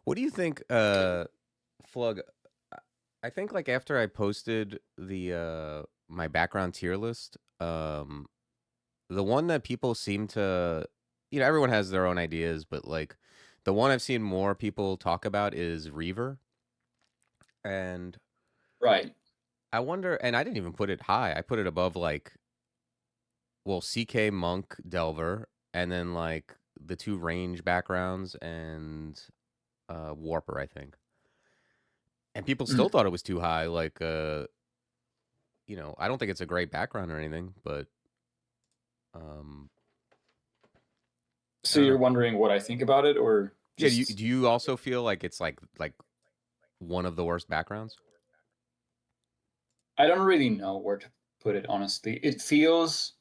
What do you think, Flug? I think like after I posted the my background tier list, the one that people seem to, everyone has their own ideas, but like the one I've seen more people talk about is Reaver, and Right. I wonder, and I didn't even put it high. I put it above like, well, CK Monk Delver, and then like the two range backgrounds and Warper, I think. And people still Mm. thought it was too high. Like, I don't think it's a great background or anything, but um, I So don't you're know. wondering what I think about it, or Yeah, do you, just do you also feel like it's like one of the worst backgrounds? I don't really know where to put it, honestly. It feels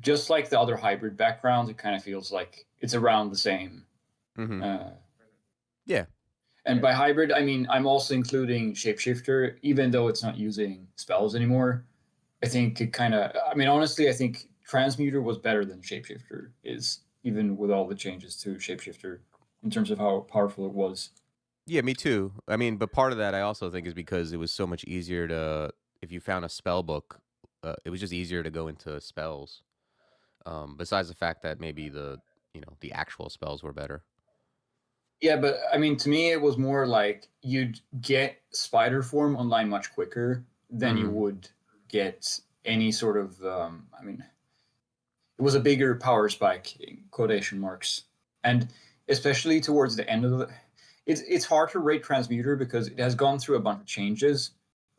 just like the other hybrid backgrounds. It kind of feels like it's around the same. Mm-hmm. Uh, Yeah. and by hybrid, I mean I'm also including Shapeshifter, even though it's not using spells anymore. I think it kind of. I mean, honestly, I think Transmuter was better than Shapeshifter is, even with all the changes to Shapeshifter in terms of how powerful it was. Yeah, me too. I mean, but part of that I also think is because it was so much easier to, if you found a spell book, it was just easier to go into spells. Besides the fact that maybe the actual spells were better. Yeah, but I mean, to me, it was more like you'd get spider form online much quicker than you Mm-hmm. would get any sort of. I mean, it was a bigger power spike in quotation marks, and especially towards the end of the. It's hard to rate Transmuter because it has gone through a bunch of changes.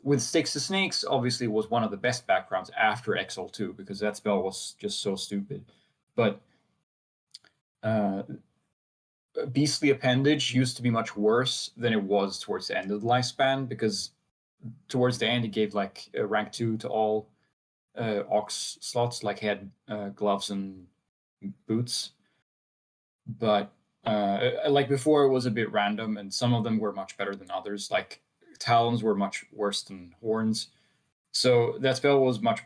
With Sticks to Snakes, obviously, was one of the best backgrounds after XL 2 because that spell was just so stupid. But uh, Beastly Appendage used to be much worse than it was towards the end of the lifespan because towards the end it gave like a rank 2 to all Ox slots, like he had gloves and boots. But like before, it was a bit random, and some of them were much better than others. Like Talons were much worse than Horns. So that spell was much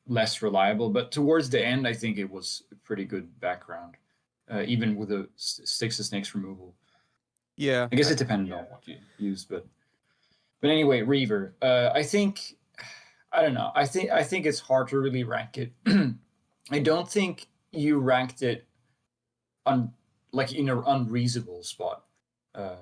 less reliable. But towards the end, I think it was a pretty good background, even with the Sticks to Snakes removal. Yeah. I guess it depended on what you used, but anyway, Reaver. I think I don't know. I think it's hard to really rank it. I don't think you ranked it on like in an unreasonable spot. Uh,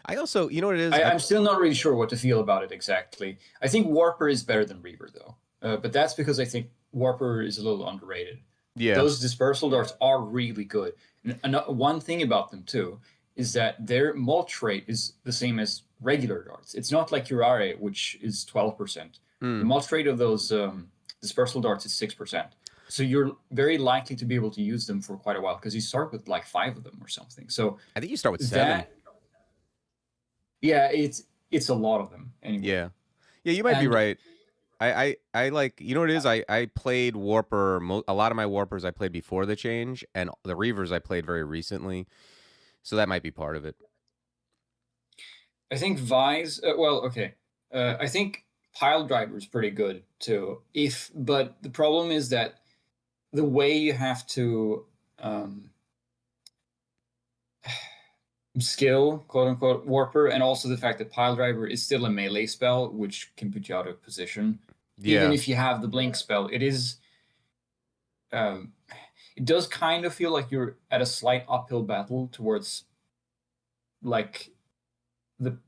I also, you know what it is? I'm still not really sure what to feel about it exactly. I think Warper is better than Reaver though, but that's because I think Warper is a little underrated. Yeah. Those dispersal darts are really good. And one thing about them too is that their mulch rate is the same as regular darts. It's not like Curare, which is 12%. The Mm. mulch rate of those dispersal darts is 6%. So you're very likely to be able to use them for quite a while because you start with like five of them or something. So I think you start with 7. that, yeah, it's a lot of them anyway. Yeah. Yeah, you might be And right. I like, you know what it is? I played Warper, a lot of my Warpers I played before the change, and the Reavers I played very recently. So that might be part of it. I think Vise, well, okay. I think Pile Driver is pretty good too. But the problem is that the way you have to um, skill, quote unquote, Warper, and also the fact that Pile Driver is still a melee spell, which can put you out of position. Even Yeah. if you have the Blink spell, um, it does kind of feel like you're at a slight uphill battle towards like the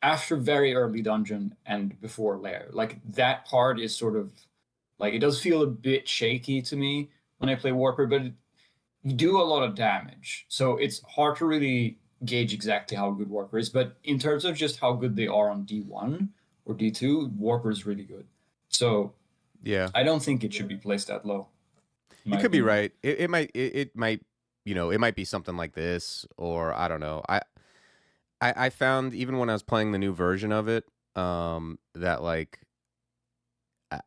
after very early dungeon and before Lair. Like that part is sort of like it does feel a bit shaky to me when I play Warper, but you do a lot of damage. So it's hard to really gauge exactly how good Warper is. But in terms of just how good they are on D1 or D2, Warper is really good. So Yeah. I don't think it should be placed that low, in You my could be opinion. right. It might, it might be something like this, or I don't know. I found even when I was playing the new version of it, that like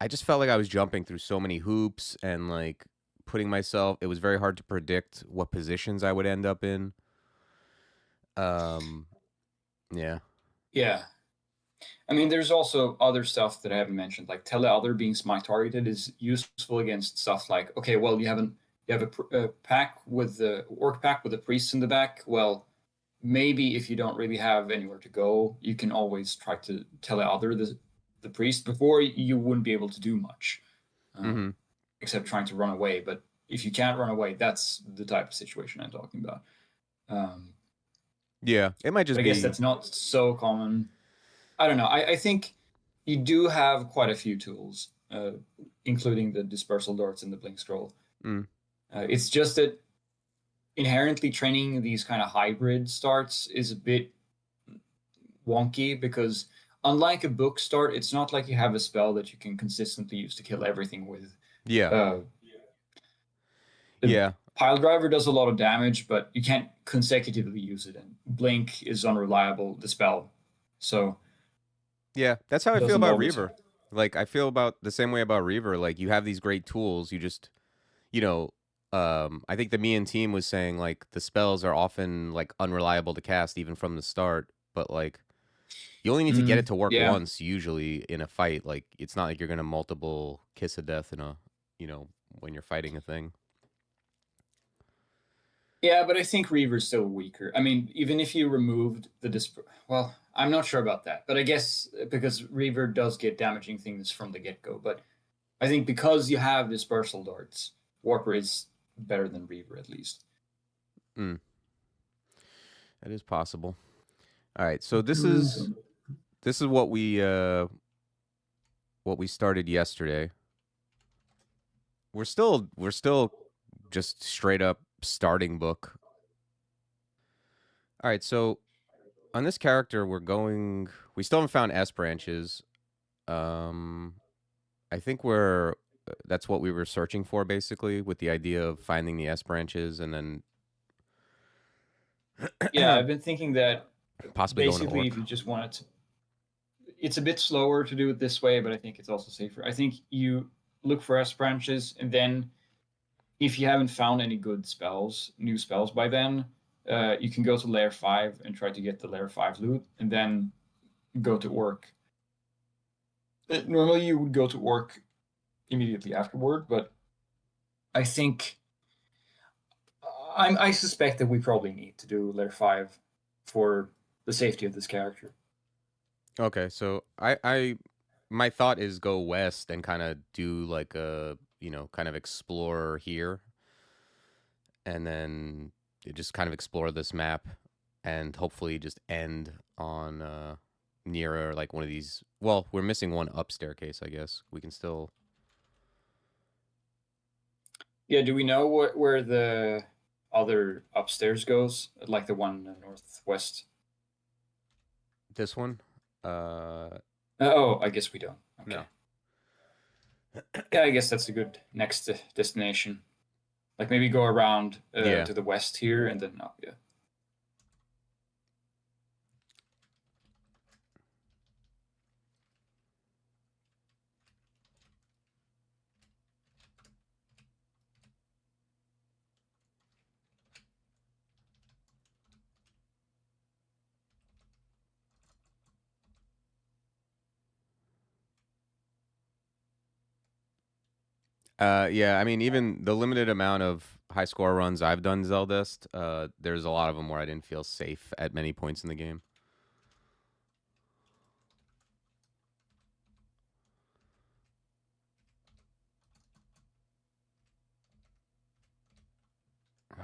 I just felt like I was jumping through so many hoops and like putting myself. It was very hard to predict what positions I would end up in. Um, yeah. Yeah. I mean, there's also other stuff that I haven't mentioned, like tele other being smite targeted is useful against stuff like, okay, well, you have a pack with the orc pack with the priests in the back. Well, maybe if you don't really have anywhere to go, you can always try to teleother the priest. Before, you wouldn't be able to do much, Mm-hmm. except trying to run away. But if you can't run away, that's the type of situation I'm talking about. Yeah, it might But just I guess be. that's not so common. I don't know. I think you do have quite a few tools, including the dispersal darts and the blink scroll. Mm, It's just that inherently training these kind of hybrid starts is a bit wonky because unlike a book start, it's not like you have a spell that you can consistently use to kill everything with. yeah, Uh, the yeah, pile driver does a lot of damage, but you can't consecutively use it. And blink is unreliable, the spell, so yeah. That's how it I feel doesn't about always. Reaver. Like I feel about the same way about Reaver. Like you have these great tools, you just, you know, I think the me and team was saying like the spells are often like unreliable to cast even from the start, but like you only need to get it to work Yeah. once usually in a fight. Like it's not like you're gonna multiple kiss of death in a, you know, when you're fighting a thing. Yeah, but I think Reaver's still weaker. I mean, even if you removed the well, I'm not sure about that, but I guess because Reaver does get damaging things from the get go. But I think because you have dispersal darts, Warper is better than Reaver at least. Mm, that is possible. All right, so this is what we started yesterday. We're still just straight up starting book. All right, so on this character we still haven't found S branches. Um I think that's what we were searching for basically with the idea of finding the S branches and then Yeah, I've been thinking that possibly going to basically, orc. if you just wanted to, it's a bit slower to do it this way, but I think it's also safer. I think you look for S branches, and then if you haven't found any good spells, new spells by then, you can go to Lair 5 and try to get the Lair 5 loot, and then go to Orc. Normally, you would go to Orc immediately afterward, but I think I suspect that we probably need to do Lair 5 for the safety of this character. Okay, so I my thought is go west and kind of do like a, you know, kind of explore here and then just kind of explore this map and hopefully just end on near like one of these. Well, we're missing one up staircase, I guess. We can still Yeah, do we know where the other upstairs goes? Like the one in the northwest? this one. Uh Oh, I guess we don't. Okay. no. Yeah, I guess that's a good next destination. Like maybe go around Yeah. to the west here and then up. Yeah. Yeah, I mean even the limited amount of high score runs I've done Zeldest, there's a lot of them where I didn't feel safe at many points in the game.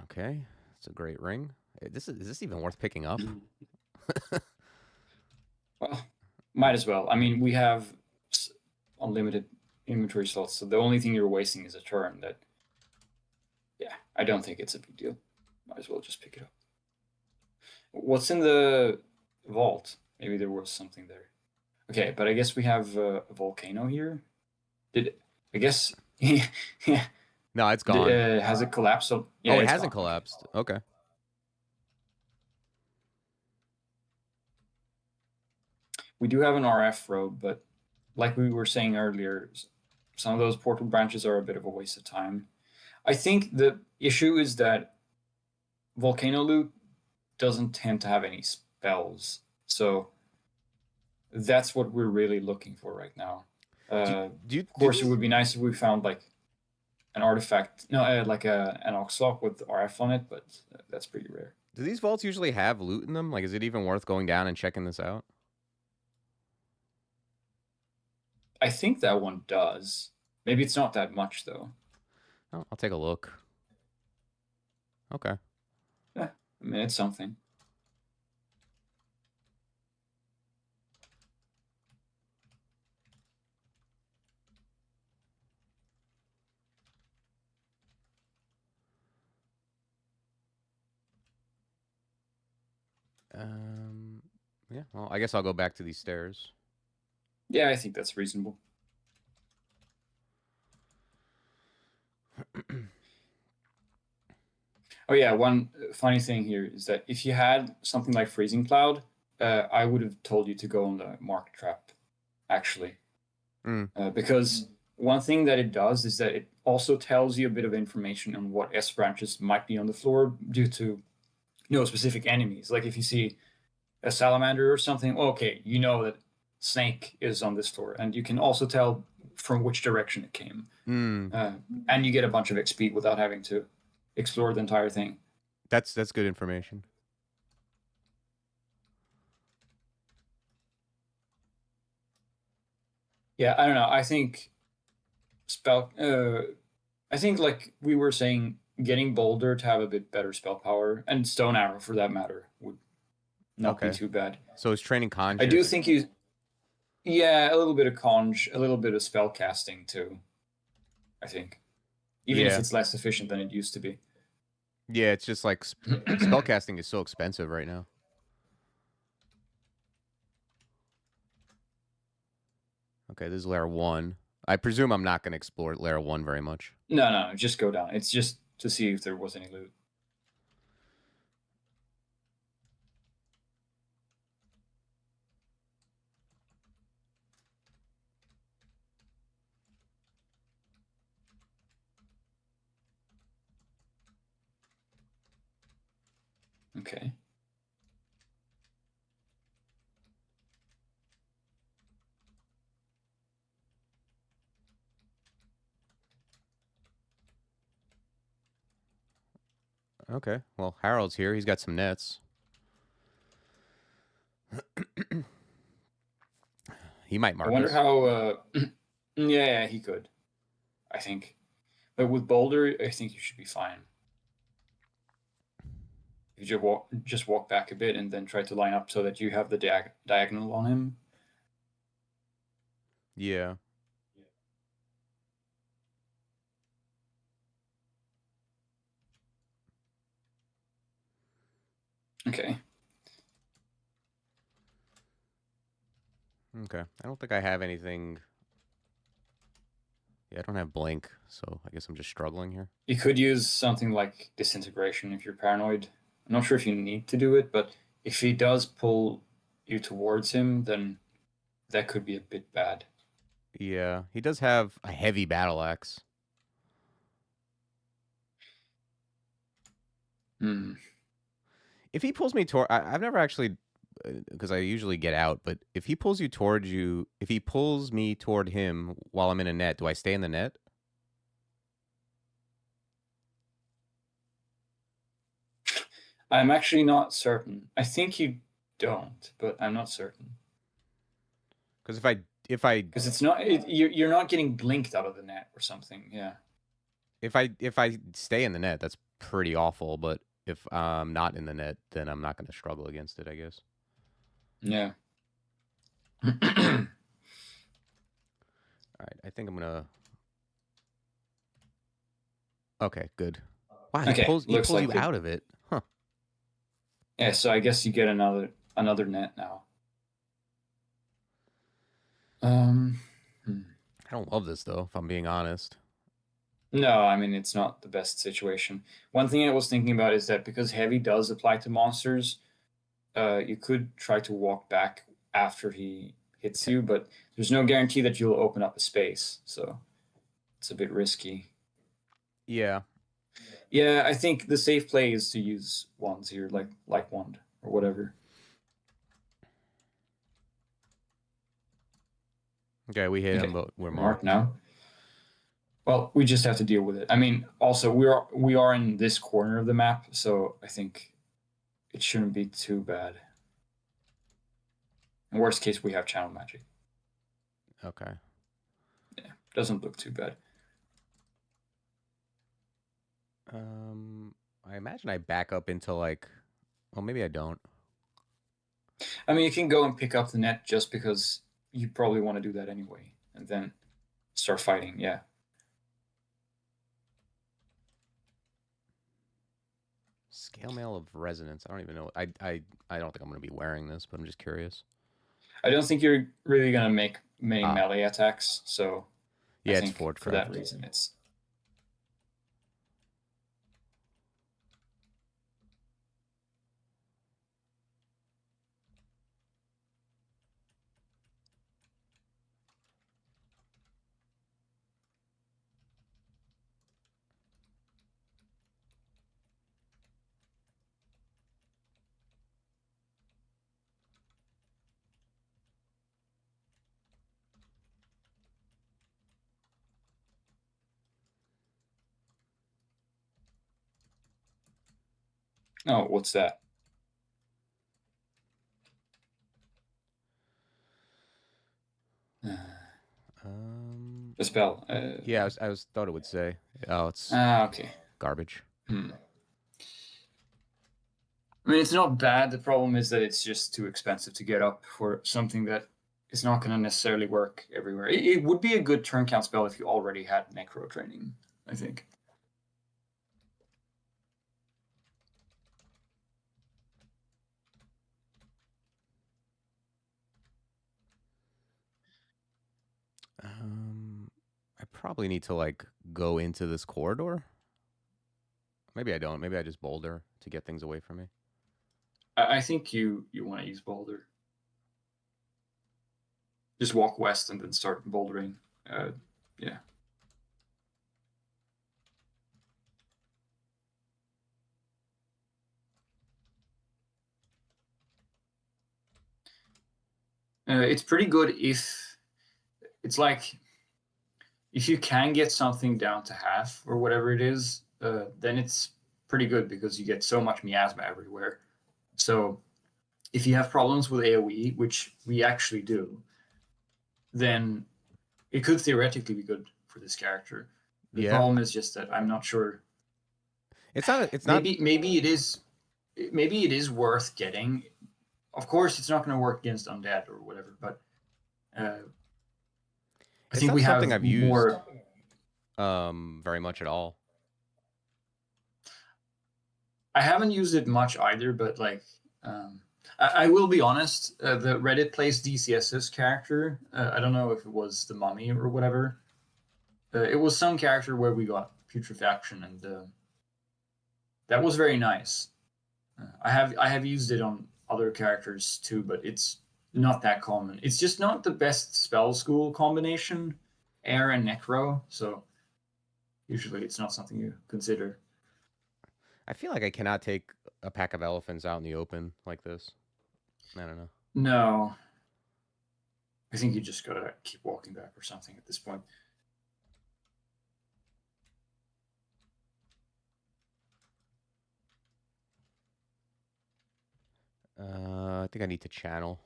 Okay, it's a great ring. Is this even worth picking up? Well, might as well. I mean, we have unlimited inventory slots, so the only thing you're wasting is a turn. That, yeah, I don't think it's a big deal. Might as well just pick it up. What's in the vault? Maybe there was something there. Okay, but I guess we have a volcano here. Did I guess? Yeah. No, it's gone. Has it collapsed? Oh, yeah, Oh, it it's hasn't gone. Okay. collapsed. Okay. We do have an RF road, but like we were saying earlier, some of those portal branches are a bit of a waste of time. I think the issue is that volcano loot doesn't tend to have any spells, so that's what we're really looking for right now. Do Of do course, it these? would be nice if we found like an artifact, no, like an Oxlock with RF on it, but that's pretty rare. Do these vaults usually have loot in them? Like, is it even worth going down and checking this out? I think that one does. Maybe it's not that much though. Oh, I'll take a look. Okay. Yeah, I mean it's something. Yeah. Well, I guess I'll go back to these stairs. Yeah, I think that's reasonable. Oh yeah, one funny thing here is that if you had something like Freezing Cloud, I would have told you to go on the Mark Trap, actually. Because one thing that it does is that it also tells you a bit of information on what S branches might be on the floor due to specific enemies. Like if you see a salamander or something, okay, you know that snake is on this floor, and you can also tell from which direction it came. And you get a bunch of XP without having to explore the entire thing. That's good information. Yeah, I don't know. I think I think like we were saying, getting Boulder to have a bit better spell power, and Stone Arrow for that matter, would not be too bad. So is training conj? I do think he's a little bit of conj, a little bit of spell casting too. I think, even if it's less efficient than it used to be. Yeah, it's just like spellcasting is so expensive right now. Okay, this is layer 1. I presume I'm not going to explore layer 1 very much. No, just go down. It's just to see if there was any loot. Okay. Okay. Well, Harold's here. He's got some nets. He might mark I wonder us. how. Yeah, he could. I think, but with Boulder, I think you should be fine. You just walk back a bit and then try to line up so that you have the diagonal on him. Yeah. Okay. Okay. I don't think I have anything. Yeah, I don't have blink, so I guess I'm just struggling here. You could use something like Disintegration if you're paranoid. I'm not sure if you need to do it, but if he does pull you towards him, then that could be a bit bad. Yeah, he does have a heavy battle axe. If he pulls me toward, I've never actually, because I usually get out, but if he pulls you towards you, if he pulls me toward him while I'm in a net, do I stay in the net? I'm actually not certain. I think you don't, but I'm not certain. Because because it's not you're not getting blinked out of the net or something. Yeah. If I stay in the net, that's pretty awful. But if I'm not in the net, then I'm not going to struggle against it, I guess. Yeah. All right, I think I'm gonna. Okay, good. Wow, okay, he pulls like you out of it, huh? Yeah, so I guess you get another net now. I don't love this though, if I'm being honest. No, I mean it's not the best situation. One thing I was thinking about is that because heavy does apply to monsters, you could try to walk back after he hits you, but there's no guarantee that you'll open up a space, so it's a bit risky. Yeah. Yeah, I think the safe play is to use wands here, like wand or whatever. Okay, we hit him, but we're marked now. Well, we just have to deal with it. I mean, also we are in this corner of the map, so I think it shouldn't be too bad. In worst case, we have channel magic. Okay. Yeah, doesn't look too bad. I imagine I back up into like, well, maybe I don't. I mean, you can go and pick up the net just because you probably want to do that anyway, and then start fighting. Yeah. Scale mail of resonance. I don't even know. I don't think I'm gonna be wearing this, but I'm just curious. I don't think you're really gonna make many Ah, melee attacks, so I yeah, it's think for that Forgecraft. reason it's. Oh, what's that? The spell. Yeah, I was thought it would say. Oh, it's Okay. garbage. Hmm. I mean, it's not bad. The problem is that it's just too expensive to get up for something that is not going to necessarily work everywhere. It would be a good turn count spell if you already had necro training, I think. I probably need to like go into this corridor. Maybe I don't. Maybe I just boulder to get things away from me. I think you want to use boulder. Just walk west and then start bouldering. Yeah. It's pretty good if it's like if you can get something down to half or whatever it is, then it's pretty good because you get so much miasma everywhere. So if you have problems with AoE, which we actually do, then it could theoretically be good for this character. The Yeah, problem is just that I'm not sure. it's not. It's not. Maybe it is. Maybe it is worth getting. Of course, it's not going to work against undead or whatever, but I It's think not we something have I've used more. very much at all. I haven't used it much either, but like, I will be honest. The Reddit plays DCSS character. I don't know if it was the mummy or whatever. It was some character where we got putrefaction, and that was very nice. I have used it on other characters too, but it's not that common. It's just not the best spell school combination, air and necro. So usually it's not something you consider. I feel like I cannot take a pack of elephants out in the open like this. I don't know. No, I think you just gotta keep walking back or something at this point. I think I need to channel.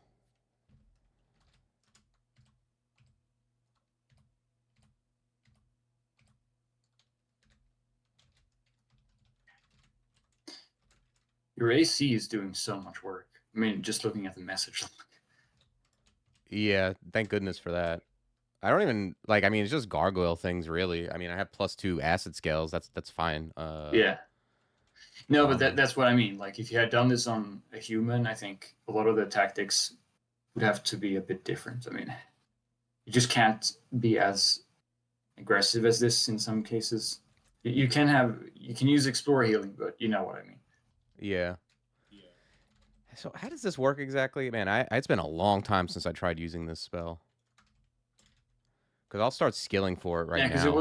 Your AC is doing so much work. I mean, just looking at the message. Yeah, thank goodness for that. I don't even like. I mean, it's just gargoyle things, really. I mean, I have +2 acid scales. That's fine. Yeah. No, but Um, that's what I mean. Like, if you had done this on a human, I think a lot of the tactics would have to be a bit different. I mean, you just can't be as aggressive as this in some cases. You can use explore healing, but you know what I mean. yeah. So how does this work exactly, man? It's been a long time since I tried using this spell. Because I'll start skilling for it right Yeah, because now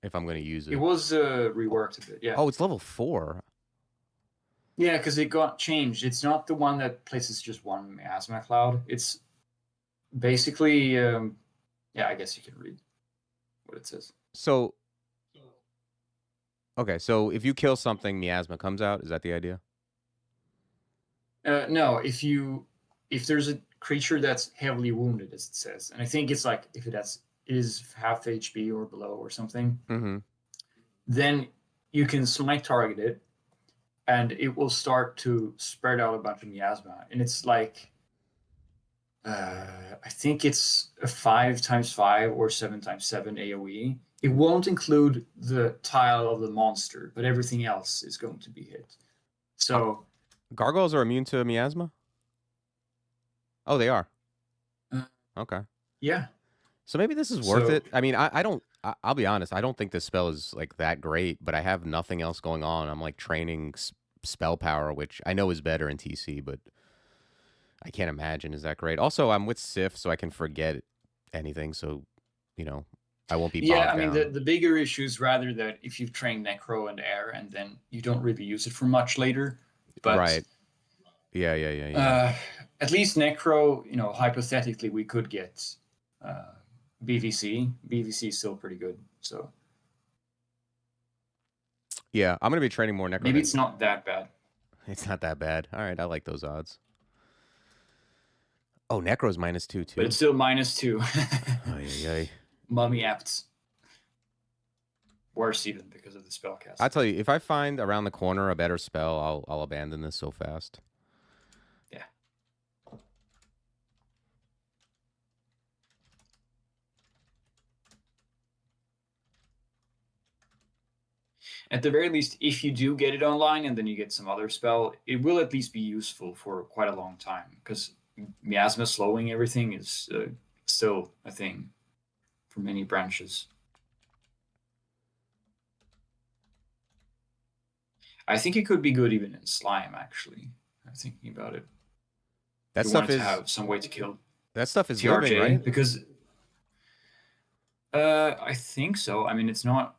if I'm going to use it it. was reworked a bit. Yeah, Oh, it's level 4. yeah, because it got changed. It's not the one that places just one miasma cloud. It's basically yeah. I guess you can read what it says. So okay, so if you kill something, miasma comes out. Is that the idea? No, if there's a creature that's heavily wounded, as it says, and I think it's like if is half HP or below or something, then you can smite target it, and it will start to spread out a bunch of miasma, and it's like I think it's a 5x5 or 7x7 AoE. It won't include the tile of the monster, but everything else is going to be hit. So gargoyles are immune to miasma? Oh, they are. Okay. Yeah. So maybe this is worth it. I mean, I don't. I'll be honest. I don't think this spell is like that great, but I have nothing else going on. I'm like training spell power, which I know is better in TC, but I can't imagine is that great. Also, I'm with Sif, so I can forget anything. So, I won't be bogged I mean, down. the bigger issue is rather that if you've trained Necro and Air and then you don't really use it for much later. But Right. Yeah. At least Necro, hypothetically, we could get BVC. BVC is still pretty good. So yeah, I'm gonna be training more Necro. Maybe it's not that bad. It's not that bad. All right, I like those odds. Oh, Necro's -2 too. But it's still -2. Ay. Mummy apts. Worse even because of the spellcast. I tell you, if I find around the corner a better spell, I'll abandon this so fast. Yeah. At the very least, if you do get it online and then you get some other spell, it will at least be useful for quite a long time, because miasma slowing everything is still a thing for many branches. I think it could be good even in slime, actually. I'm thinking about it. That stuff is to have some way to kill. That stuff is TRJ, living, right? Because I think so. I mean, it's not.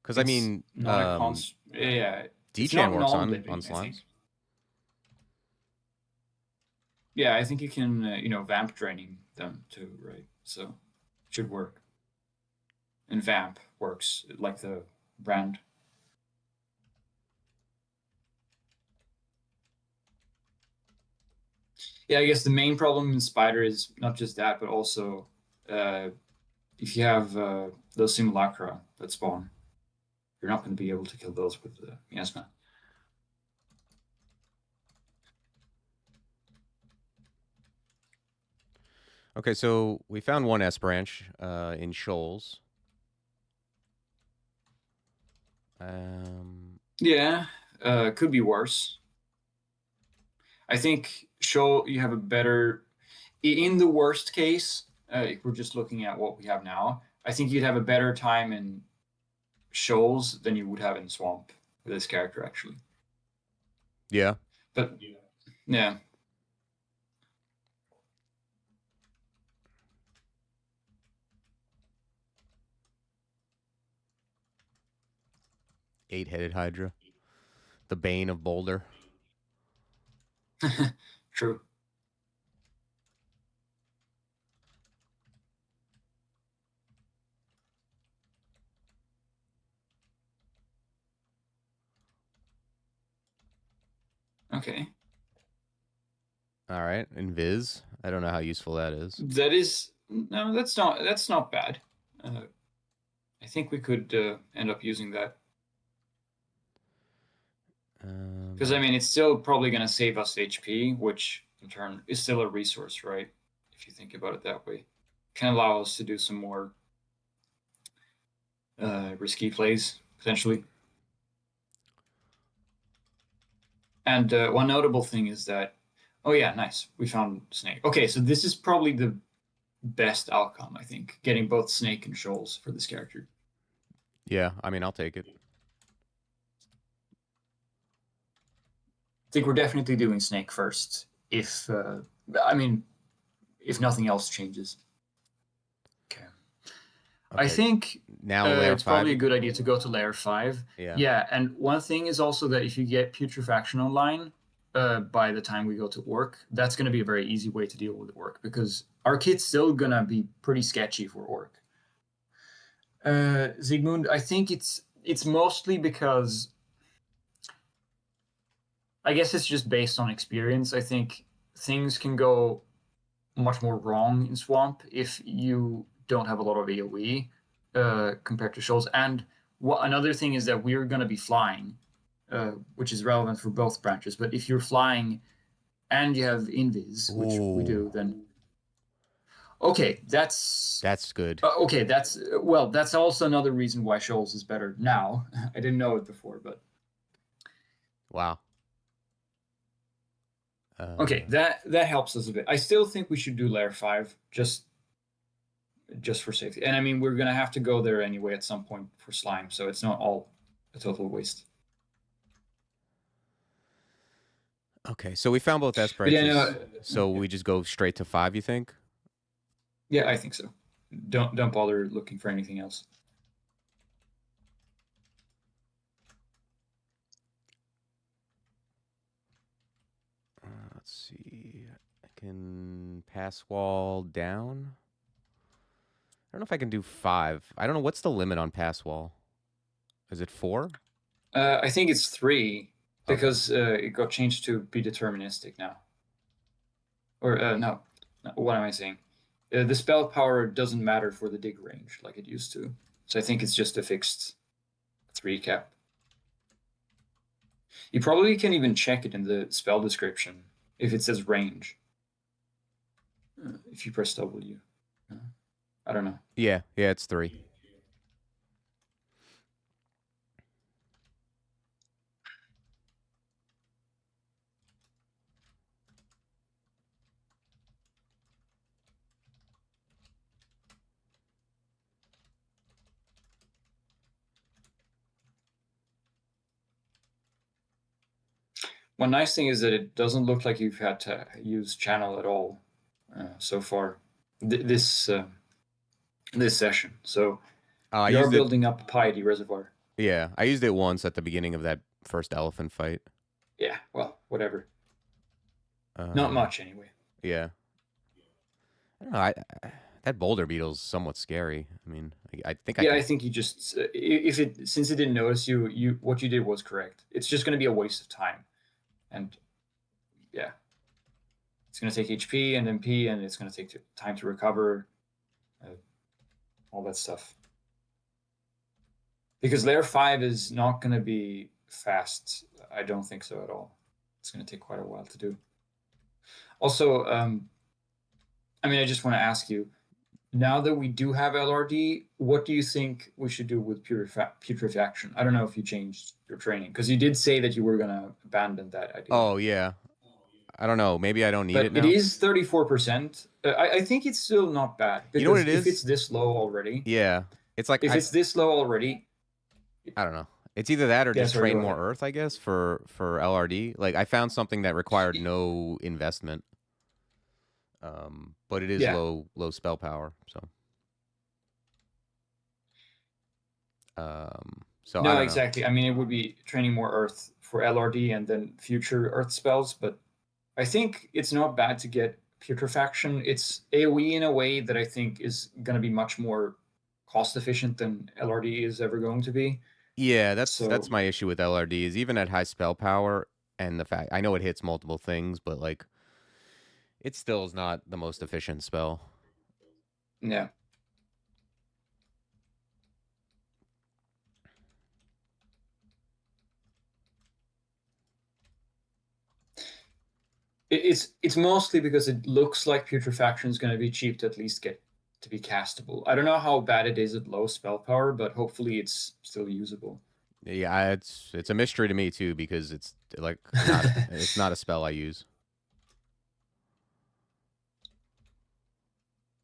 Because I mean, yeah, D-Chan works on slimes. Yeah, I think you can, vamp draining them too, right? So it should work. And vamp works like the brand. Yeah, I guess the main problem in Spider is not just that, but also if you have those simulacra that spawn, you're not going to be able to kill those with the miasma. Okay, so we found one S branch in Shoals. Yeah, could be worse. I think you have a better. In the worst case, if we're just looking at what we have now, I think you'd have a better time in Shoals than you would have in Swamp with this character, actually. Yeah. But yeah. Eight-headed Hydra. The bane of Boulder. True. Okay. All right, Invis. I don't know how useful that is. That's not bad. I think we could end up using that. Because I mean, it's still probably going to save us HP, which in turn is still a resource, right? If you think about it that way, it can allow us to do some more risky plays potentially. And one notable thing is that, oh yeah, nice, we found Snake. Okay, so this is probably the best outcome, I think, getting both Snake and Shoals for this character. Yeah, I mean, I'll take it. I think we're definitely doing Snake first. If nothing else changes. Okay. I think now Lair it's 5. Probably a good idea to go to Lair 5. Yeah, and one thing is also that if you get Putrefaction online by the time we go to Orc, that's going to be a very easy way to deal with Orc, because our kit's still going to be pretty sketchy for Orc. Zygmunt, I think it's mostly because I guess it's just based on experience. I think things can go much more wrong in Swamp if you don't have a lot of AoE compared to shoals. And another thing is that we're going to be flying, which is relevant for both branches. But if you're flying and you have invis, which we Ooh, do, then okay, that's good. okay. That's also another reason why shoals is better now. I didn't know it before, but Wow. okay, that helps us a bit. I still think we should do layer 5 just for safety. And I mean, we're gonna have to go there anyway at some point for slime, so it's not all a total waste. Okay, so we found both S But yeah, branches. no, So yeah, we just go straight to 5, you think? yeah, I think so. Don't bother looking for anything else. Let's see. I can pass wall down. I don't know if I can do 5. I don't know what's the limit on pass wall. Is it 4? I think it's 3 Okay. because it got changed to be deterministic now. Or no, what am I saying? The spell power doesn't matter for the dig range like it used to. So I think it's just a fixed 3 cap. You probably can even check it in the spell description if it says range. If you press W. I don't know. Yeah, it's 3. One nice thing is that it doesn't look like you've had to use channel at all so far this session. So I you are used it. building up a piety reservoir. Yeah, I used it once at the beginning of that first elephant fight. Yeah, well, whatever. Not Um, much anyway. yeah. I don't know. That boulder beetle's somewhat scary. I mean, I think I Yeah, I could. think you just if it since it didn't notice you what you did was correct. It's just going to be a waste of time, and yeah, it's going to take HP and MP, and it's going to take time to recover, uh, all that stuff. Because layer 5 is not going to be fast. I don't think so at all. It's going to take quite a while to do. Also, I mean, I just want to ask you, now that we do have LRD, what do you think we should do with putrefaction? I don't know if you changed your training because you did say that you were going to abandon that idea. Oh yeah. I don't know. Maybe I don't need But it it now. is 34%. I think it's still not bad You know what because it if it's is? this low already, Yeah. It's like if it's this low already, I don't know. It's either that or yeah, just sorry, train go more ahead. Earth, I guess, for LRD. Like I found something that required no investment, but it is Yeah, low spell power. So I no, don't know. exactly. I mean, it would be training more Earth for LRD and then future Earth spells, but I think it's not bad to get putrefaction. It's AoE in a way that I think is going to be much more cost efficient than LRD is ever going to be. Yeah, that's So, my issue with LRD is even at high spell power and the fact I know it hits multiple things, but like it still is not the most efficient spell. yeah. It's mostly because it looks like putrefaction is going to be cheap to at least get to be castable. I don't know how bad it is at low spell power, but hopefully it's still usable. Yeah, it's a mystery to me too because it's like it's not a spell I use.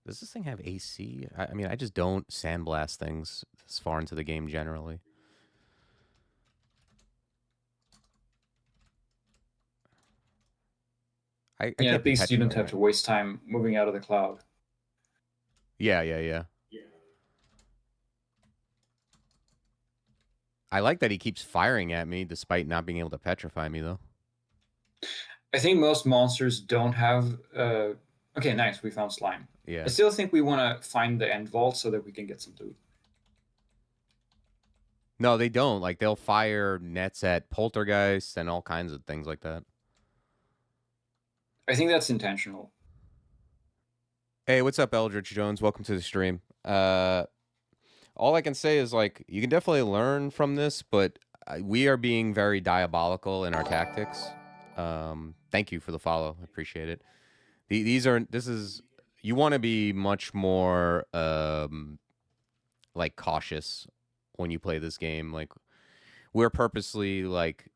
Does this thing have AC? I mean, I just don't sandblast things this far into the game generally. I Yeah, can't at least you don't petrify, have right? to waste time moving out of the cloud. Yeah. I like that he keeps firing at me despite not being able to petrify me though. I think most monsters don't have. Okay, nice. We found slime. I Yeah. still think we want to find the end vault so that we can get some loot. No, they don't. Like they'll fire nets at poltergeists and all kinds of things like that. I think that's intentional. Hey, what's up, Eldritch Jones? Welcome to the stream. All I can say is like you can definitely learn from this, but we are being very diabolical in our tactics. Thank you for the follow. I appreciate it. These are this is you want to be much more like cautious when you play this game. Like we're purposely like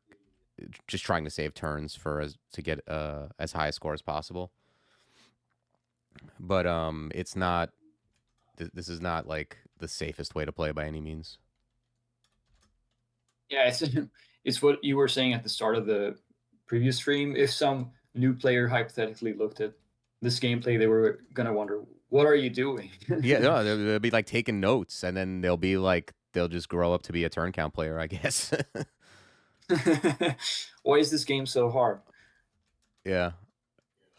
just trying to save turns for as to get as high a score as possible. But it's not. This is not like the safest way to play by any means. Yeah, it's what you were saying at the start of the previous stream. If some new player hypothetically looked at this gameplay, they were gonna wonder, "What are you doing?" Yeah, no, they'll be like taking notes, and then they'll be like they'll just grow up to be a turn count player, I guess. Why is this game so hard? Yeah,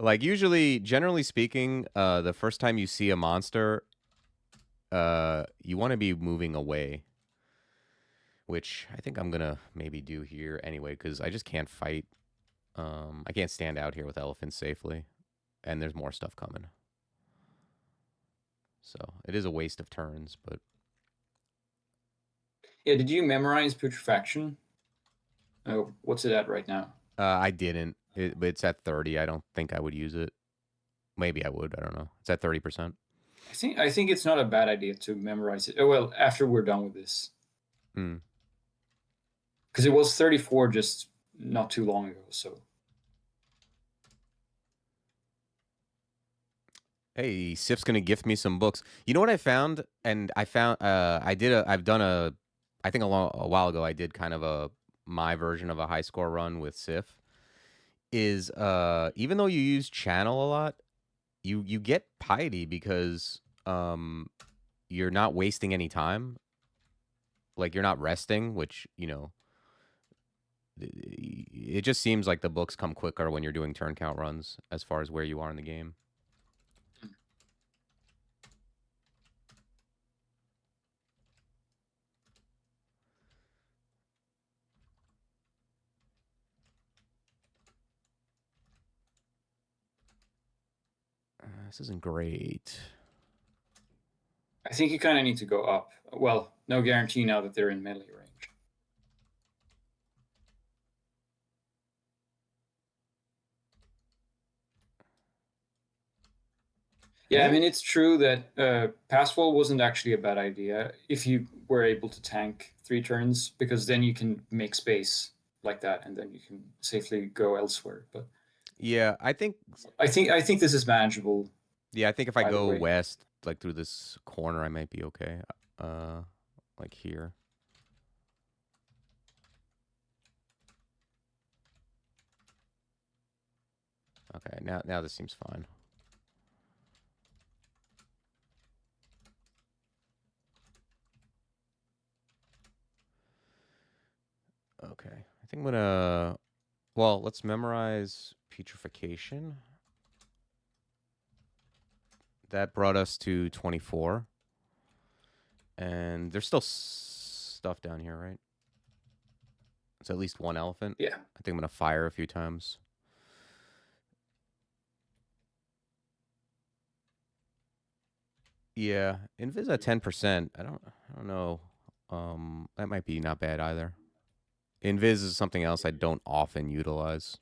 like usually, generally speaking, the first time you see a monster, you want to be moving away, which I think I'm gonna maybe do here anyway, because I just can't fight. I can't stand out here with elephants safely, and there's more stuff coming. So it is a waste of turns, but Yeah, did you memorize putrefaction? Oh, what's it at right now? I didn't. But it's at 30. I don't think I would use it. Maybe I would. I don't know. It's at 30%. I think it's not a bad idea to memorize it. Oh, well, after we're done with this, Hmm. because it was 34 just not too long ago. So Hey, Sif's gonna gift me some books. You know what I found? And I found I've done a I think a while ago I did kind of a my version of a high score run with Sif. Is even though you use channel a lot, you get piety because you're not wasting any time. Like you're not resting, which, it just seems like the books come quicker when you're doing turn count runs as far as where you are in the game. This isn't great. I think you kind of need to go up. Well, no guarantee now that they're in melee range. Yeah, I mean, it's true that Passwall wasn't actually a bad idea if you were able to tank 3 turns, because then you can make space like that, and then you can safely go elsewhere. But Yeah, I think I think this is manageable I think if I either go way. west, like through this corner, I might be okay. Uh, like here. Okay, now this seems fine. Okay, I think I'm gonna. Well, let's memorize putrefaction. That brought us to 24, and there's still stuff down here, right? It's at least one elephant. Yeah. I think I'm gonna fire a few times. Yeah, invis at 10%. I don't know. That might be not bad either. Invis is something else I don't often utilize.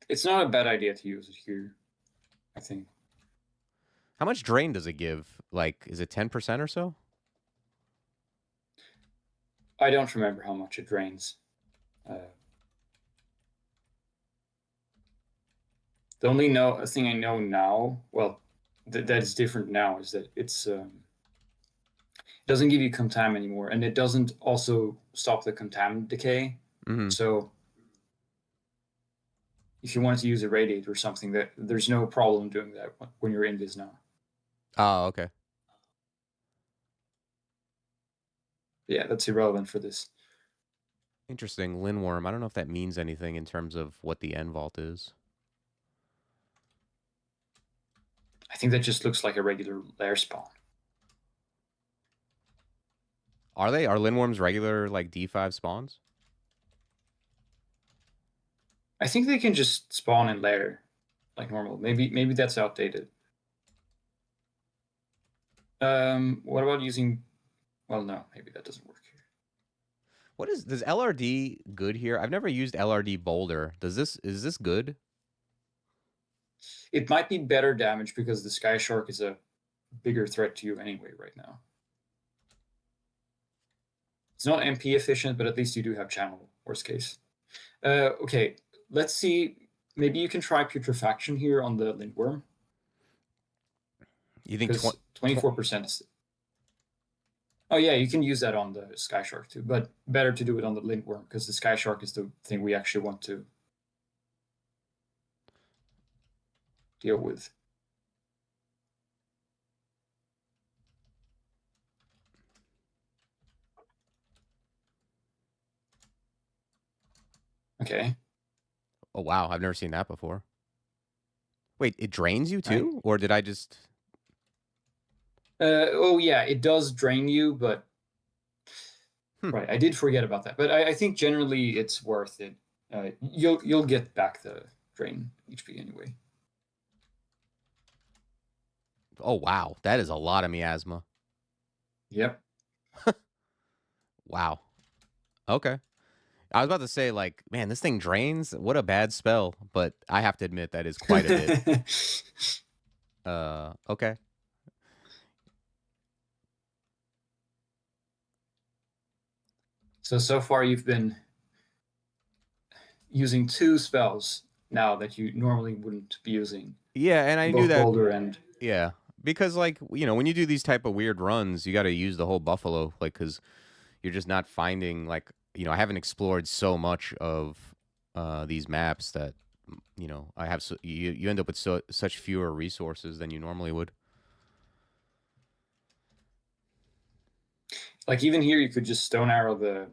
It's not a bad idea to use it here, I think. How much drain does it give? Like, is it 10% or so? I don't remember how much it drains. The only thing I know now, well, that is different now, is that it doesn't give you contam anymore, and it doesn't also stop the contam decay. Mm-hmm. So if you wanted to use a radiate or something, that there's no problem doing that when you're in this now. Oh, okay. Yeah, that's irrelevant for this. Interesting. Linworm. I don't know if that means anything in terms of what the end vault is. I think that just looks like a regular lair spawn. Are they? Are lindworms regular like D5 spawns? I think they can just spawn in Lair like normal. Maybe that's outdated. What about using? Well, no, maybe that doesn't work here. What does LRD good here? I've never used LRD Boulder. Is this good? It might be better damage because the Sky Shark is a bigger threat to you anyway right now. It's not MP efficient, but at least you do have channel, worst case. Okay, let's see. Maybe you can try Putrefaction here on the Lindworm. You think Because 24%. Oh yeah, you can use that on the Sky Shark too, but better to do it on the Lindworm because the Sky Shark is the thing we actually want to deal with. Okay. Oh wow, I've never seen that before. Wait, it drains you Right. too, or did I just? Oh yeah, it does drain you, but Hmm. right, I did forget about that. But I think generally it's worth it. You'll get back the drain HP anyway. Oh wow, that is a lot of miasma. Yep. Wow. Okay. I was about to say, like, man, this thing drains. What a bad spell. But I have to admit that is quite a bit. Okay. So far you've been using 2 spells now that you normally wouldn't be using. Yeah, and I knew Both that. Boulder and Yeah, because like when you do these type of weird runs, you got to use the whole buffalo, like, because you're just not finding like I haven't explored so much of these maps that I have. So, you end up with such fewer resources than you normally would. like even here you could just stone arrow the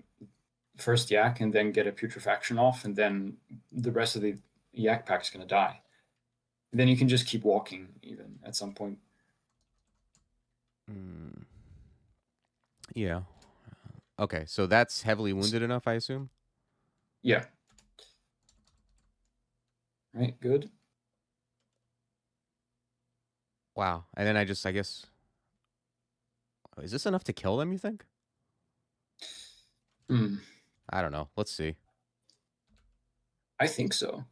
first yak and then get a putrefaction off, and then the rest of the yak pack is going to die. And then you can just keep walking even at some point. Mm. Yeah. Okay, so that's heavily wounded enough, I assume. Yeah. Right. Good. Wow. And then I guess, is this enough to kill them? You think? Hmm. I don't know. Let's see. I think so.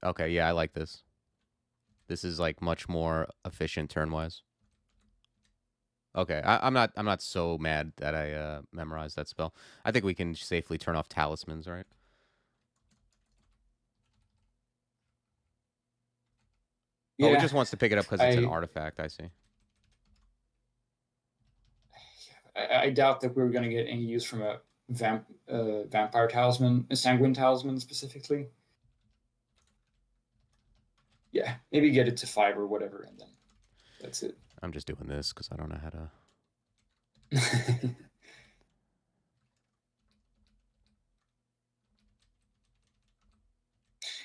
Okay, yeah, I like this. This is like much more efficient turn wise. Okay, I'm not so mad that I memorized that spell. I think we can safely turn off talismans, right? Oh, it Yeah. just wants to pick it up because it's an I artifact. I see. I doubt that we're going to get any use from a vampire talisman, a sanguine talisman specifically. Yeah, maybe get it to 5 or whatever, and then that's it. I'm just doing this because I don't know how to.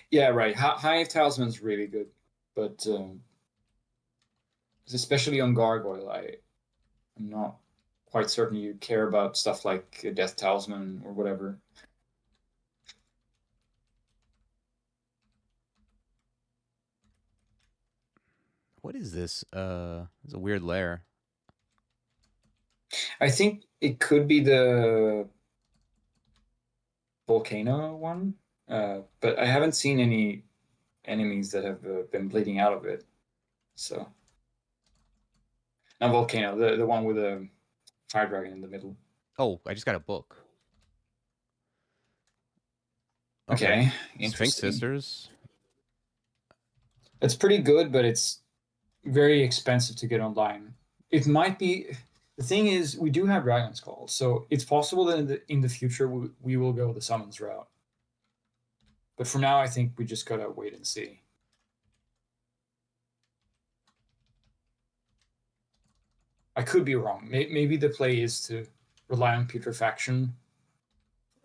Yeah, right. High talisman is really good, but especially on gargoyle, I'm not quite certain you care about stuff like a death talisman or whatever. What is this? It's a weird lair. I think it could be the volcano one, but I haven't seen any enemies that have been bleeding out of it. So, not volcano, the one with a fire dragon in the middle. Oh, I just got a book. Okay, Okay, Sphinx interesting. Sisters. It's pretty good, but it's very expensive to get online. It might be. The thing is, we do have Dragon's Call, so it's possible that in the future we will go the summons route. But for now, I think we just gotta wait and see. I could be wrong. Maybe the play is to rely on putrefaction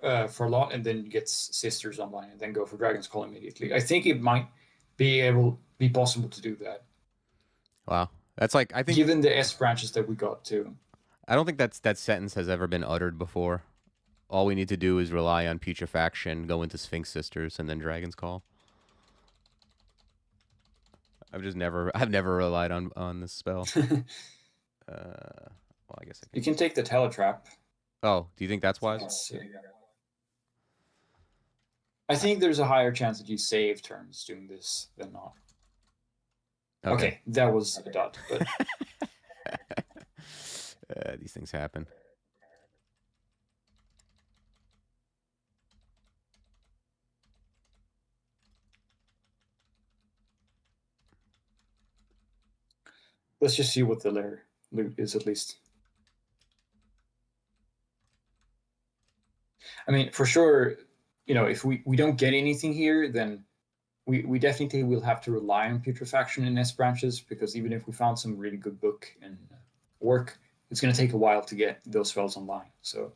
for a lot, and then get sisters online, and then go for Dragon's Call immediately. I think it might be possible to do that, Wow, that's like I think given the S branches that we got too. I don't think that sentence has ever been uttered before. All we need to do is rely on putrefaction, go into Sphinx Sisters, and then Dragon's Call. I've never relied on this spell. Well, I guess I You can. can take the teletrap. Oh, do you think that's wise? I think there's a higher chance that you save turns doing this than not. Okay, that was a dot, but these things happen. let's just see what the Lair loot is at least. I mean, for sure, if we don't get anything here, then we definitely will have to rely on putrefaction in S branches, because even if we found some really good book and work, it's going to take a while to get those spells online. So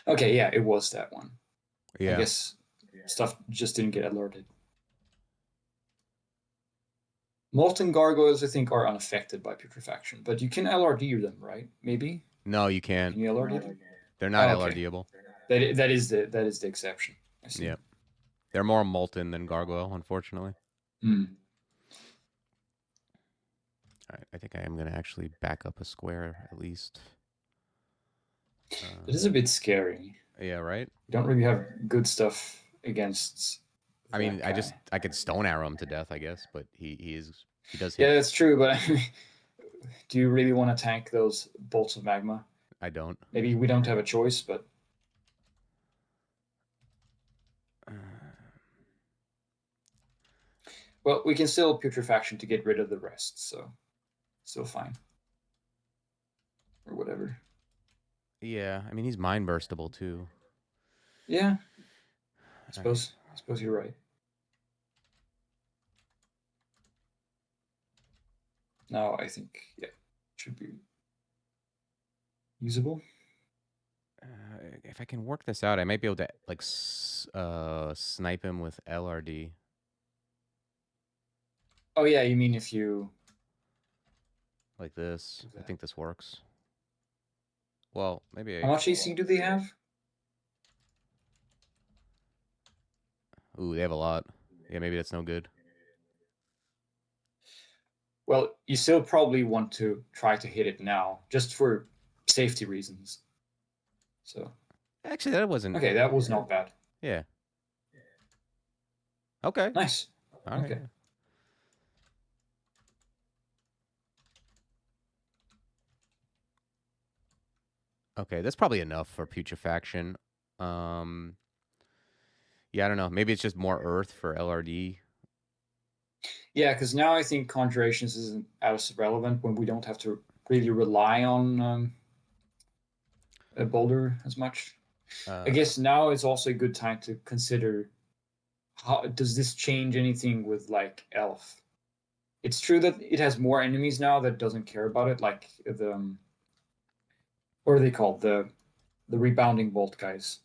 okay, yeah, it was that one. Yeah. I guess stuff just didn't get alerted. Molten gargoyles, I think, are unaffected by putrefaction, but you can LRD them, right? Maybe. No, you can't. Can you LRD them? They're not LRDable. That is the exception. I see. Yep. They're more molten than gargoyle, unfortunately. Mm. All right, I think I am going to actually back up a square at least. It is a bit scary. Yeah, right? You don't really have good stuff against. I mean, I could stone arrow him to death, I guess, but he does hit. Yeah, that's true, but do you really want to tank those bolts of magma? I don't. Maybe we don't have a choice, but well, we can still putrefaction to get rid of the rest, so still fine. Or whatever. Yeah, I mean, he's mind burstable too. Yeah. I suppose you're right. Now I think, yeah, it should be usable. If I can work this out, I might be able to like snipe him with LRD. Oh yeah, you mean if you like this? I think this works. Well, maybe. How much AC do they have? Ooh, they have a lot. Yeah, maybe that's no good. Well, you still probably want to try to hit it now, just for safety reasons. So actually, that wasn't. Okay, that was not bad. Yeah. Okay. Nice. All right. Okay. Okay, that's probably enough for putrefaction. Yeah, I don't know. Maybe it's just more earth for LRD. Yeah, because now I think conjurations isn't as relevant when we don't have to really rely on a boulder as much. I guess now is also a good time to consider how does this change anything with like elf. It's true that it has more enemies now that doesn't care about it, like the what are they called, the rebounding bolt guys,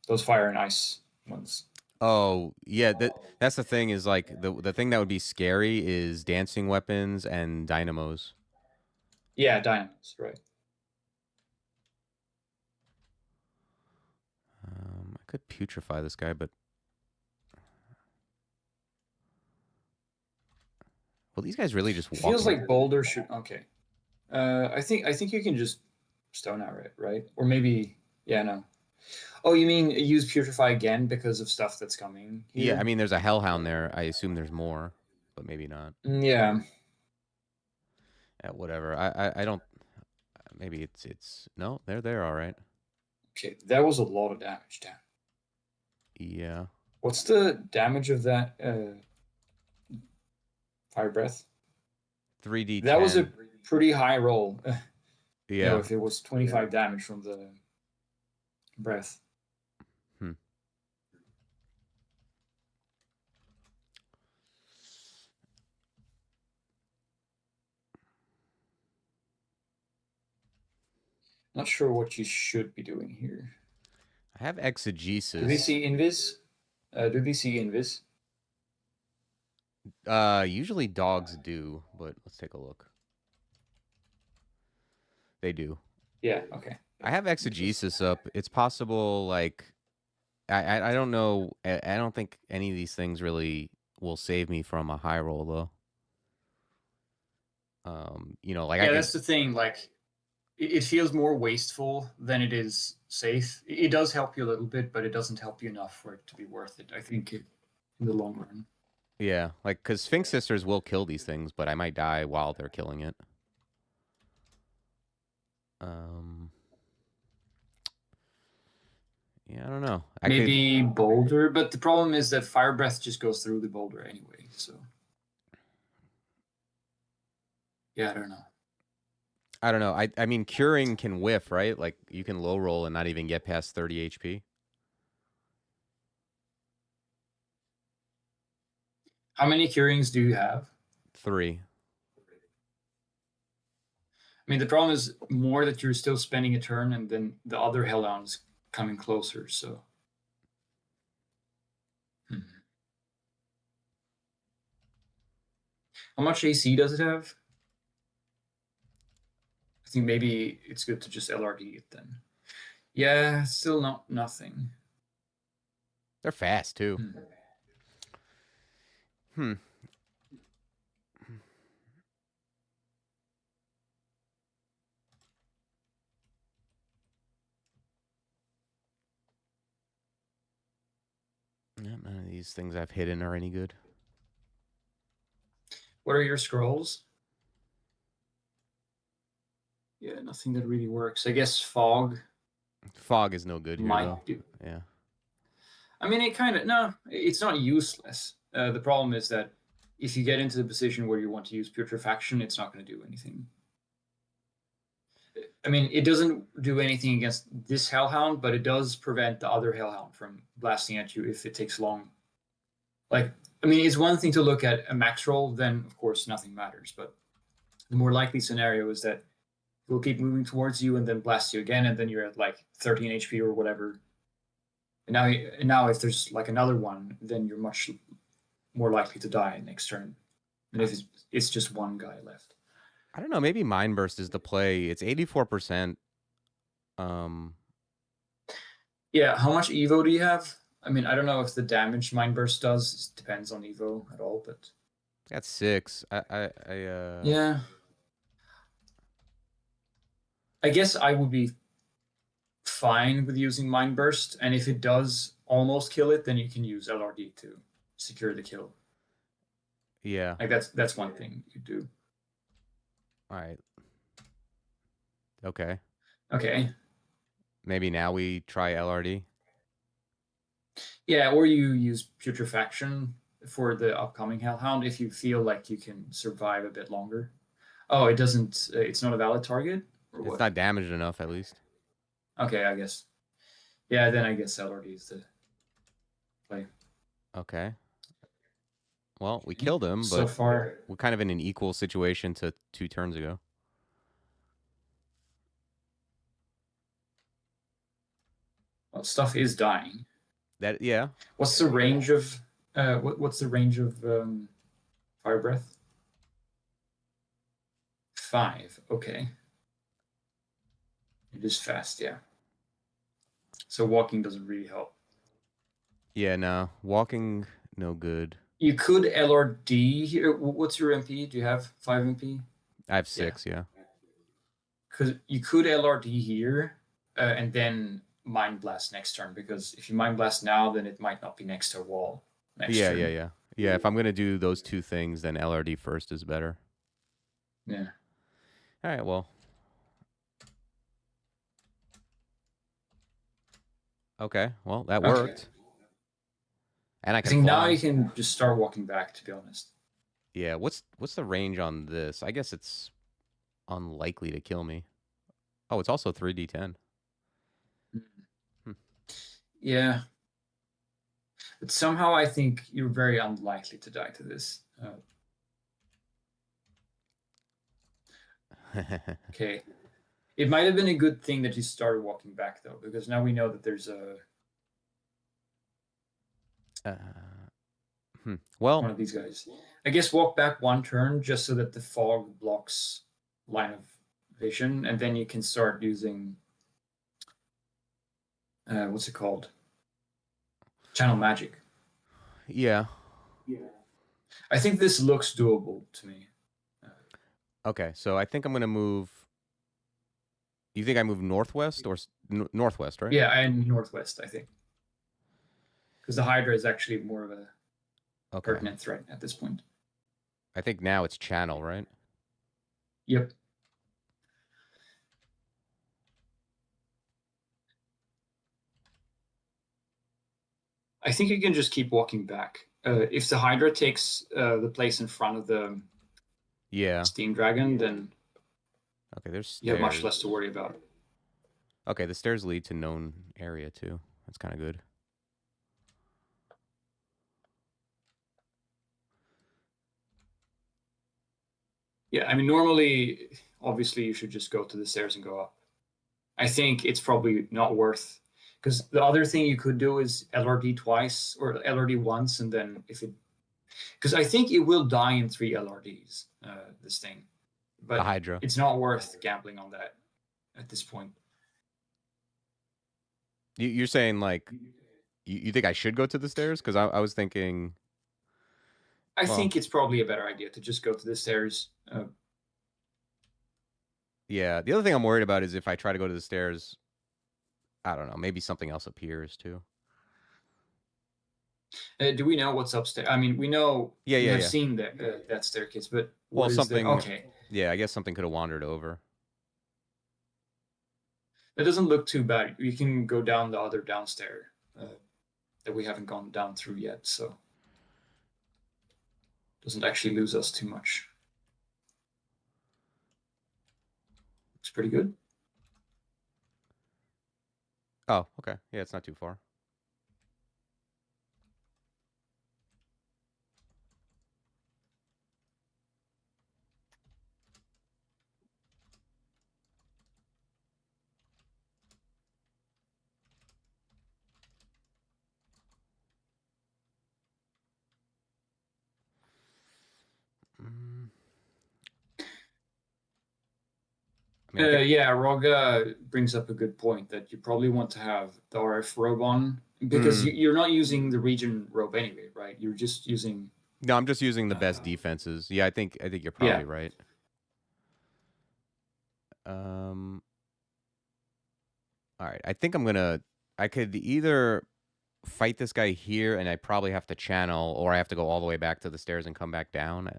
those fire and ice ones. Oh yeah, that's the thing is like the thing that would be scary is dancing weapons and dynamos. Yeah, dynamos, right. I could putrefy this guy, but well, these guys really just feels like boulder should. Okay, I think you can just stone arrow it, right? Or maybe no. Oh, you mean use putrefy again because of stuff that's coming here? Yeah, I mean, there's a hellhound there. I assume there's more, but maybe not. Yeah. Whatever. I don't. Maybe it's no. They're there, all right. Okay, that was a lot of damage. Damn. Yeah. What's the damage of that fire breath? 3d10. That was a pretty high roll. Yeah. If it was 25 damage from the breath. Not sure what you should be doing here. I have Do they exegesis. see invis? Do they see invis? Usually dogs do, but let's take a look. They do. Yeah. Okay. I have Because exegesis up. It's possible, like I don't know. I don't think any of these things really will save me from a high roll though. Like I yeah, could. that's the thing. Like, it feels more wasteful than it is safe. It does help you a little bit, but it doesn't help you enough for it to be worth it. I think in the long run. Yeah, like because Sphinx Sisters will kill these things, but I might die while they're killing it. Um, yeah, I don't know. I could. Maybe boulder, but the problem is that fire breath just goes through the boulder anyway. So yeah, I don't know. I don't know. I mean, curing can whiff, right? Like you can low roll and not even get past 30 HP. How many curings do you have? 3. I mean, the problem is more that you're still spending a turn, and then the other Hellhound is coming closer. So, how much AC does it have? I think maybe it's good to just LRD it then. Yeah, still not nothing. They're fast too. Hmm. Hmm. None of these things I've hidden are any good. What are your scrolls? Yeah, nothing that really works. I guess fog Fog is no good here though. might do. Yeah. I mean, it kind of no, it's not useless. The problem is that if you get into the position where you want to use putrefaction, it's not going to do anything. I mean, it doesn't do anything against this Hellhound, but it does prevent the other Hellhound from blasting at you if it takes long. Like, I mean, it's one thing to look at a max roll, then of course nothing matters. But the more likely scenario is that it will keep moving towards you and then blast you again, and then you're at like 13 HP or whatever. And now if there's like another one, then you're much more likely to die next turn. And if it's just one guy left. I don't know. Maybe Mind Burst is the play. It's 84%. Um, Yeah, how much Evo do you have? I mean, I don't know if the damage Mind Burst does. It depends on Evo at all, but got 6. yeah. I guess I would be fine with using Mind Burst, and if it does almost kill it, then you can use LRD to secure the kill. Yeah. Like that's one thing you could do. All right. Okay. Okay. Maybe now we try LRD. Yeah, or you use Putrefaction for the upcoming Hellhound if you feel like you can survive a bit longer. Oh, it doesn't. It's not a valid target, or It's what? not damaged enough, at least. Okay, I guess. Yeah, then I guess LRD is the play. Okay. Well, we killed him, So but far, we're kind of in an equal situation to 2 turns ago. well, stuff is dying. Yeah. What's the range of what's the range of fire breath? 5. Okay. It is fast, yeah. So walking doesn't really help. Yeah, no. Walking, no good. You could LRD here. What's your MP? Do you have 5 MP? I have 6, yeah. Because you could LRD here and then Mind Blast next turn. Because if you Mind Blast now, then it might not be next to a wall next Yeah, turn. yeah, yeah. Yeah, if I'm going to do those 2 things, then LRD first is better. Yeah. All right, well. Okay, well, that worked. And I I can think now fly. you can just start walking back, to be honest. Yeah, what's the range on this? I guess it's unlikely to kill me. Oh, it's also 3d10. Hmm. Yeah. But somehow I think you're very unlikely to die to this. Okay. It might have been a good thing that you started walking back though, because now we know that there's a Well, one of these guys. I guess walk back one turn just so that the fog blocks line of vision, and then you can start using what's it called? Channel magic. yeah. I think this looks doable to me. Okay, so I think I'm gonna move. You think I move northwest or northwest, right? Yeah, and northwest, I think, because the Hydra is actually more of a Okay. pertinent threat at this point. I think now it's channel, right? Yep. I think you can just keep walking back. If the Hydra takes the place in front of the Yeah. Steam Dragon, then Okay, there's you have much less stairs. to worry about. Okay, the stairs lead to known area too. That's kind of good. Yeah, I mean, normally, obviously, you should just go to the stairs and go up. I think it's probably not worth because the other thing you could do is LRD twice or LRD once, and then if it because I think it will die in 3 LRDs. This thing, The but Hydra. it's not worth gambling on that at this point. You're saying like you think I should go to the stairs? Because I was thinking. I Well, think it's probably a better idea to just go to the stairs. yeah. The other thing I'm worried about is if I try to go to the stairs, I don't know. Maybe something else appears too. Do we know what's upstairs? I mean, we know Yeah, we yeah, have yeah. seen that staircase, but Well, what is there? something. Okay, Yeah, I guess something could have wandered over. that doesn't look too bad. We can go down the other downstairs that we haven't gone down through yet, so doesn't actually lose us too much. It's pretty good. Oh, okay. Yeah, it's not too far. Mm, I mean, I think. Yeah, Roga brings up a good point that you probably want to have the RF robe on because Mm, you're not using the region robe anyway, right? You're just using. no, I'm just using the best Uh, defenses. Yeah, I think you're yeah, probably right. Um, all right. I think I'm gonna. I could either fight this guy here, and I probably have to channel, or I have to go all the way back to the stairs and come back down.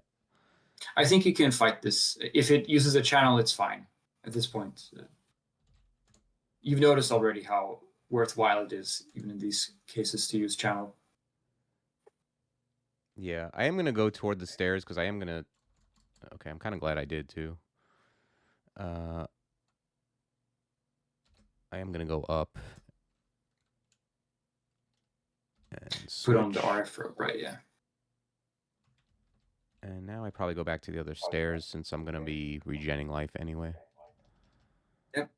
I think you can fight this. If it uses a channel, it's fine at this point. You've noticed already how worthwhile it is, even in these cases, to use channel. Yeah, I am gonna go toward the stairs because I am gonna. Okay, I'm kind of glad I did too. Uh, I am gonna go up and Put on the switch. RF robe, right? Yeah. And now I probably go back to the other stairs since I'm gonna be regenning life anyway. Yep.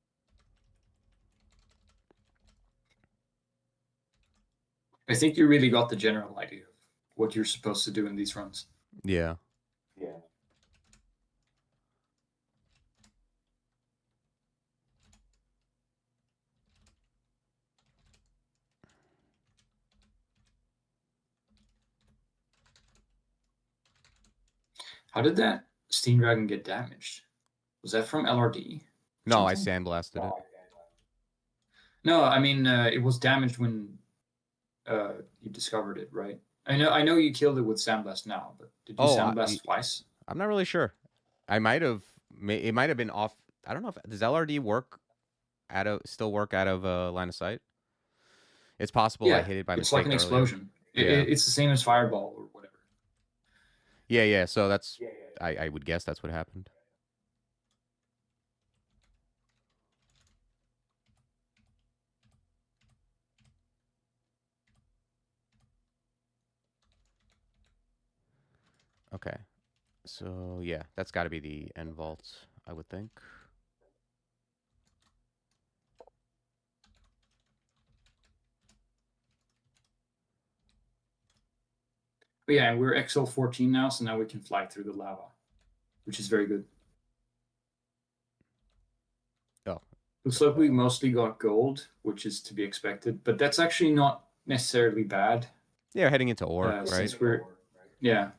I think you really got the general idea of what you're supposed to do in these runs. Yeah. How did that Steam Dragon get damaged? Was that from LRD or No, I something? sandblasted it. No, I mean it was damaged when you discovered it, right? I know you killed it with sandblast now, but did you Oh, sandblast twice? I'm not really sure. I might have. It might have been off. I don't know if does LRD work still work out of line of sight. It's possible I Yeah, hit it by it's like mistake an earlier. explosion. Yeah. It's the same as fireball or whatever. Yeah, yeah. So that's I would guess that's what happened. Okay. So yeah, that's got to be the end vault, I would think. But yeah, we're XL14 now, so now we can fly through the lava, which is very good. Oh. Looks like we mostly got gold, which is to be expected, but that's actually not necessarily bad. Yeah, heading into ore, right? Since yeah.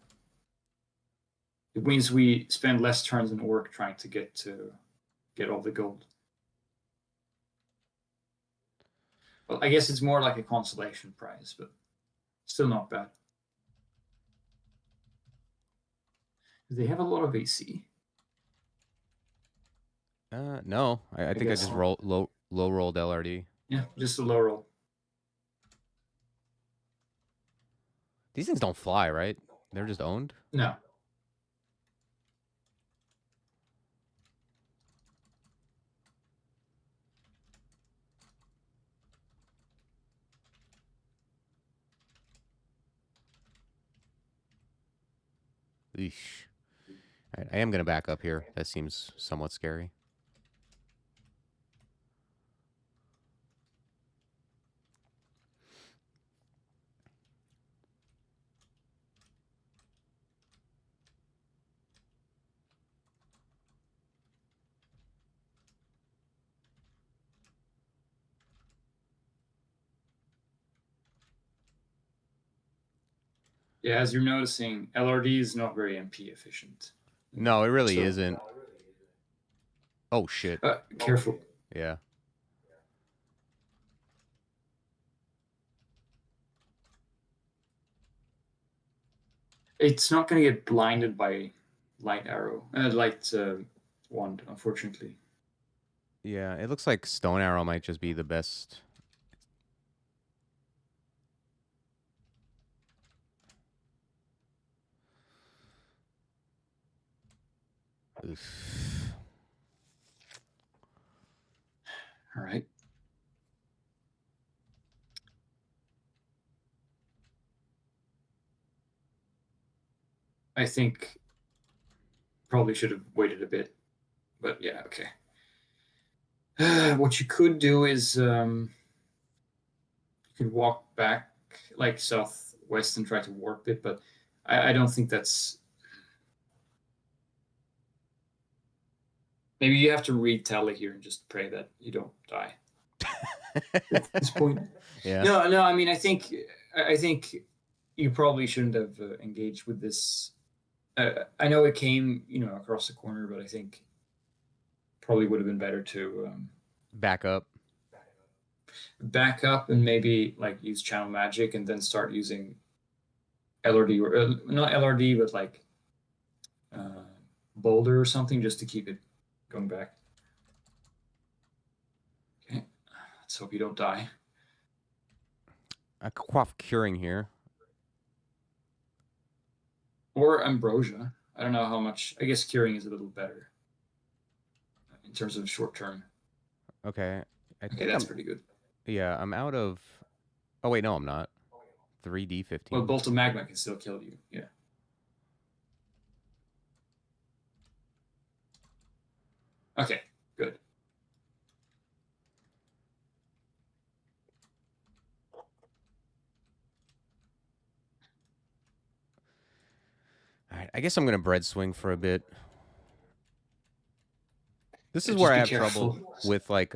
It means we spend less turns in orc trying to get all the gold. Well, I guess it's more like a consolation prize, but still not bad. They have a lot of AC. No, I think I just low rolled LRD. Yeah, just a low roll. These things don't fly, right? They're just owned. No. Eesh. All right, I am gonna back up here. That seems somewhat scary. Yeah, as you're noticing, LRD is not very MP efficient. No, it really isn't. Oh shit. Careful. Yeah. It's not going to get blinded by light wand, unfortunately. Yeah, it looks like stone arrow might just be the best. Oof. All right. I think probably should have waited a bit, but yeah, okay. What you could do is you could walk back like southwest and try to warp it, but I don't think that's. Maybe you have to read tally here and just pray that you don't die. At this point. Yeah. No. I mean, I think you probably shouldn't have engaged with this. I know it came, across the corner, but I think probably would have been better to back up and maybe like use channel magic and then start using LRD or not LRD, but like boulder or something just to keep it going back. Okay, let's hope you don't die. A quaff curing here. Or ambrosia. I don't know how much. I guess curing is a little better in terms of short term. Okay. Okay, that's pretty good. Yeah, I'm out of. Oh wait, no, I'm not. 3D15. Well, bolt of magma can still kill you. Yeah. Okay, good. All right, I guess I'm gonna bread swing for a bit. This is where I have trouble with like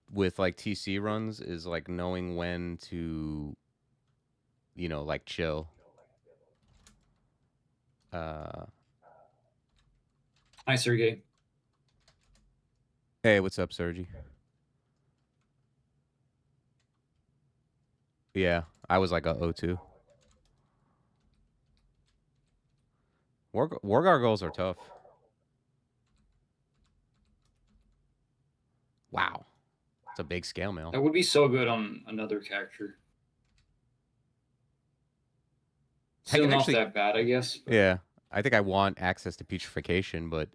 TC runs is like knowing when to like chill. Hi, Sergey. Hey, what's up, Sergi? Yeah, I was like a O2. War gargoyles are tough. Wow. It's a big scale mail. That would be so good on another character. Still not that bad, I guess. But... Yeah. I think I want access to putrefaction, but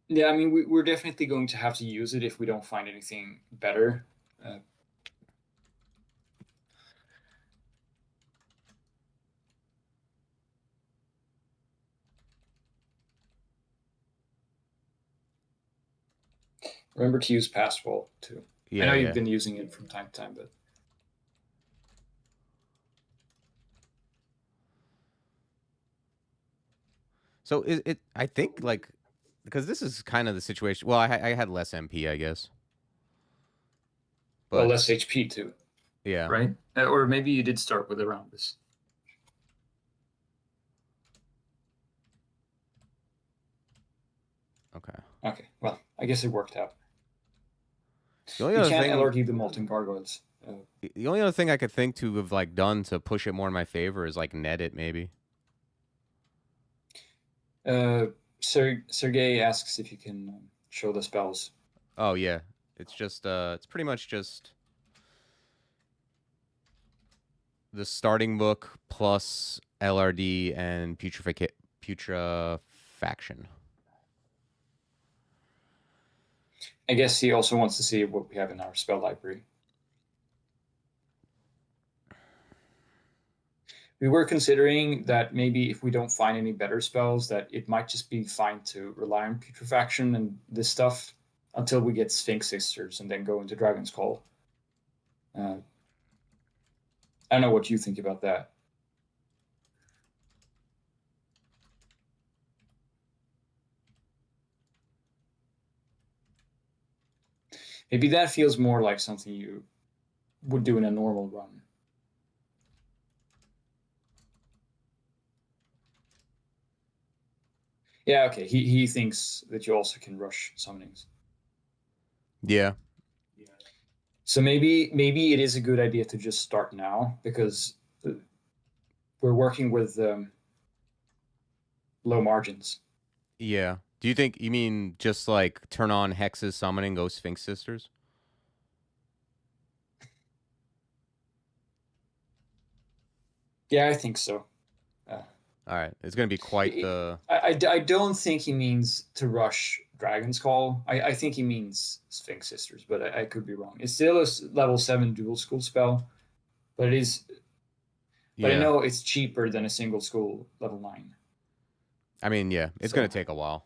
yeah, I mean, we're definitely going to have to use it if we don't find anything better. Remember to use Passwall too. Yeah, I know you've been using it from time to time, but So is it? I think like because this is kind of the situation. Well, I had less MP, I guess, Well, but less HP too, yeah. right? Or maybe you did start with around this. Okay. Okay, well, I guess it worked out. The only You other can't thing, LRD the molten gargoyles. the only other thing I could think to have like done to push it more in my favor is like net it maybe. Sergey asks if you can show the spells. Oh yeah, it's just it's pretty much just the starting book plus LRD and putrefaction. I guess he also wants to see what we have in our spell library. We were considering that maybe if we don't find any better spells, that it might just be fine to rely on putrefaction and this stuff until we get Sphinx Sisters and then go into Dragon's Call. I don't know what you think about that. Maybe that feels more like something you would do in a normal run. Yeah, okay. He thinks that you also can rush summonings. Yeah. So maybe it is a good idea to just start now because we're working with low margins. Yeah. Do you think you mean just like turn on Hex's summoning, go Sphinx Sisters? Yeah, I think so. All right, it's gonna be quite the. I don't think he means to rush Dragon's Call. I think he means Sphinx Sisters, but I could be wrong. It's still a level 7 dual school spell, but it is. But I Yeah. know it's cheaper than a single school level 9. I mean, yeah, it's So gonna take a while.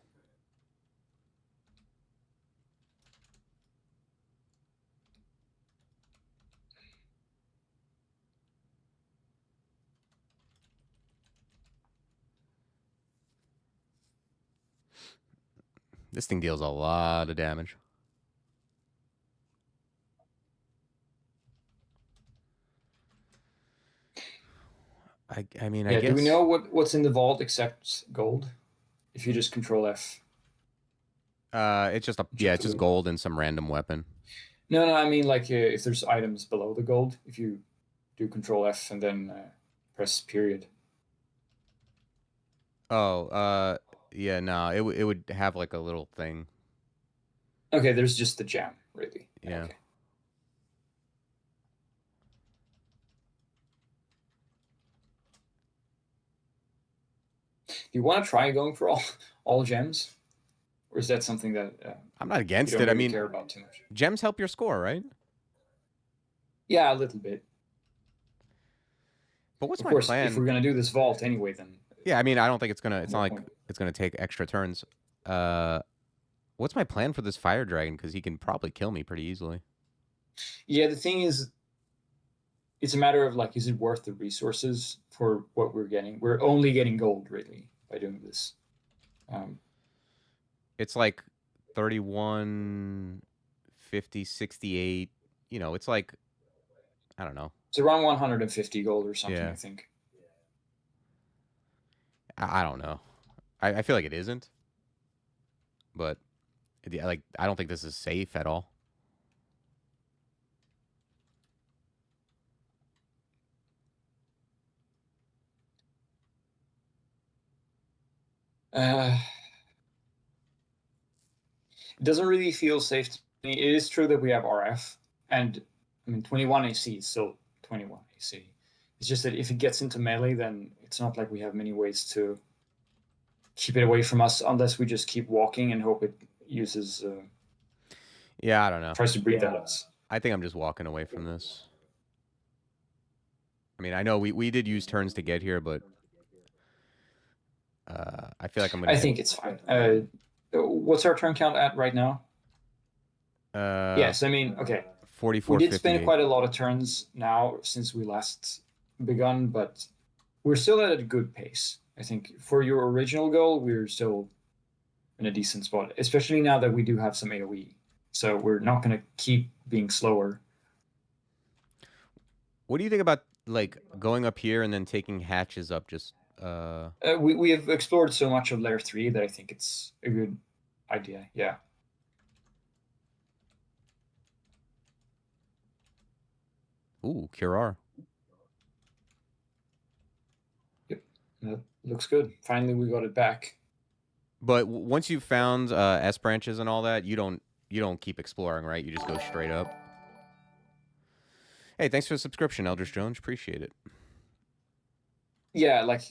This thing deals a lot of damage. I mean, I yeah, do we guess know what's in the vault except gold? If you just control F. it's just a yeah, Check it's the just loot. gold and some random weapon. No, I mean like if there's items below the gold, if you do control F and then press period. Oh, yeah, no, it would have like a little thing. Okay, there's just the gem, really. Yeah. Okay. Do you want to try going for all gems, or is that something that I'm not you against don't it. I really mean, care about too much? gems help your score, right? Yeah, a little bit. But what's Of my course, if plan? we're gonna do this vault anyway, then Yeah, I mean, I don't think it's gonna. It's not no like point. it's gonna take extra turns. Uh, what's my plan for this fire dragon? Because he can probably kill me pretty easily. Yeah, the thing is, it's a matter of like, is it worth the resources for what we're getting? We're only getting gold really by doing this. Um, It's like 31, 50, 68. You know, it's like I don't know. it's around 150 gold or something, Yeah, I think. I don't know. I feel like it isn't, but yeah, like I don't think this is safe at all. Uh, it doesn't really feel safe to me. It is true that we have RF, and I mean 21 AC is still 21 AC. It's just that if it gets into melee, then it's not like we have many ways to keep it away from us unless we just keep walking and hope it uses Yeah, I don't know. tries to breathe at us. I think I'm just walking away from this. I mean, I know we did use turns to get here, but I feel like I'm gonna I hit. think it's fine. What's our turn count at right now? Uh, Yes, I mean, okay. We 44, did spend 58. quite a lot of turns now since we last begun, but we're still at a good pace. I think for your original goal, we're still in a decent spot, especially now that we do have some AoE. So we're not going to keep being slower. What do you think about like going up here and then taking hatches up? Just we have explored so much of Lair 3 that I think it's a good idea. Yeah. ooh, Curar. Yep. That looks good. Finally, we got it back. But once you've found S branches and all that, you don't keep exploring, right? You just go straight up. Hey, thanks for the subscription, Eldridge Jones. Appreciate it. Yeah, like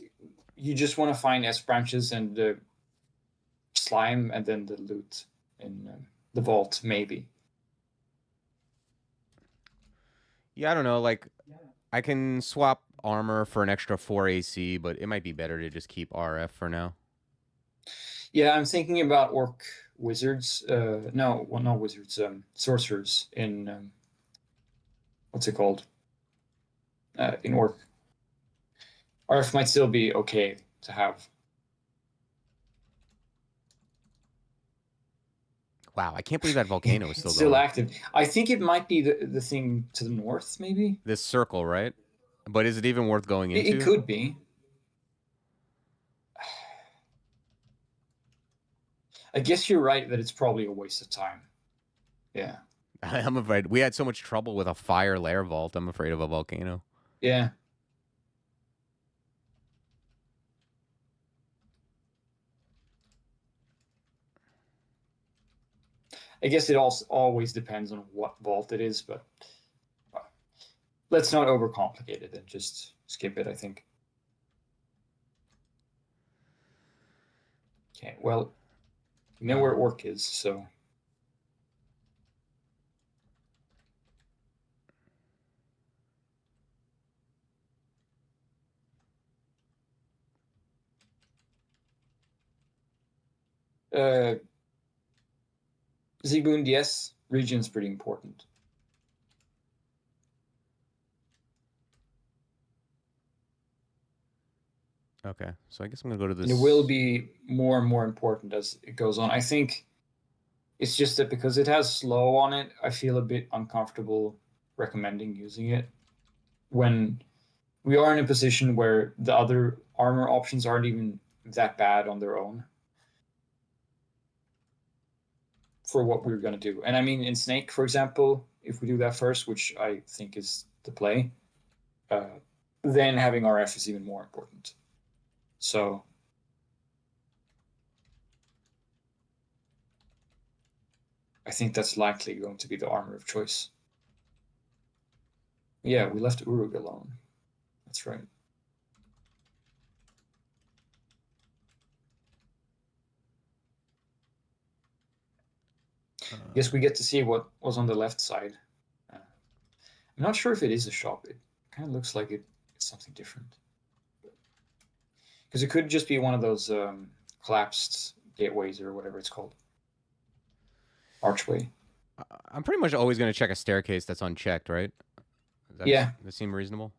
you just want to find S branches and the slime and then the loot in the vault, maybe. Yeah, I don't know. Like, I can swap armor for an extra 4 AC, but it might be better to just keep RF for now. Yeah, I'm thinking about orc wizards. No, well, not wizards. Sorcerers in what's it called? In orc. RF might still be okay to have. Wow, I can't believe that volcano is still It's still going. active. I think it might be the thing to the north, maybe. This circle, right? But is it even worth going It into? could be. I guess you're right that it's probably a waste of time. Yeah. I'm afraid we had so much trouble with a fire lair vault. I'm afraid of a volcano. Yeah. I guess it also always depends on what vault it is, but let's not overcomplicate it and just skip it, I think. Okay, well, we know where orc is, so. Zigmund, yes, region's pretty important. Okay, so I guess I'm gonna go to this. And it will be more and more important as it goes on. I think it's just that because it has slow on it, I feel a bit uncomfortable recommending using it when we are in a position where the other armor options aren't even that bad on their own for what we're going to do. And I mean, in Snake, for example, if we do that first, which I think is the play, then having RF is even more important. So I think that's likely going to be the armor of choice. Yeah, we left Uruk alone. That's right. I guess we get to see what was on the left side. I'm not sure if it is a shop. It kind of looks like it's something different. Because it could just be one of those collapsed gateways or whatever it's called. Archway. I'm pretty much always gonna check a staircase that's unchecked, right? Yeah. That seem reasonable?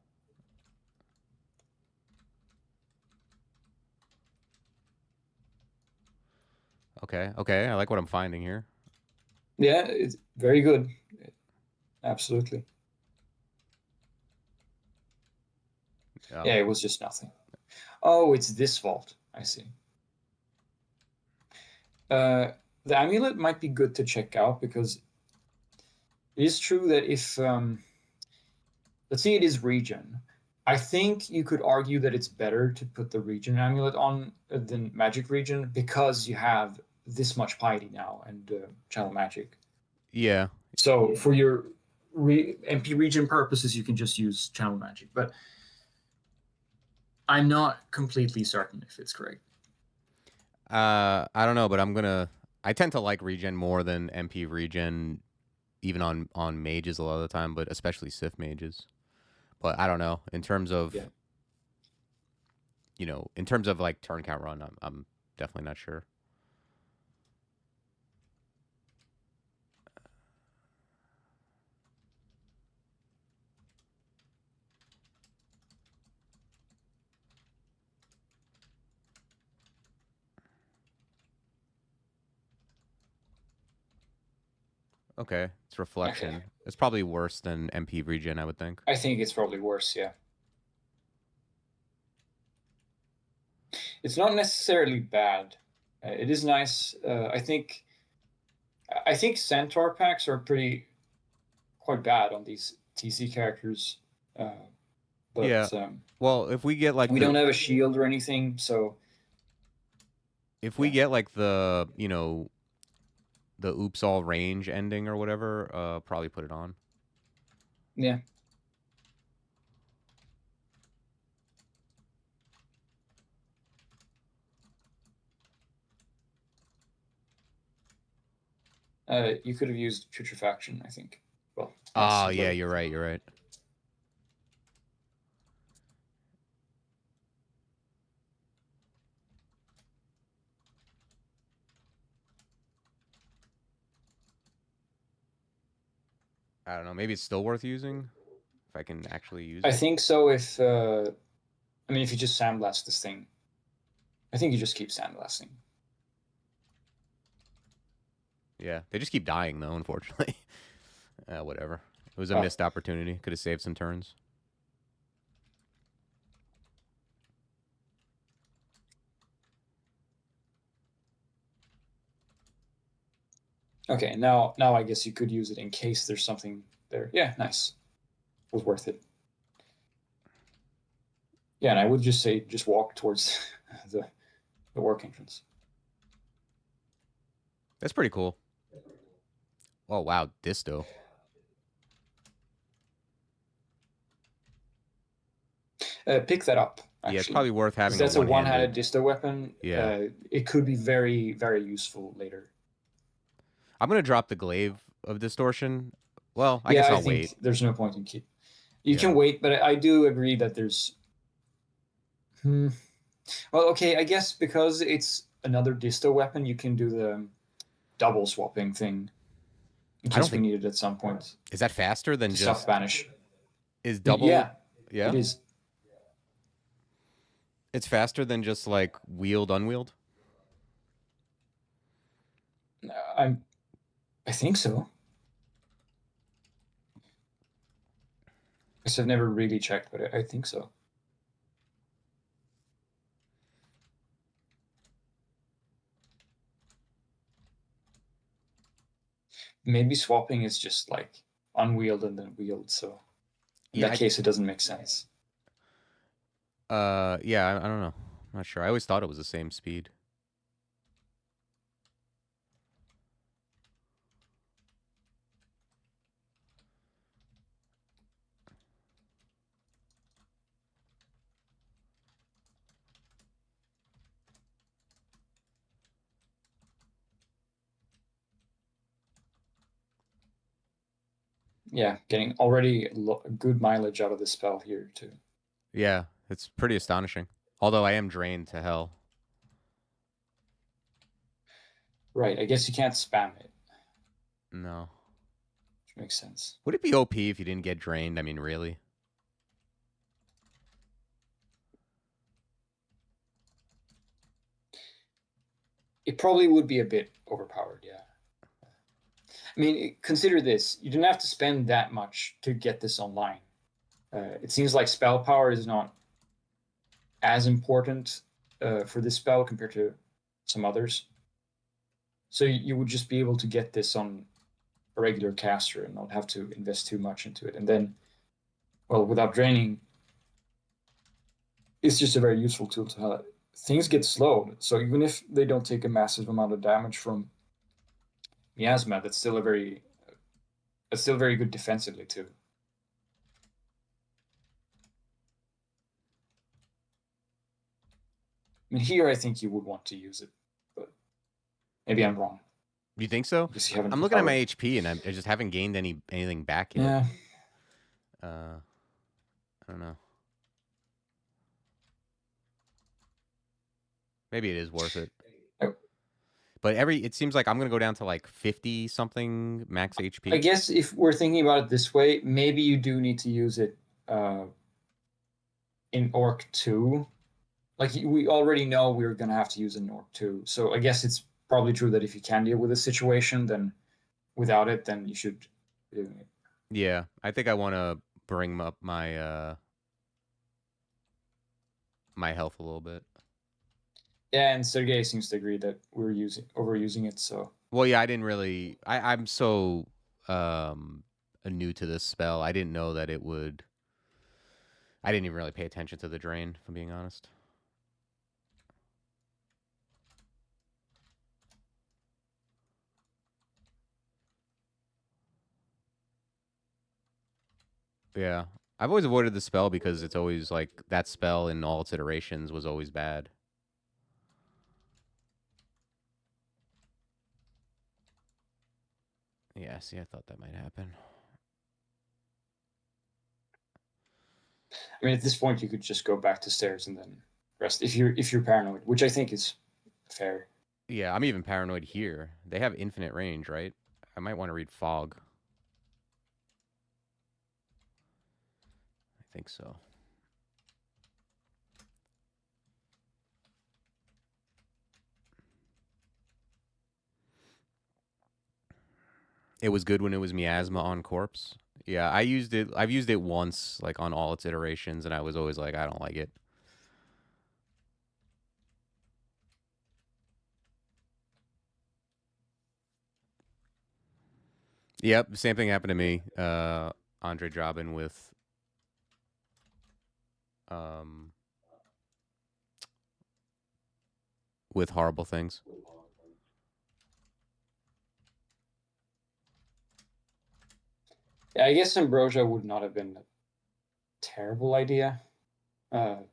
Okay, okay, I like what I'm finding here. Yeah, it's very good. Absolutely. Yeah, it was just nothing. Oh, it's this vault. I see. The amulet might be good to check out because it is true that if let's say it is regen, I think you could argue that it's better to put the regen amulet on than magic regen because you have this much piety now and channel magic. Yeah. So for your MP regen purposes, you can just use channel magic, but I'm not completely certain if it's correct. I don't know, but I'm gonna. I tend to like regen more than MP regen, even on mages a lot of the time, but especially Sith mages. But I don't know in terms of, Yeah. you know, in terms of like turn count run, I'm definitely not sure. Okay, it's Okay. reflection. It's probably worse than MP regen, I would think. I think it's probably worse, yeah. It's not necessarily bad. It is nice. I think Centaur packs are pretty quite bad on these TC characters, uh, Yeah. but Well, if we get like we the don't have a shield or anything, so if we yeah. get like the the oops all range ending or whatever, probably put it on. Yeah. You could have used putrefaction, I think. Well, Oh nice, yeah, but you're right. You're right. I don't know. Maybe it's still worth using if I can actually use I it. think so. If you just sandblast this thing, I think you just keep sandblasting. Yeah, they just keep dying though. Unfortunately, whatever. It was a Oh, missed opportunity. Could have saved some turns. okay. Now I guess you could use it in case there's something there. Yeah, nice. Was worth it. Yeah, and I would just say just walk towards the the work entrance. That's pretty cool. Oh wow, Disto. Pick that up Yeah, it's actually, probably worth because having a that's a one-handed one-handed. disto weapon. Yeah, It could be very very useful later. I'm gonna drop the glaive of distortion. Well, I Yeah, guess I I'll wait. think there's no point in keep. You Yeah, can wait, but I do agree that there's. Hmm. Well, okay, I guess because it's another disto weapon, you can do the double swapping thing in I don't case we think need it at some point is that faster than to self just banish. is double. Yeah, it Yeah, is. it's faster than just like wield unwield. I'm. I think so. I've never really checked, but I think so. Maybe swapping is just like unwield and then wield. So in Yeah, that case, it doesn't make sense. yeah, I don't know. I'm not sure. I always thought it was the same speed. Yeah, getting already good mileage out of the spell here too. Yeah, it's pretty astonishing. Although I am drained to hell. Right. I guess you can't spam it, No. which makes sense. Would it be OP if you didn't get drained? I mean, really? It probably would be a bit overpowered. Yeah. I mean, consider this: you didn't have to spend that much to get this online. It seems like spell power is not as important for this spell compared to some others. So you would just be able to get this on a regular caster and not have to invest too much into it. And then, well, without draining, it's just a very useful tool to have. Things get slowed, so even if they don't take a massive amount of damage from miasma, that's still very good defensively too. I mean, here I think you would want to use it, but maybe I'm wrong Do you think so? because you haven't I'm looking at my recovered. HP and I just haven't gained anything back yet. Yeah, I don't know. Maybe it is worth it. But it seems like I'm gonna go down to like 50 something max I HP. guess if we're thinking about it this way, maybe you do need to use it uh, in Orc 2. Like we already know we're gonna have to use it in Orc 2, so I guess it's probably true that if you can deal with a situation, then without it, then you should be doing it. Yeah, I think I want to bring up my health a little bit. Yeah, and Sergey seems to agree that we're overusing it. So Well, yeah, I didn't really. I'm so new to this spell. I didn't know that it would. I didn't even really pay attention to the drain, if I'm being honest. Yeah, I've always avoided the spell because it's always like that spell in all its iterations was always bad. Yeah, see, I thought that might happen. I mean, at this point, you could just go back to stairs and then rest if you're paranoid, which I think is fair. Yeah, I'm even paranoid here. They have infinite range, right? I might want to read fog. I think so. It was good when it was miasma on corpse. Yeah, I used it. I've used it once, like on all its iterations, and I was always like, I don't like it. Yep, same thing happened to me. Andre Jobin um with horrible things. Yeah, I guess Ambrosia would not have been a terrible idea. I'm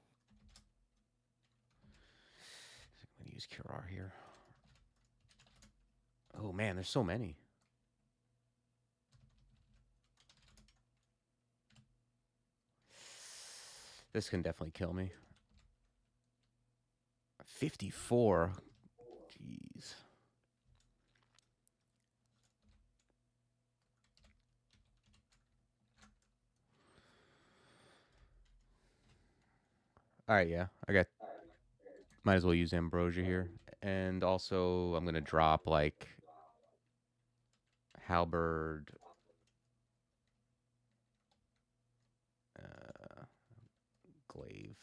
gonna use Curar here. Oh man, there's so many. This can definitely kill me. 54. Jeez. All right, yeah. I got. Might as well use Ambrosia here, and also I'm gonna drop like Halberd, Glaive.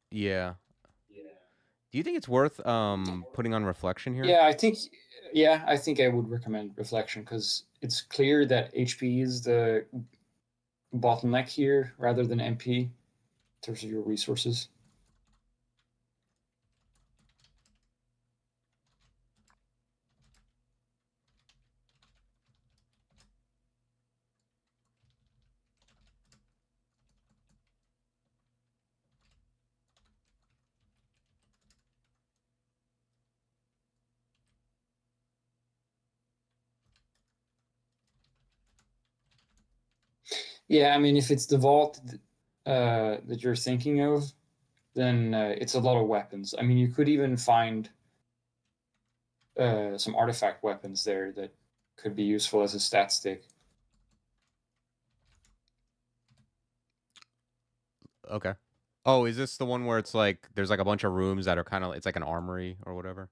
Yeah. Do you think it's worth putting on reflection here? Yeah, I think. Yeah, I think I would recommend reflection because it's clear that HP is the bottleneck here rather than MP in terms of your resources. Yeah, I mean, if it's the vault that you're thinking of, then it's a lot of weapons. I mean, you could even find some artifact weapons there that could be useful as a stat stick. Okay. Oh, is this the one where it's like there's like a bunch of rooms that are kind of it's like an armory or whatever?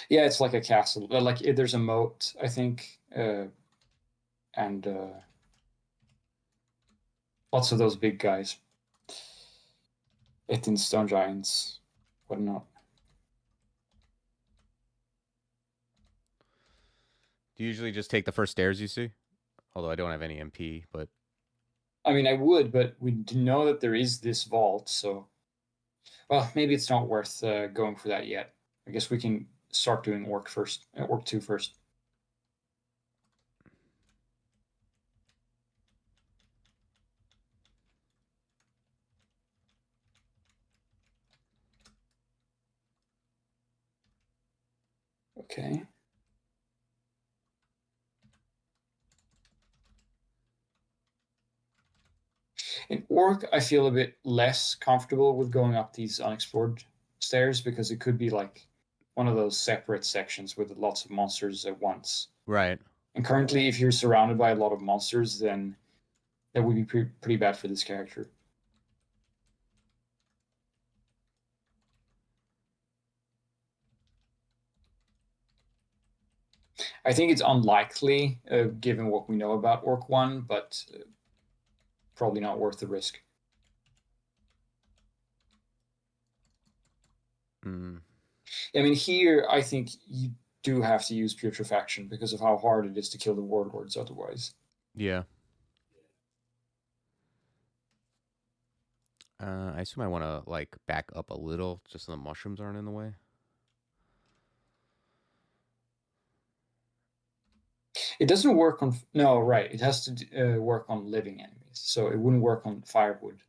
Yeah, it's like a castle. Like there's a moat, I think, and lots of those big guys. 18 stone giants, whatnot. Do you usually just take the first stairs you see? Although I don't have any MP, but I mean, I would, but we know that there is this vault, so well, maybe it's not worth going for that yet. I guess we can start doing orc first, orc 2 first. Okay. In orc, I feel a bit less comfortable with going up these unexplored stairs because it could be like one of those separate sections with lots of monsters at once. right. And currently, if you're surrounded by a lot of monsters, then That would be pretty bad for this character. I think it's unlikely, given what we know about Orc 1, but probably not worth the risk. Mm. I mean, here, I think you do have to use Putrefaction because of how hard it is to kill the Warlords otherwise. Yeah. I assume I want to, like, back up a little just so the mushrooms aren't in the way. It doesn't work on... No, right. It has to work on living enemies, so it wouldn't work on firewood.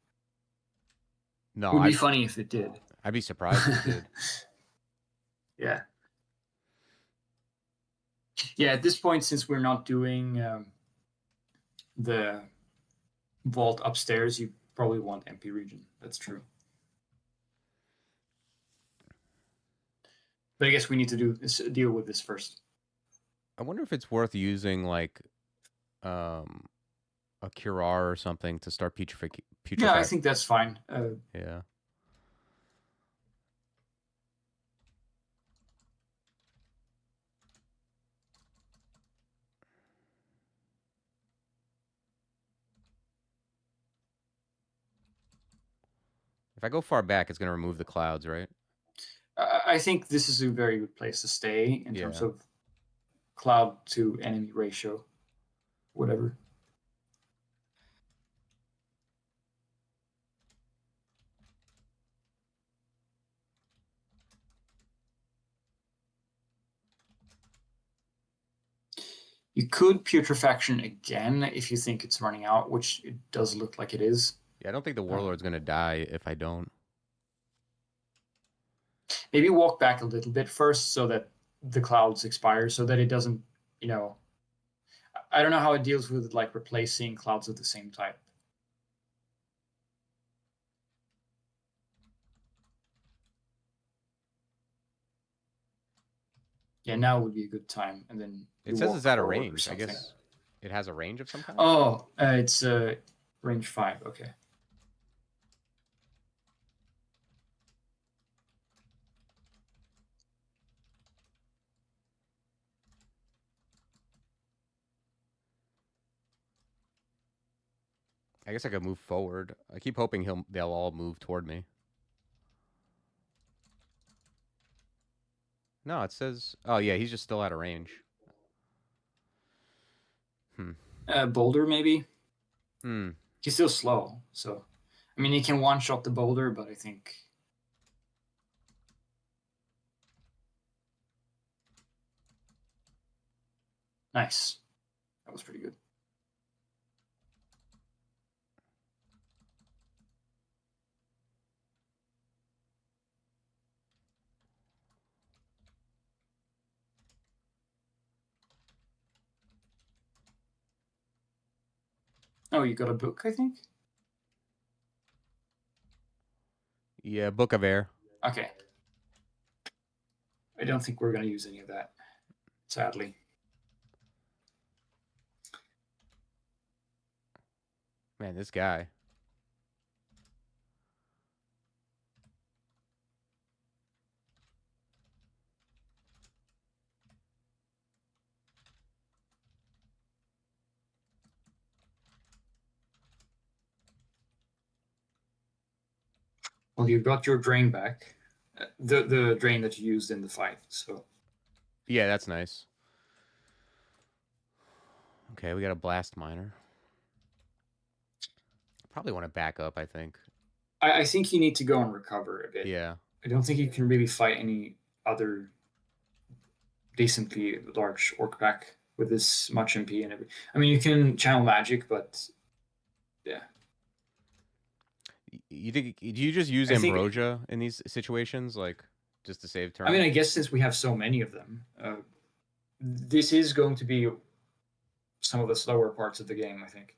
No, Would be funny if it did. I'd be surprised if it did. Yeah. Yeah, at this point, since we're not doing the vault upstairs, you probably want MP region. That's true. But I guess we need to deal with this first. I wonder if it's worth using, like, a Curar or something to start Yeah, I think that's fine. Yeah. If I go far back, it's going to remove the clouds, right? I think this is a very good place to stay in terms of cloud to enemy ratio, whatever. You could Putrefaction again if you think it's running out, which it does look like it is. Yeah, I don't think the Warlord's going to die if I don't. Maybe walk back a little bit first so that the clouds expire, so that it doesn't, you know... I don't know how it deals with, like, replacing clouds of the same type. Yeah, now would be a good time, and then it says it's at a range. I guess it has a range of some kind. Oh, it's range 5. Okay. I guess I could move forward. I keep hoping they'll all move toward me. No, it says... Oh, yeah, he's just still out of range. Boulder, maybe? Hmm. He's still slow, so... I mean, he can one-shot the boulder, but I think... Nice. That was pretty good. Oh, you got a book, I think? Yeah, Book of Air. Okay. I don't think we're going to use any of that, sadly. Man, this guy. Well, you got your drain back. The drain that you used in the fight, so... Yeah, that's nice. Okay, we got a blast miner. Probably want to back up, I think. I think you need to go and recover a bit. Yeah. I don't think you can really fight any other decently large orc pack with this much MP and everything. I mean, you can channel magic, but yeah. You think... Do you just use Ambrosia in these situations, like, just to save turn? I mean, I guess since we have so many of them, this is going to be some of the slower parts of the game, I think.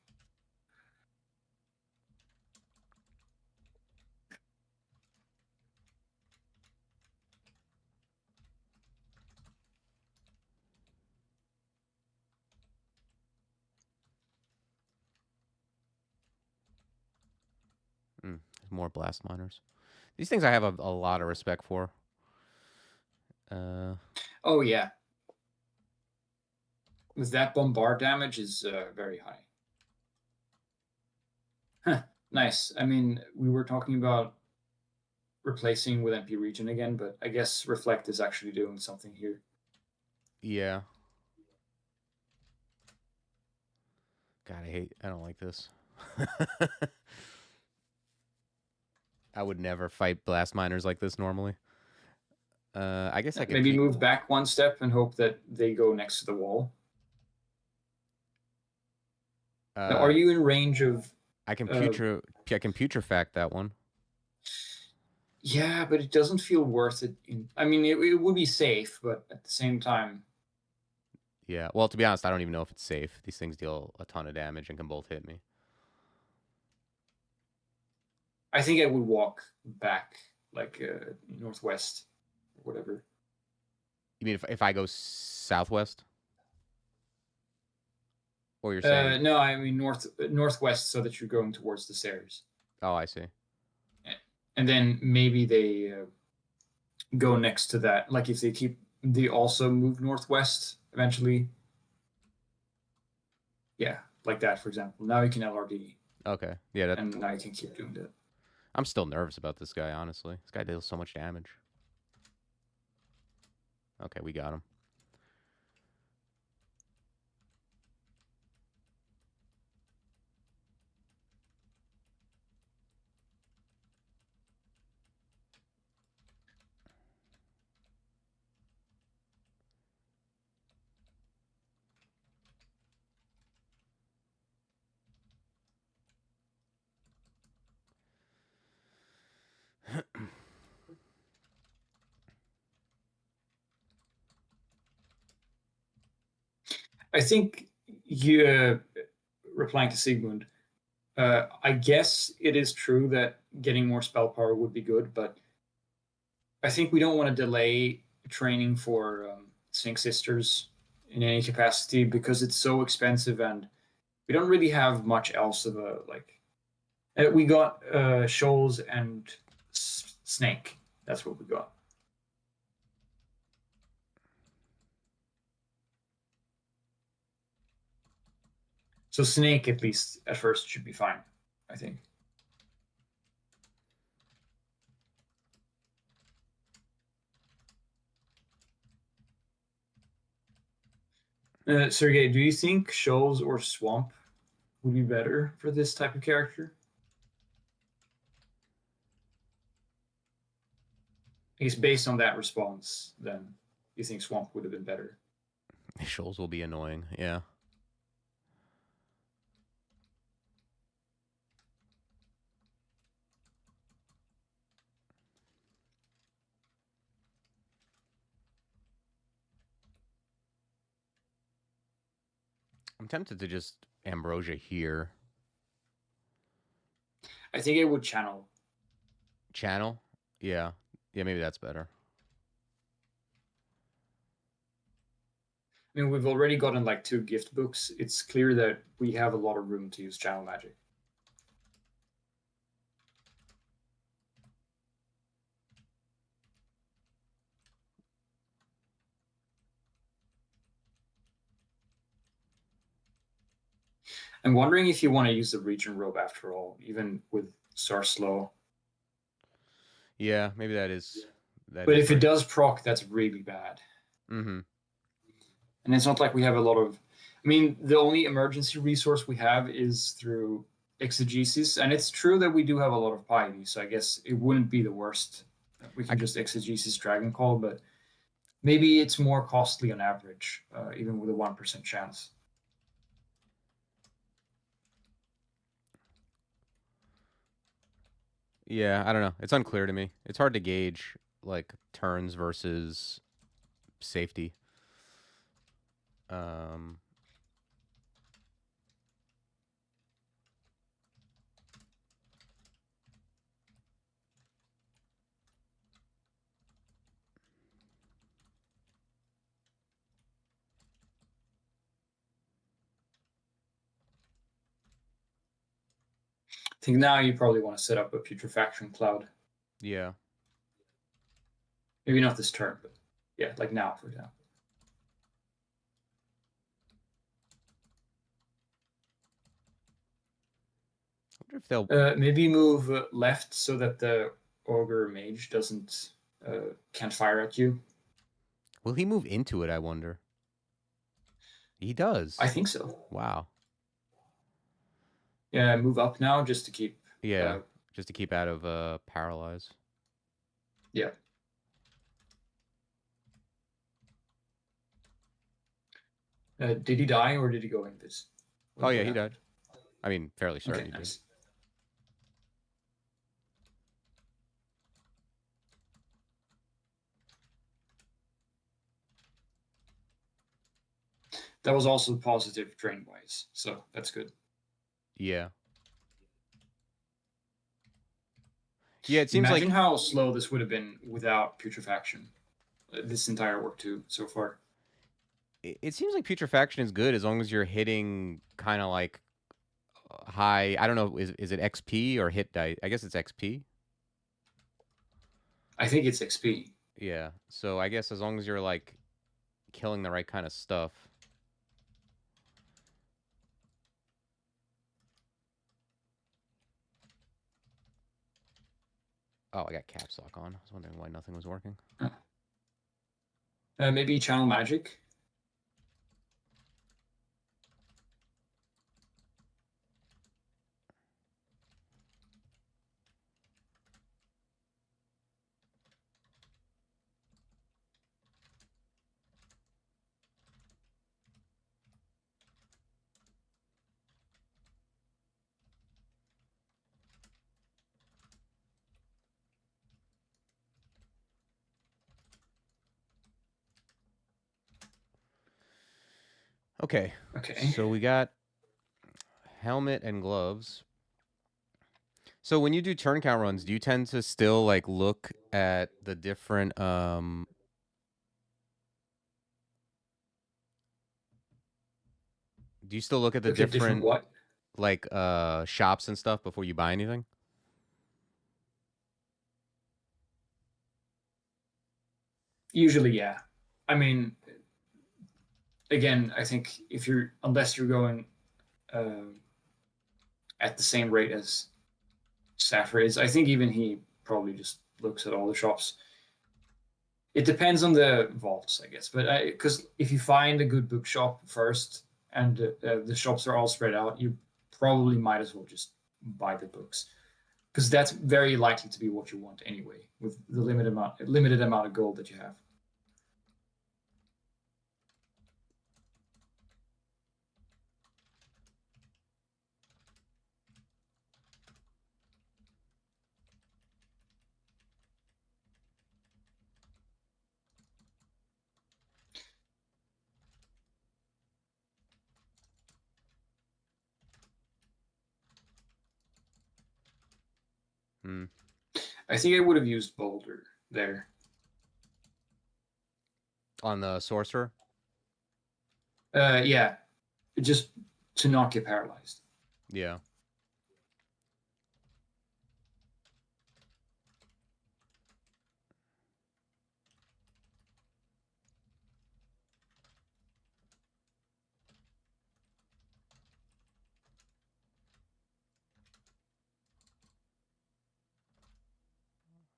More blast miners. These things I have a lot of respect for. Oh yeah, with that bombard damage is very high. Huh, nice. I mean, we were talking about replacing with MP region again, but I guess Reflect is actually doing something here. Yeah. God, I don't like this. I would never fight blast miners like this normally. I guess I could Maybe move back one step and hope that they go next to the wall. Now, are you in range of? I can putrefact that one. Yeah, but it doesn't feel worth it. I mean, it would be safe, but at the same time, Yeah. Well, to be honest, I don't even know if it's safe. These things deal a ton of damage and can both hit me. I think I would walk back, like northwest or whatever. You mean if I go southwest? Or you're saying? No, I mean northwest, so that you're going towards the stairs. Oh, I see. And then maybe they go next to that. Like if they also move northwest eventually. Yeah, like that, for example. Now you can LRD. Okay. Yeah. And now you can keep doing that. I'm still nervous about this guy, honestly. This guy deals so much damage. Okay, we got him. I think you replying to Sigmund. I guess it is true that getting more spell power would be good, but I think we don't want to delay training for Sphinx Sisters in any capacity because it's so expensive and we don't really have much else of a like. We got Shoals and Snake. That's what we got. So Snake, at least at first, should be fine, I think. Sergey, do you think Shoals or Swamp would be better for this type of character? I guess based on that response, then you think Swamp would have been better. Shoals will be annoying. Yeah. I'm tempted to just Ambrosia here. I think it would channel. Channel? Yeah. Yeah, maybe that's better. I mean, we've already gotten like 2 gift books. It's clear that we have a lot of room to use channel magic. I'm wondering if you want to use the region robe after all, even with Star Slow. Yeah, maybe that is. But if it does proc, that's really bad. Mm-hmm. And it's not like we have a lot of. I mean, the only emergency resource we have is through exegesis, and it's true that we do have a lot of piety, so I guess it wouldn't be the worst. We can just exegesis Dragon Call, but maybe it's more costly on average, even with a 1% chance. Yeah, I don't know. It's unclear to me. It's hard to gauge like turns versus safety. think now you probably want to set up a putrefaction cloud. Yeah. Maybe not this turn, but yeah, like now, for example. I wonder if they'll maybe move left so that the ogre mage can't fire at you. will he move into it, I wonder. He does. I think so. Wow. Yeah, move up now just to keep. Yeah. Just to keep out of paralyze. Yeah. Did he die or did he go invis? Oh yeah, he died. I mean, fairly certain Okay, he nice. did. That was also positive drain wise, so that's good. Yeah. Yeah, it seems Imagine like how slow this would have been without putrefaction. This entire work too so far. it seems like putrefaction is good as long as you're hitting kind of like high. I don't know, is it XP or hit die? I guess it's XP. I think it's XP. Yeah. So I guess as long as you're like killing the right kind of stuff. Oh, I got caps lock on. I was wondering why nothing was working. Maybe channel magic. Okay. Okay. So we got helmet and gloves. So when you do turn count runs, do you tend to still like look at the different do you still look at the Look at different different what? like shops and stuff before you buy anything? Usually, yeah. I mean, again, I think unless you're going at the same rate as Saffir is, I think even he probably just looks at all the shops. It depends on the vaults, I guess. But because if you find a good bookshop first and the shops are all spread out, you probably might as well just buy the books because that's very likely to be what you want anyway with the limited amount of gold that you have. Hmm. I think I would have used Boulder there. On the sorcerer? Yeah, just to not get paralyzed. Yeah.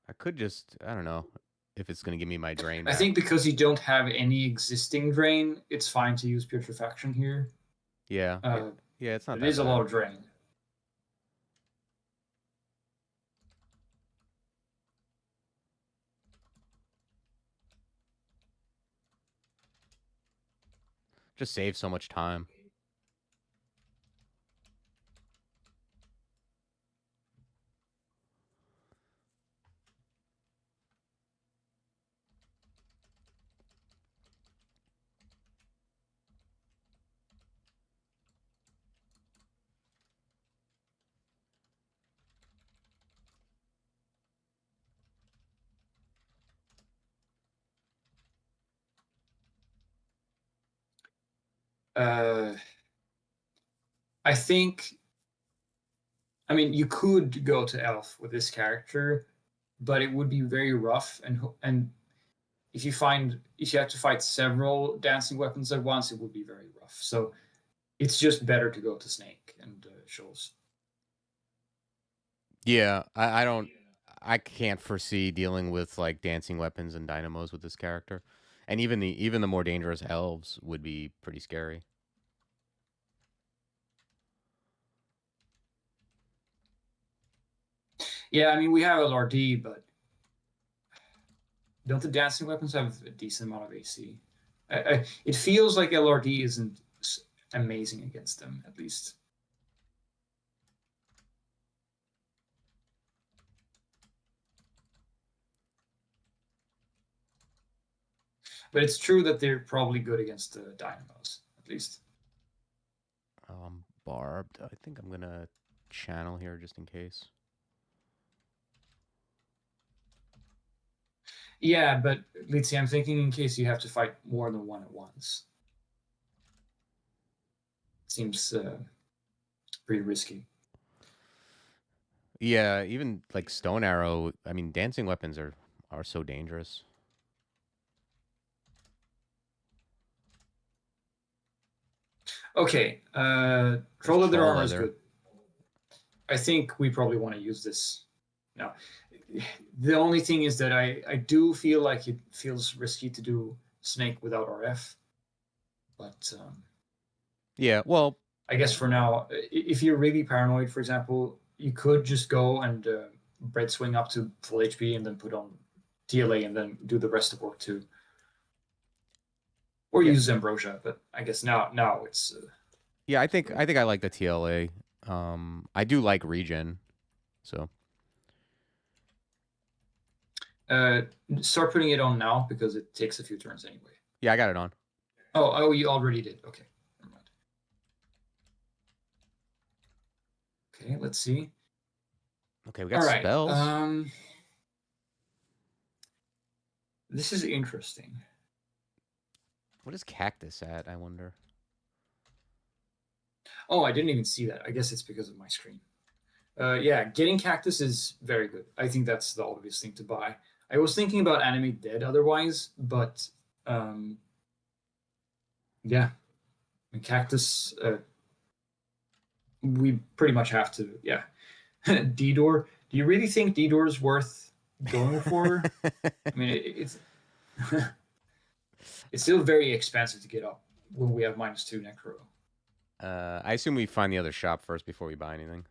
I could just, I don't know if it's going to give me my drain I back. think because you don't have any existing drain, it's fine to use putrefaction here. Yeah. Yeah, it's not It that is a bad. lot of drain. Just save so much time. Uh, I think I mean, you could go to elf with this character, but it would be very rough, and if you have to fight several dancing weapons at once, it would be very rough. So it's just better to go to snake and shoals. Yeah, I don't, I can't foresee dealing with like dancing weapons and dynamos with this character, and even the more dangerous elves would be pretty scary. Yeah, I mean we have LRD, but don't the dancing weapons have a decent amount of AC? It feels like LRD isn't amazing against them, at least. But it's true that they're probably good against the dynamos, at least. Barbed. I think I'm gonna channel here just in case. Yeah, but let's see. I'm thinking in case you have to fight more than one at once. Seems pretty risky. Yeah, even like stone arrow. I mean, dancing weapons are so dangerous. Okay, There's troll leather troll armor is leather. good. I think we probably want to use this now. The only thing is that I do feel like it feels risky to do snake without RF, but Yeah, well, I guess for now, if you're really paranoid, for example, you could just go and bread swing up to full HP and then put on TLA and then do the rest of work too, or yeah, use Ambrosia. But I guess now it's yeah. I think I like the TLA. I do like regen, so uh, start putting it on now because it takes a few turns anyway. yeah, I got it on. Oh, you already did. Okay, never mind. Okay, let's see. Okay, we All got right. spells. This is interesting. What is cactus at? I wonder. Oh, I didn't even see that. I guess it's because of my screen. Yeah, getting cactus is very good. I think that's the obvious thing to buy. I was thinking about animate dead otherwise, but yeah, cactus. We pretty much have to. Yeah, D-door. Do you really think D-door is worth going for? I mean, it's it's still very expensive to get up when we have -2 necro. I assume we find the other shop first before we buy anything.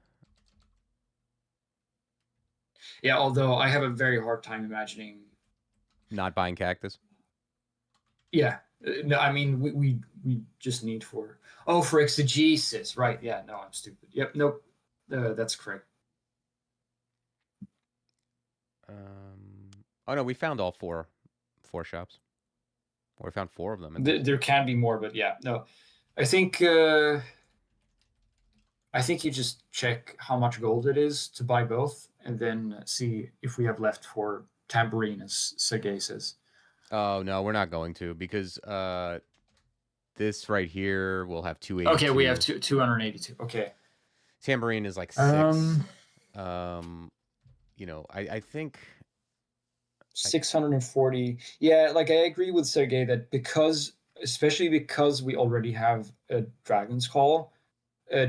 Yeah, although I have a very hard time imagining. Not buying cactus. Yeah, no, I mean we just need for exegesis, right? Yeah, no, I'm stupid. Yep, nope, that's correct. Oh no, we found all four shops. Or we found four of them at least. There can be more, but yeah, no, I think you just check how much gold it is to buy both, and then see if we have left for tambourine, as Sergey says. Oh no, we're not going to because this right here will have 282. Okay, we have 282. Okay, Tambourine is like 6. I think 640. Yeah, like I agree with Sergey that especially because we already have a Dragon's Call,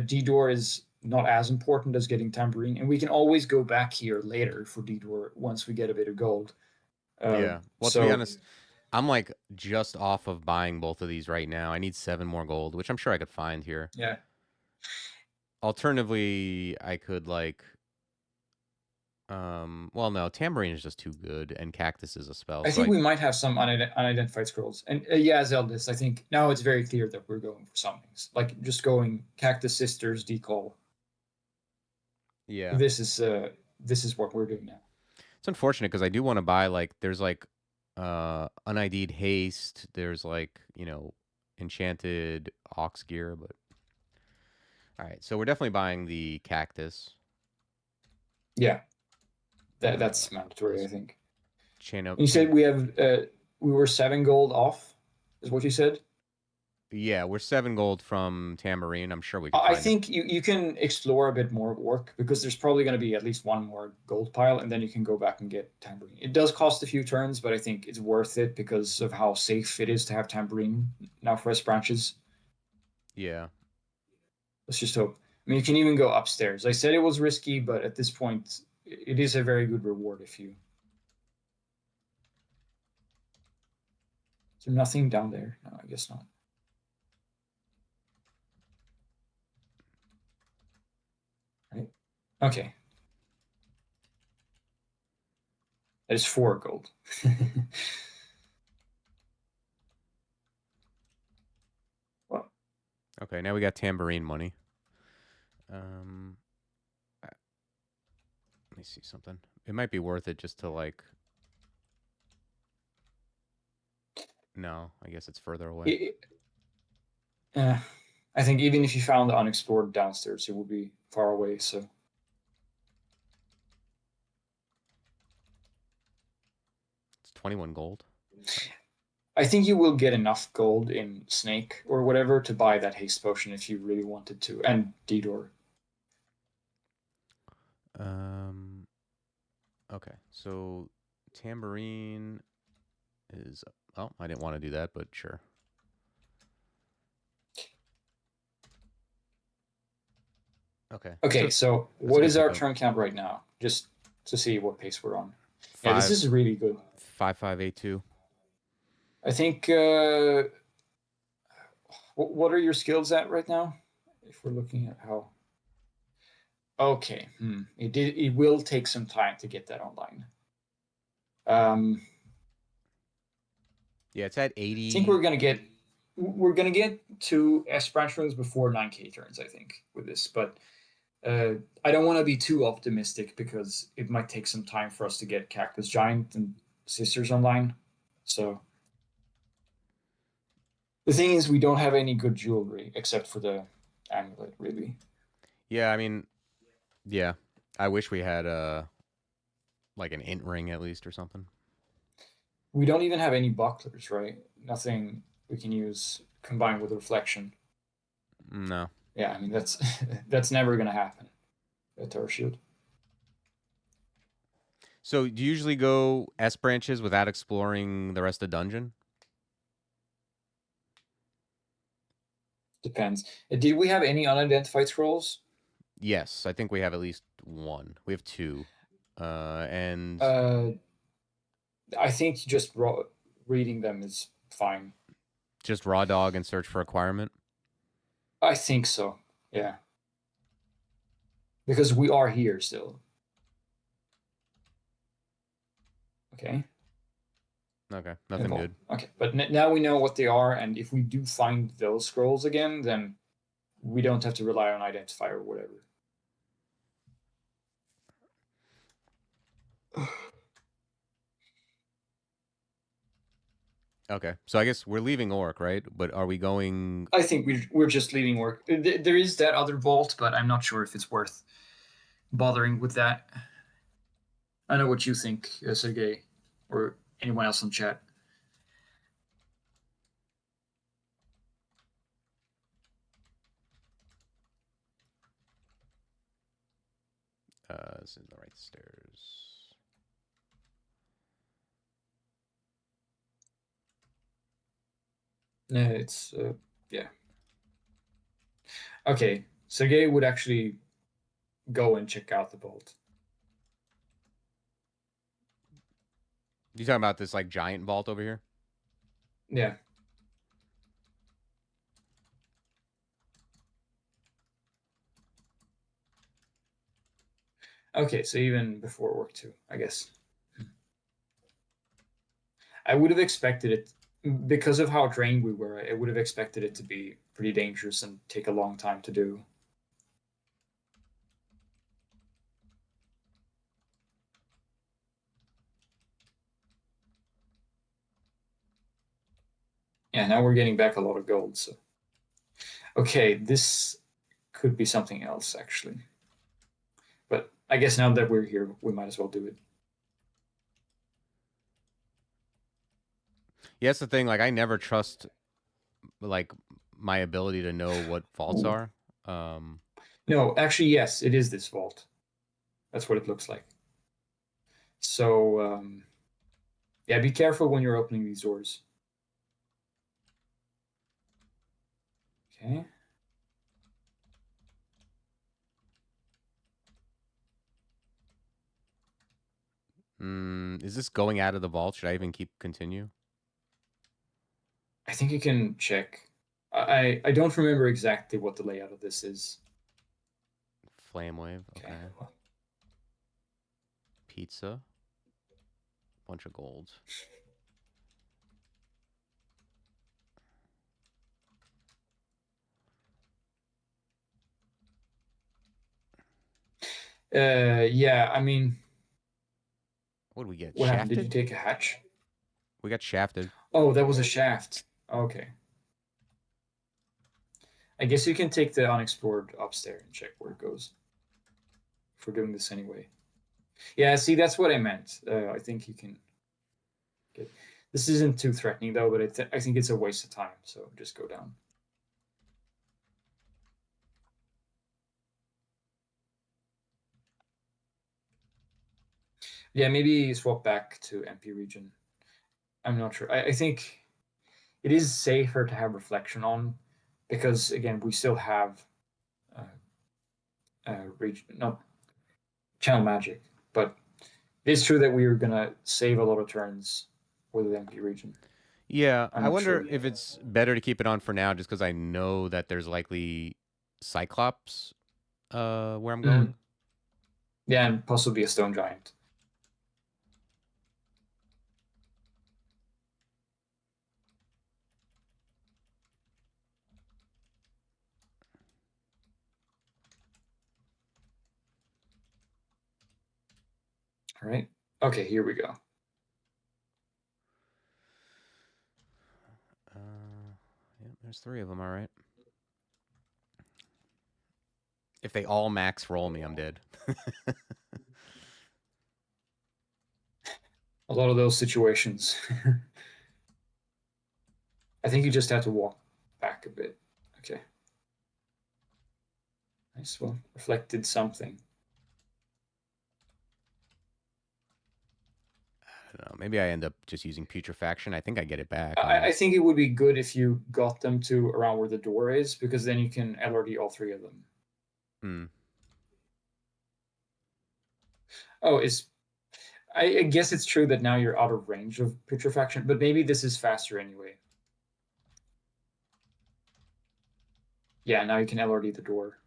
D-door is not as important as getting Tambourine, and we can always go back here later for D-door once we get a bit of gold. yeah. Well, to be So honest, I'm like just off of buying both of these right now. I need 7 more gold, which I'm sure I could find here. yeah, Alternatively, I could like well no, tambourine is just too good and cactus is a spell. I So think we might have some unidentified scrolls. And yeah, Zeldis, I think now it's very clear that we're going for summonings, like just going Cactus Sisters Decall. yeah. This is what we're doing now. It's unfortunate because I do want to buy like there's like unID'd haste, there's like, enchanted ox gear, but all right, so we're definitely buying the cactus. Yeah, that's mandatory, I think. Chain up. You said we were 7 gold off, is what you said? Yeah, we're 7 gold from Tambourine. I'm sure we can I find it. think you can explore a bit more work because there's probably going to be at least one more gold pile, and then you can go back and get tambourine. It does cost a few turns, but I think it's worth it because of how safe it is to have tambourine now for S branches. Yeah. Let's just hope. I mean, you can even go upstairs. I said it was risky, but at this point, it is a very good reward if you. Is there nothing down there? No, I guess not. Right. Okay. That is 4 gold. Well, Okay, now we got Tambourine money. Let me see something. It might be worth it just to like. No, I guess it's further away. it, I think even if you found the unexplored downstairs, it would be far away. So It's 21 gold. I think you will get enough gold in Snake or whatever to buy that haste potion if you really wanted to, and Didor. Um. Okay, so Tambourine is. Oh, I didn't want to do that, but sure. Okay. Okay, so That's a what good is our pickup. turn count right now? Just to see what pace we're on. Yeah, this Five is really good. 5582. I think. What are your skills at right now? If we're looking at how. Okay, it will take some time to get that online. Um, Yeah, it's at I think 80. we're gonna get to S branch runes before 9K turns. I think with this, but I don't want to be too optimistic because it might take some time for us to get Cactus Giant and Sisters online. So the thing is, we don't have any good jewelry except for the amulet, really. Yeah, I mean, yeah. I wish we had like an int ring at least or something. We don't even have any bucklers, right? Nothing we can use combined with reflection. No. Yeah, I mean that's that's never gonna happen at our shield. So do you usually go S branches without exploring the rest of the dungeon? Depends. Did we have any unidentified scrolls? Yes, I think we have at least one. We have two. And Uh, I think just reading them is fine. just raw dog and search for acquirement. I think so. Yeah, because we are here still. Okay. Okay, nothing good. Okay, but now we know what they are, and if we do find those scrolls again, then we don't have to rely on identifier or whatever. Okay, so I guess we're leaving Orc, right? But are we going? I think we're just leaving work. There is that other vault, but I'm not sure if it's worth bothering with that. I know what you think, Sergey, or anyone else in chat. This is the right stairs. No, it's yeah. Okay, Sergey would actually go and check out the vault. You talking about this like giant vault over here? Yeah. Okay, so even before work too, I guess. I would have expected it because of how drained we were. I would have expected it to be pretty dangerous and take a long time to do. Yeah, now we're getting back a lot of gold. So, okay, this could be something else actually. But I guess now that we're here, we might as well do it. Yeah, that's the thing. Like, I never trust like my ability to know what vaults are. Um, No, actually, yes, it is this vault. That's what it looks like. So, yeah, be careful when you're opening these doors. Okay. is this going out of the vault? Should I even continue? I think you can check. I don't remember exactly what the layout of this is. Flame wave. Okay. Okay. Pizza. Bunch of gold. Yeah, I mean, What did we get? what happened? Did you Shafted? take a hatch? We got shafted. Oh, that was a shaft. Okay. I guess you can take the unexplored upstairs and check where it goes. If we're doing this anyway. Yeah, see, that's what I meant. I think you can get. This isn't too threatening though, but I think it's a waste of time. So just go down. Yeah, maybe swap back to MP region. I'm not sure. I think it is safer to have reflection on because again we still have region not channel magic, but it is true that we are gonna save a lot of turns with the MP region. Yeah, I'm I not wonder sure. if it's better to keep it on for now, just because I know that there's likely Cyclops where I'm Mm. going. Yeah, and possibly a stone giant. All right. Okay, here we go. Yeah, there's 3 of them. All right. If they all max roll me, I'm dead. A lot of those situations. I think you just have to walk back a bit. Okay. Nice. Well, reflected something. I don't know. Maybe I end up just using putrefaction. I think I get it back. I think it would be good if you got them to around where the door is, because then you can LRD all 3 of them. Hmm. Oh, I guess it's true that now you're out of range of putrefaction, but maybe this is faster anyway. Yeah, now you can LRD the door.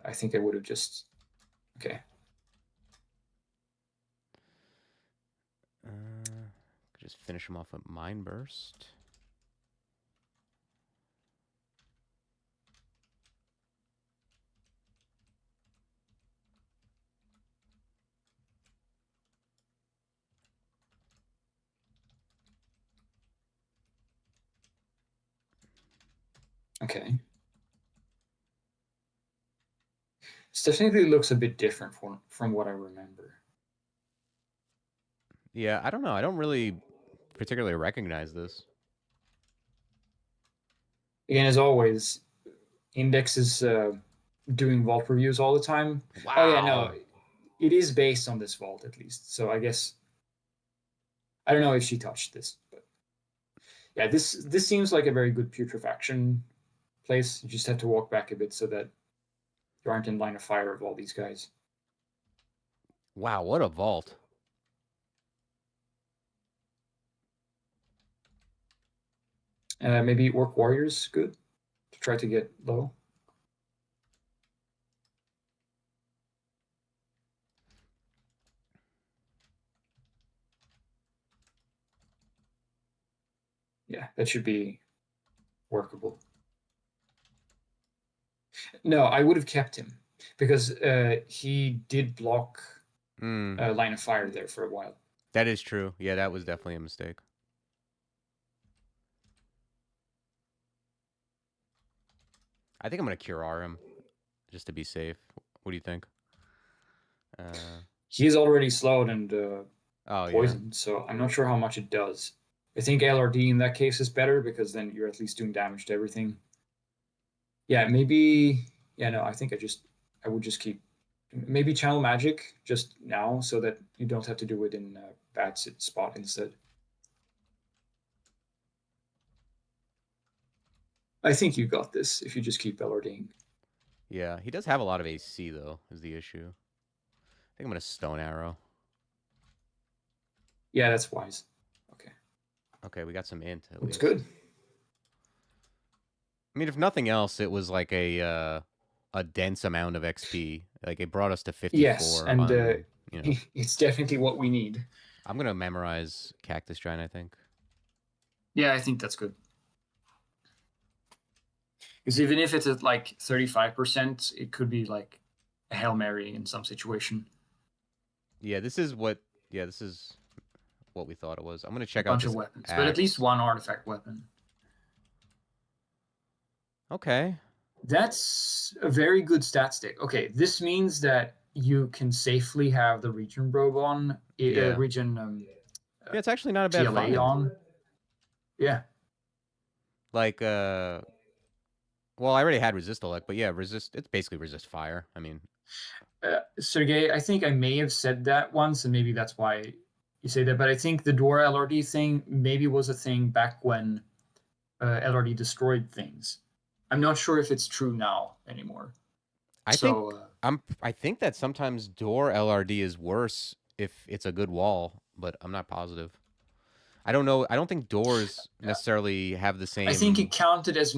I think I would have just. Okay. Just finish them off with Mind Burst. Okay. This definitely looks a bit different from what I remember. Yeah, I don't know. I don't really particularly recognize this. Again, as always, Index is doing vault reviews all the time. Oh yeah, no, Wow. it is based on this vault at least. So I guess I don't know if she touched this, but yeah, this seems like a very good putrefaction place. You just have to walk back a bit so that you aren't in line of fire of all these guys. Wow, what a vault. Maybe Orc Warriors good to try to get low. Yeah, that should be workable. No, I would have kept him because he did block Hmm. line of fire there for a while. That is true. Yeah, that was definitely a mistake. I think I'm going to Cure him just to be safe. What do you think? He is already slowed, and Oh yeah. poison, so I'm not sure how much it does. I think LRD in that case is better because then you're at least doing damage to everything. Yeah, maybe. Yeah, no, I think I would just keep maybe channel magic just now so that you don't have to do it in a bad spot instead. I think you got this if you just keep LRDing. Yeah, he does have a lot of AC though, is the issue. I think I'm gonna Stone Arrow. Yeah, that's wise. Okay, Okay, we got some int at looks least. good. I mean, if nothing else, it was like a dense amount of XP. Like it brought us to Yes, 54 and on, you know. it's definitely what we need. I'm gonna memorize Cactus Giant, I think. Yeah, I think that's good. Because even if it's at like 35%, it could be like a Hail Mary in some situation. Yeah, this is what we thought it was. I'm gonna A check out bunch of this weapons, but at least axe. one artifact weapon. Okay. That's a very good stat stick. Okay, this means that you can safely have the region probe on, Yeah. region Yeah, it's actually not a bad TLA find. on. Yeah. Like well, I already had resist elect, but yeah, resist it's basically resist fire. I mean, Sergey, I think I may have said that once, and maybe that's why you say that. But I think the Dora LRD thing maybe was a thing back when LRD destroyed things. I'm not sure if it's true now anymore. I think So I think that sometimes door LRD is worse if it's a good wall, but I'm not positive. I don't know. I don't think doors necessarily have the I think it same. counted as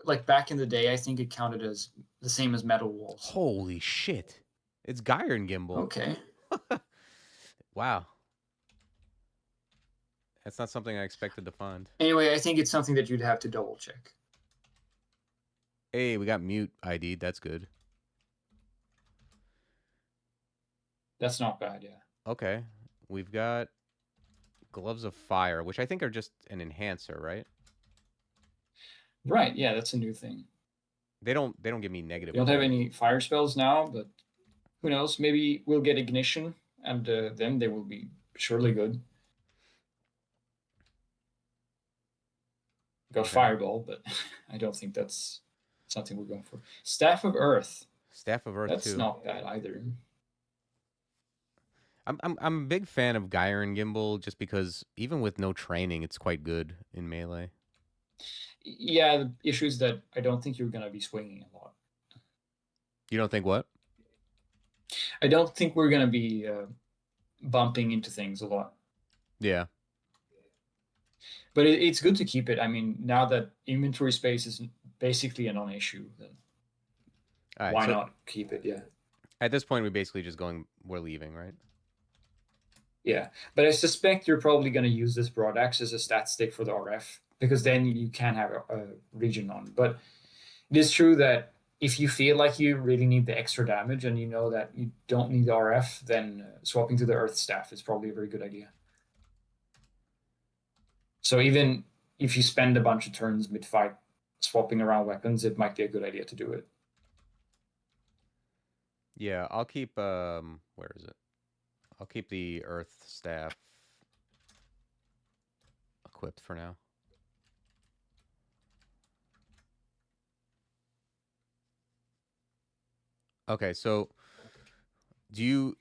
like back in the day. I think it counted as the same as metal walls. Holy shit! It's Gyron Gimbal. Okay. Wow, that's not something I expected to find. Anyway, I think it's something that you'd have to double check. Hey, we got mute ID. That's good. That's not bad, yeah. Okay, we've got gloves of fire, which I think are just an enhancer, right? Right, yeah, that's a new thing. They don't give me negative We don't have cold. any fire spells now, but who knows? Maybe we'll get ignition, and then they will be surely good. Got Okay. fireball, but I don't think that's something we're going for. Staff of Earth. Staff of Earth That's too. not bad either. I'm a big fan of Gyron Gimbal just because even with no training, it's quite good in melee. Yeah, the issue is that I don't think you're going to be swinging a lot. You don't think what? I don't think we're going to be bumping into things a lot. Yeah. But it's good to keep it. I mean, now that inventory space is basically a non-issue, then All right. why So not keep it? Yeah. at this point, we're leaving, right? Yeah. But I suspect you're probably going to use this broad axe as a stat stick for the RF because then you can have a region on. But it is true that if you feel like you really need the extra damage and you know that you don't need the RF, then swapping to the Earth Staff is probably a very good idea. So even if you spend a bunch of turns mid-fight swapping around weapons, it might be a good idea to do it. Yeah, I'll keep where is it? I'll keep the earth staff equipped for now. Okay, so do you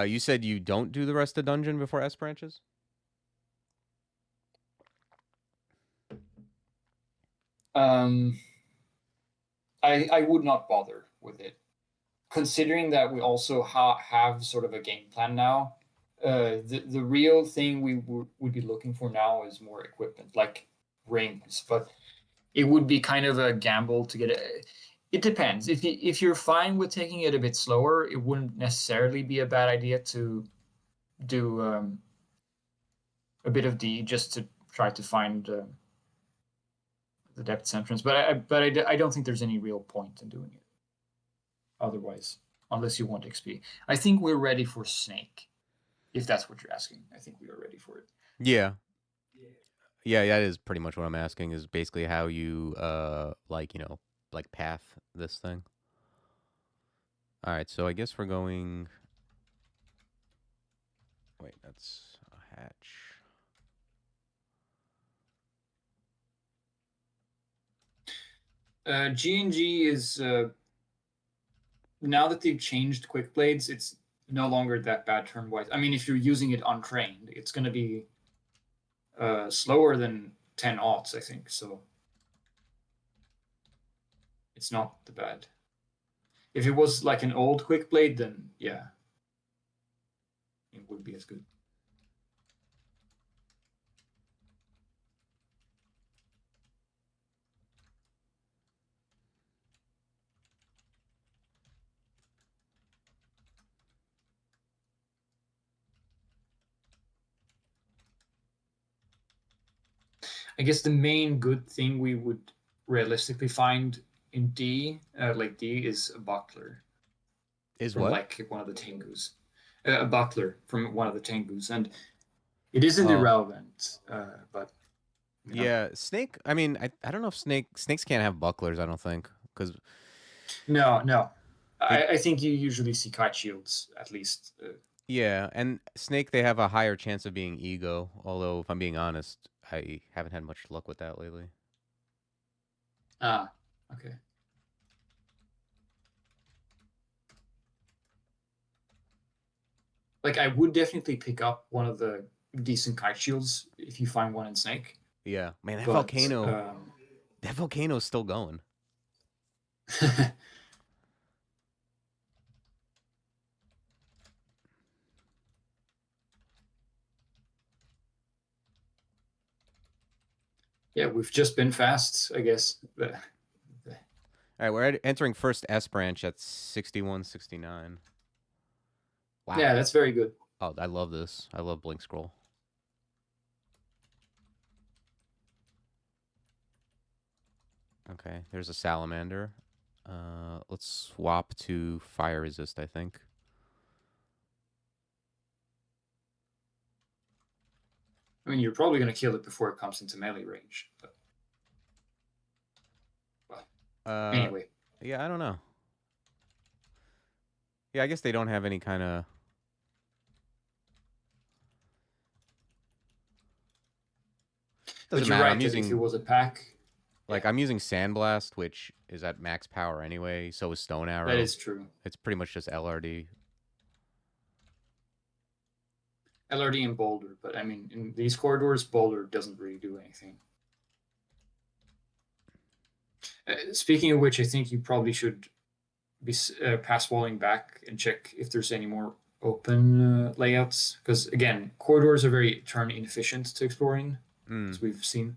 you said you don't do the rest of dungeon before S branches? Um, I would not bother with it, considering that we also have sort of a game plan now. The real thing we would be looking for now is more equipment, like rings. But it would be kind of a gamble to get it. It depends. If you're fine with taking it a bit slower, it wouldn't necessarily be a bad idea to do a bit of D just to try to find the depth entrance. But I don't think there's any real point in doing it otherwise, unless you want XP. I think we're ready for Snake, if that's what you're asking. I think we are ready for it. Yeah. Yeah, that is pretty much what I'm asking is basically how you like, like path this thing. All right, so I guess we're going Wait, that's a hatch. G&G is now that they've changed quick blades, it's no longer that bad turn-wise. I mean, if you're using it untrained, it's going to be slower than 10 aughts, I think. So it's not the bad. If it was like an old quick blade, then yeah, it would be as good. I guess the main good thing we would realistically find in D, like D, is a buckler Is from what? like one of the Tengus. A buckler from one of the Tengus, and it isn't Oh, irrelevant, but you know. yeah. Snake. I mean, I don't know if snakes can't have bucklers. I don't think because No. they. I think you usually see kite shields at least. Yeah, and snake they have a higher chance of being ego. Although, if I'm being honest, I haven't had much luck with that lately. Okay. Like I would definitely pick up one of the decent kite shields if you find one in Snake, Yeah, man, but that volcano's still going. yeah, we've just been fast, I guess. All right, we're entering first S branch at 6169. Yeah, Wow. that's very good. Oh, I love this. I love blink scroll. Okay, there's a salamander. Let's swap to fire resist, I think. I mean, you're probably going to kill it before it comes into melee range. But well, Uh, anyway, yeah, I don't know. Yeah, I guess they don't have any kind of. Doesn't but you're matter. right I'm that if it using was a pack, yeah, I'm using Sandblast, which is at max power anyway. So is Stone that Arrow. is true. It's pretty much just LRD. LRD and Boulder, but I mean, in these corridors, Boulder doesn't really do anything. Speaking of which, I think you probably should be pass walling back and check if there's any more open layouts. Because again, corridors are very turn inefficient to explore in, Mm. as we've seen.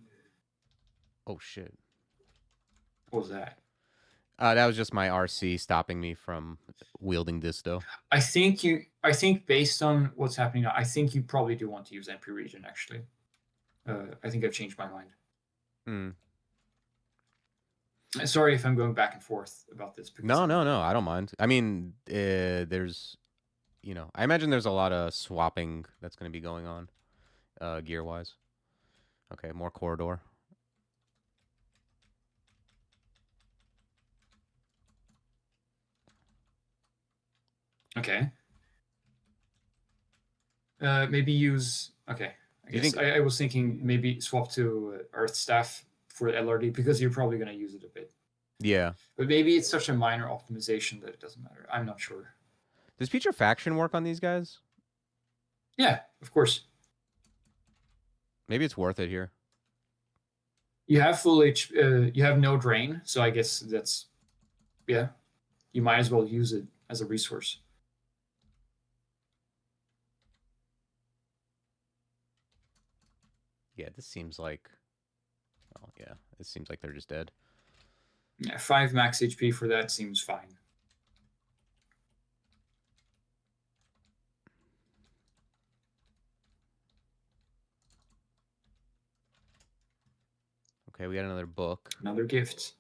Oh shit. What was that? That was just my RC stopping me from wielding Disto. I think based on what's happening now, I think you probably do want to use MP region actually. I think I've changed my mind. Hmm. Sorry if I'm going back and forth about this because No, no, no. I don't mind. I mean, there's, I imagine there's a lot of swapping that's going to be going on, gear wise. Okay, more corridor. okay. Maybe use okay. I Do you guess think? I was thinking maybe swap to Earth Staff for LRD because you're probably going to use it a bit. Yeah. But maybe it's such a minor optimization that it doesn't matter. I'm not sure. Does Putrefaction work on these guys? Yeah, of course. Maybe it's worth it here. You have full H. You have no drain, so I guess that's yeah. You might as well use it as a resource. Yeah, this seems like. Oh yeah, it seems like they're just dead. Yeah, 5 max HP for that seems fine. Okay, we got another book. Another gift.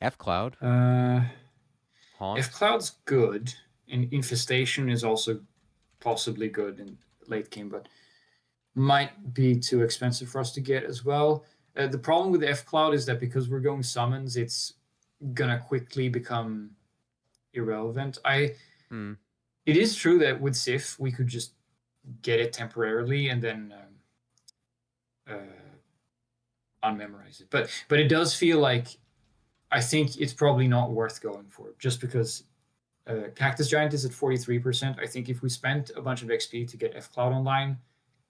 F Cloud. Haunt. F Cloud's good, and Infestation is also possibly good in late game, but might be too expensive for us to get as well. The problem with F Cloud is that because we're going summons, it's gonna quickly become irrelevant. Hmm. It is true that with Sif we could just get it temporarily and then unmemorize it. But it does feel like I think it's probably not worth going for, just because Cactus Giant is at 43%. I think if we spent a bunch of XP to get F Cloud online,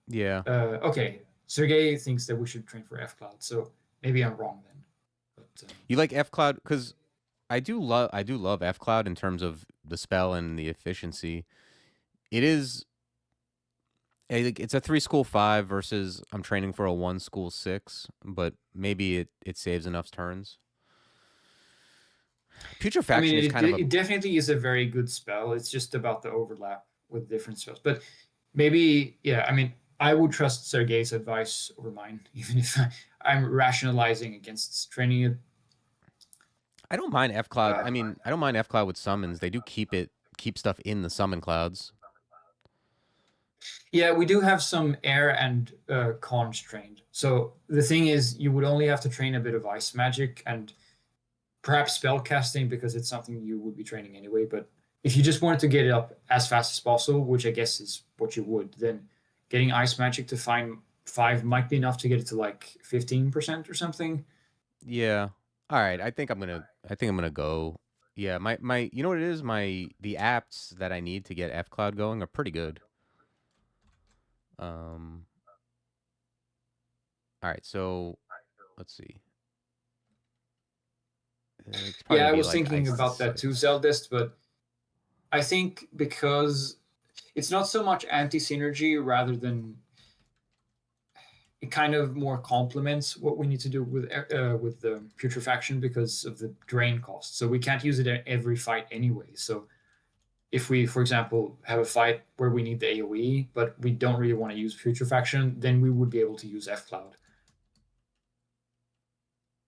Yeah. okay, Sergey thinks that we should train for F Cloud, so maybe I'm wrong then. But You like F Cloud because I do love F Cloud in terms of the spell and the efficiency. It is it's a 3 school 5 versus I'm training for a 1 school 6, but maybe it saves enough turns. I Putrefaction mean, is kind of a it definitely is a very good spell. It's just about the overlap with different spells. But maybe, yeah, I mean, I would trust Sergey's advice over mine, even if I'm rationalizing against training it. I don't mind F Cloud. Uh, I mean, I don't mind F Cloud with summons. They do keep stuff in the summon clouds. yeah, we do have some air and conch trained. So the thing is, you would only have to train a bit of ice magic and perhaps spell casting because it's something you would be training anyway. But if you just wanted to get it up as fast as possible, which I guess is what you would, then getting ice magic to find 5 might be enough to get it to like 15% or something. Yeah. All right. I think I'm gonna go. Yeah. My. You know what it is? The apps that I need to get F Cloud going are pretty good. Um. All right. So let's see. It's probably Yeah, gonna I be was like thinking Ice about that too, 6. Zeldist, but I think because it's not so much anti synergy rather than it kind of more complements what we need to do with the putrefaction because of the drain cost. So we can't use it at every fight anyway. So if we, for example, have a fight where we need the AoE, but we don't really want to use putrefaction, then we would be able to use F Cloud.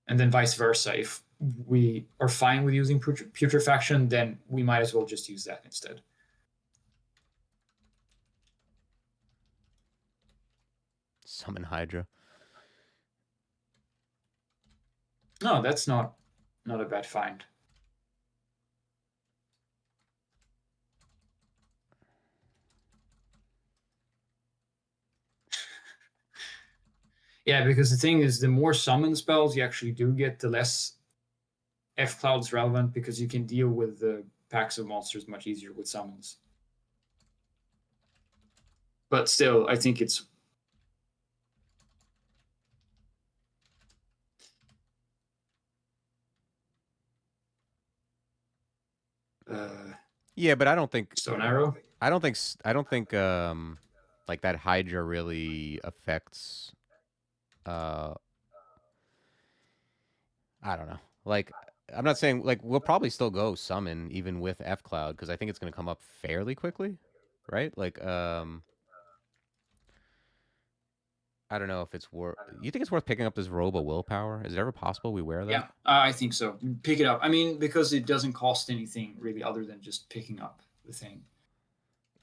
And then vice versa. If we are fine with using putrefaction, then we might as well just use that instead. Summon Hydra. No, that's not a bad find. Yeah, because the thing is, the more summon spells you actually do get, the less F Cloud is relevant because you can deal with the packs of monsters much easier with summons. But still, I think it's Yeah, but I don't think Stone Arrow. I don't think like that Hydra really affects uh I don't know. Like I'm not saying like we'll probably still go summon even with F Cloud because I think it's going to come up fairly quickly, right? Like I don't know if it's worth. You think it's worth picking up this Robo Willpower? Is it ever possible we wear that? Yeah, I think so. Pick it up. I mean, because it doesn't cost anything really other than just picking up the thing.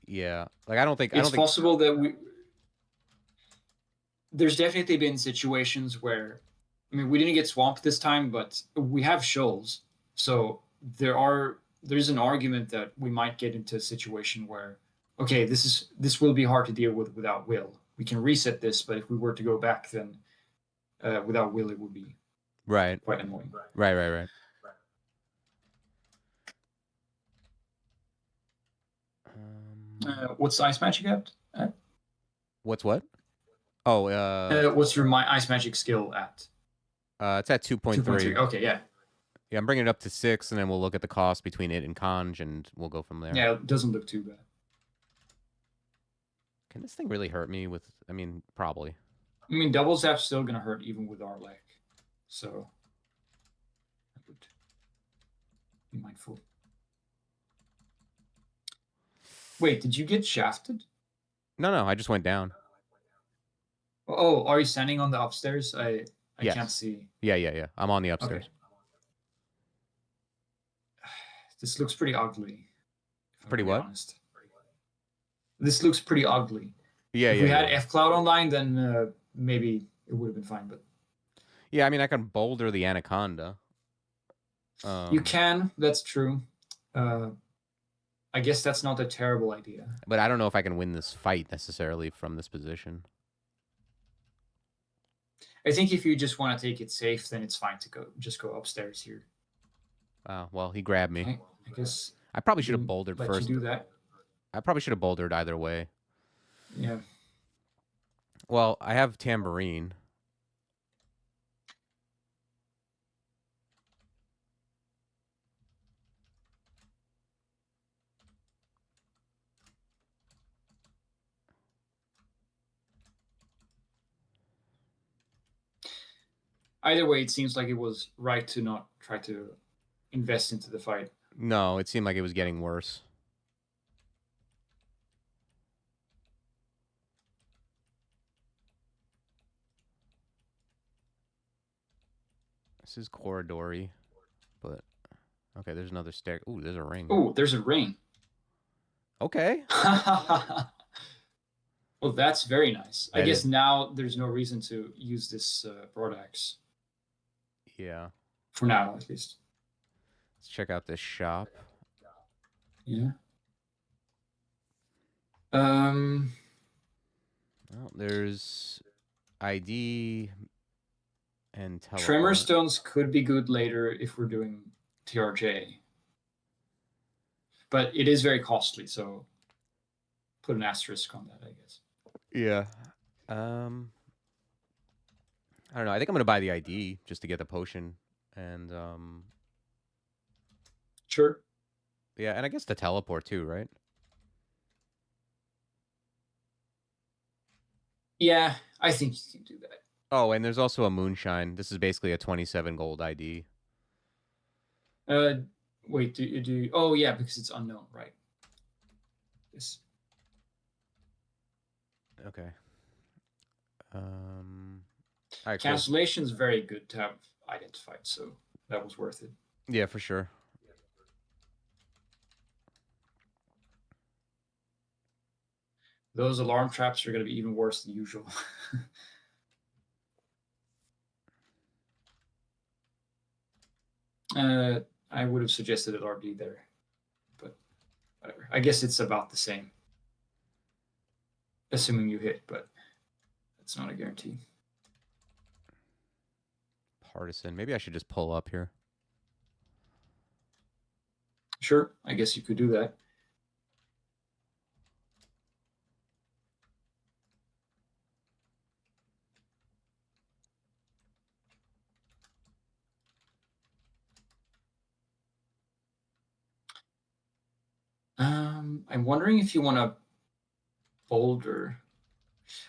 Yeah. Like I It's don't think possible that there's definitely been situations where, I mean, we didn't get swamped this time, but we have shoals. So there's an argument that we might get into a situation where, okay, this will be hard to deal with without will. We can reset this, but if we were to go back, then without will, it would be right. quite annoying. Right. What's ice magic at? What's what? Oh, What's your my ice magic skill at? it's at 2.3. 2.3. Okay, yeah. Yeah, I'm bringing it up to 6 and then we'll look at the cost between it and Conj and we'll go from there. Yeah, it doesn't look too bad. Can this thing really hurt me with I mean, probably. I mean, double zap's still gonna hurt even with our leg, so I would be mindful. Wait, did you get shafted? No, I just went down. Oh, are you standing on the upstairs? I Yes. can't see. Yeah. I'm on the upstairs. Okay. This looks pretty ugly. Pretty what? Honest. This looks pretty ugly. Yeah, if we had F Cloud online, then maybe it would have been fine. But yeah, I mean, I can boulder the Anaconda. You can. That's true. I I guess that's not a terrible idea. But I don't know if I can win this fight necessarily from this position. I think if you just want to take it safe, then it's fine to go upstairs here. Well, he grabbed me. Okay, I guess I probably should have bouldered let first. you do that. I probably should have bouldered either way. Yeah. Well, I have tambourine. Either way, it seems like it was right to not try to invest into the fight. No, it seemed like it was getting worse. This is corridory, but okay, there's another stair. Ooh, there's a ring. Oh, there's a ring. Okay. Well, that's very nice. I That guess is- now there's no reason to use this broad axe. Yeah. For now, at least. Let's check out this shop. Yeah. Well, there's ID and teleport. Tremor stones could be good later if we're doing TRJ. But it is very costly, so put an asterisk on that, I guess. Yeah. I don't know. I think I'm gonna buy the ID just to get the potion, and Sure. yeah, and I guess the teleport too, right? Yeah, I think you can do that. Oh, and there's also a moonshine. This is basically a 27 gold ID. Wait, do you? Oh, yeah, because it's unknown, right? Yes. Okay. All right, cool. Cancellation is very good to have identified, so that was worth it. Yeah, for sure. Those alarm traps are going to be even worse than usual. I would have suggested an RD there, but whatever. I guess it's about the same, assuming you hit, but it's not a guarantee. Partisan. Maybe I should just pull up here. Sure, I guess you could do that. I'm wondering if you want to boulder.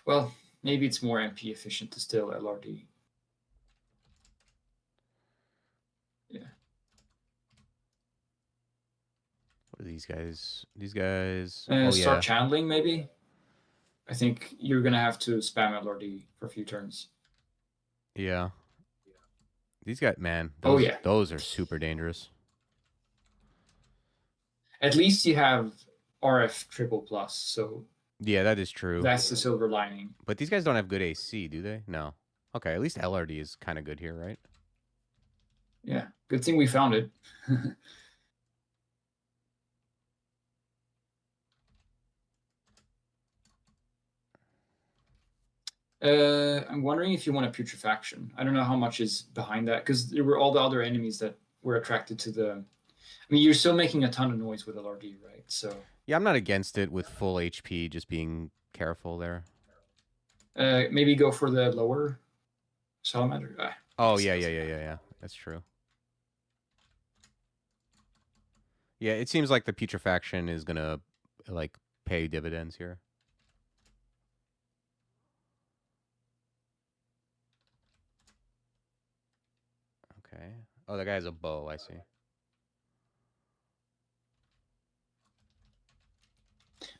Well, maybe it's more MP efficient to still LRD. Yeah. What are these guys? These guys. Start channeling, maybe. I think you're gonna have to spam LRD for a few turns. Yeah. These guys, man. Those are super dangerous. At least you have RF triple plus, so yeah, that is true. That's the silver lining. But these guys don't have good AC, do they? No. Okay, at least LRD is kind of good here, right? Yeah, good thing we found it. I'm wondering if you want a putrefaction. I don't know how much is behind that, because there were all the other enemies that were attracted to the... I mean, you're still making a ton of noise with LRD, right? So yeah, I'm not against it with full HP, just being careful there. Maybe go for the lower salamander. Oh, yeah. That's true. Yeah, it seems like the putrefaction is gonna, like, pay dividends here. Okay. Oh, that guy has a bow, I see.